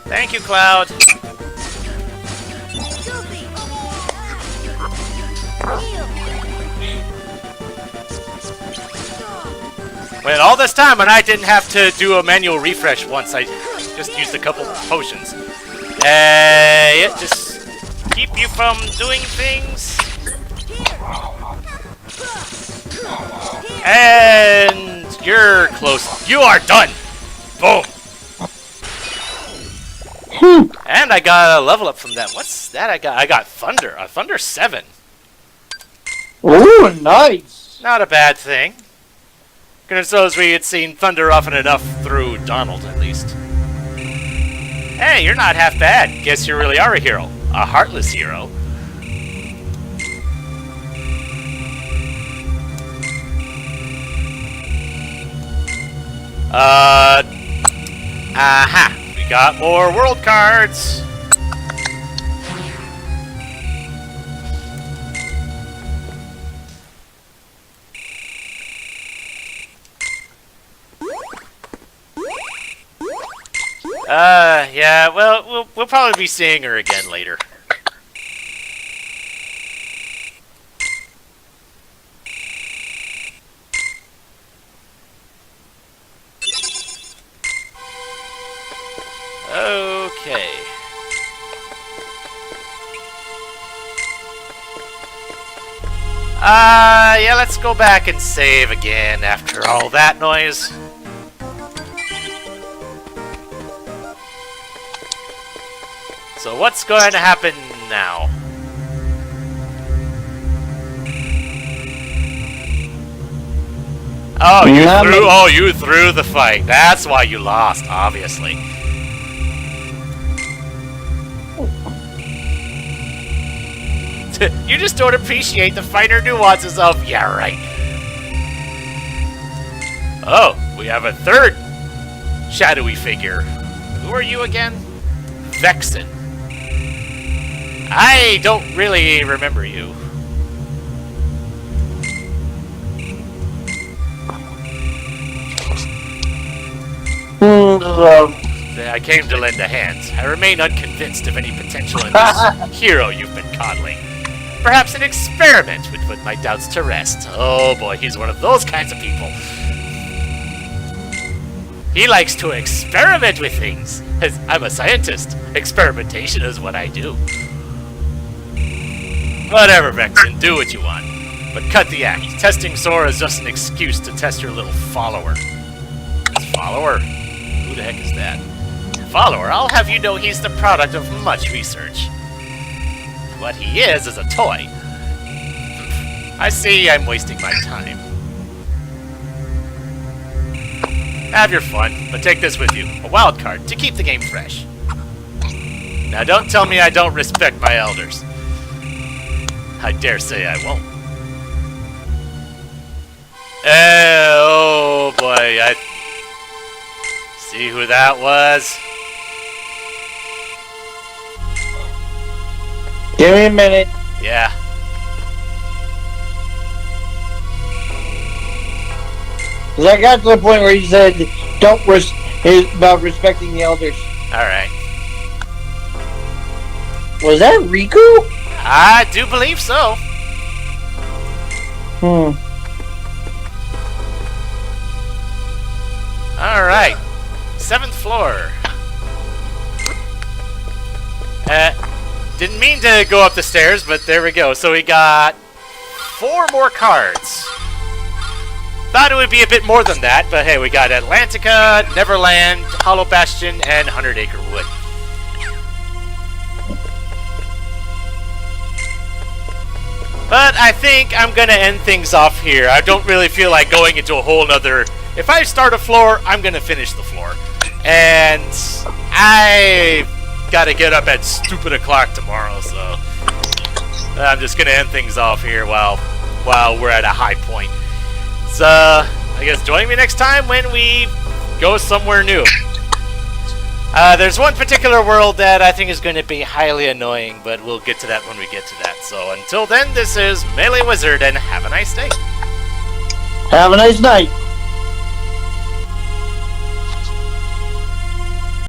Thank you, Cloud. Wait, all this time and I didn't have to do a manual refresh once. I just used a couple potions. Yeah, just keep you from doing things. And you're close. You are done. Boom. And I got a level up from that. What's that I got? I got Thunder. A Thunder 7. Ooh, nice. Not a bad thing. Considering we had seen Thunder often enough through Donald, at least. Hey, you're not half bad. Guess you really are a hero. A heartless hero. Aha. We got more world cards. Yeah, well, we'll probably be seeing her again later. Okay. Yeah, let's go back and save again after all that noise. So what's going to happen now? Oh, you threw the fight. That's why you lost, obviously. You just don't appreciate the finer nuances of, yeah, right. Oh, we have a third shadowy figure. Who are you again? Vexen. I don't really remember you. I came to lend a hand. I remain unconvinced of any potential in this hero you've been coddling. Perhaps an experiment would put my doubts to rest. Oh boy, he's one of those kinds of people. He likes to experiment with things. As I'm a scientist. Experimentation is what I do. Whatever, Vexen, do what you want. But cut the act. Testing Sora is just an excuse to test your little follower. His follower? Who the heck is that? Follower, I'll have you know he's the product of much research. What he is a toy. I see I'm wasting my time. Have your fun, but take this with you. A wild card to keep the game fresh. Now don't tell me I don't respect my elders. I dare say I won't. Oh boy, I see who that was. Give me a minute. Yeah. Cause I got to the point where he said, about respecting the elders. Alright. Was that Riku? I do believe so. Alright. 7th floor. Didn't mean to go up the stairs, but there we go. So we got 4 more cards. Thought it would be a bit more than that, but hey, we got Atlantica, Neverland, Hollow Bastion, and 100 Acre Wood. But I think I'm gonna end things off here. I don't really feel like going into a whole nother... If I start a floor, I'm gonna finish the floor. And I gotta get up at stupid o'clock tomorrow, so I'm just gonna end things off here while we're at a high point. So I guess join me next time when we go somewhere new. There's one particular world that I think is going to be highly annoying, but we'll get to that when we get to that. So until then, this is MeleeWizard, and have a nice day. Have a nice night.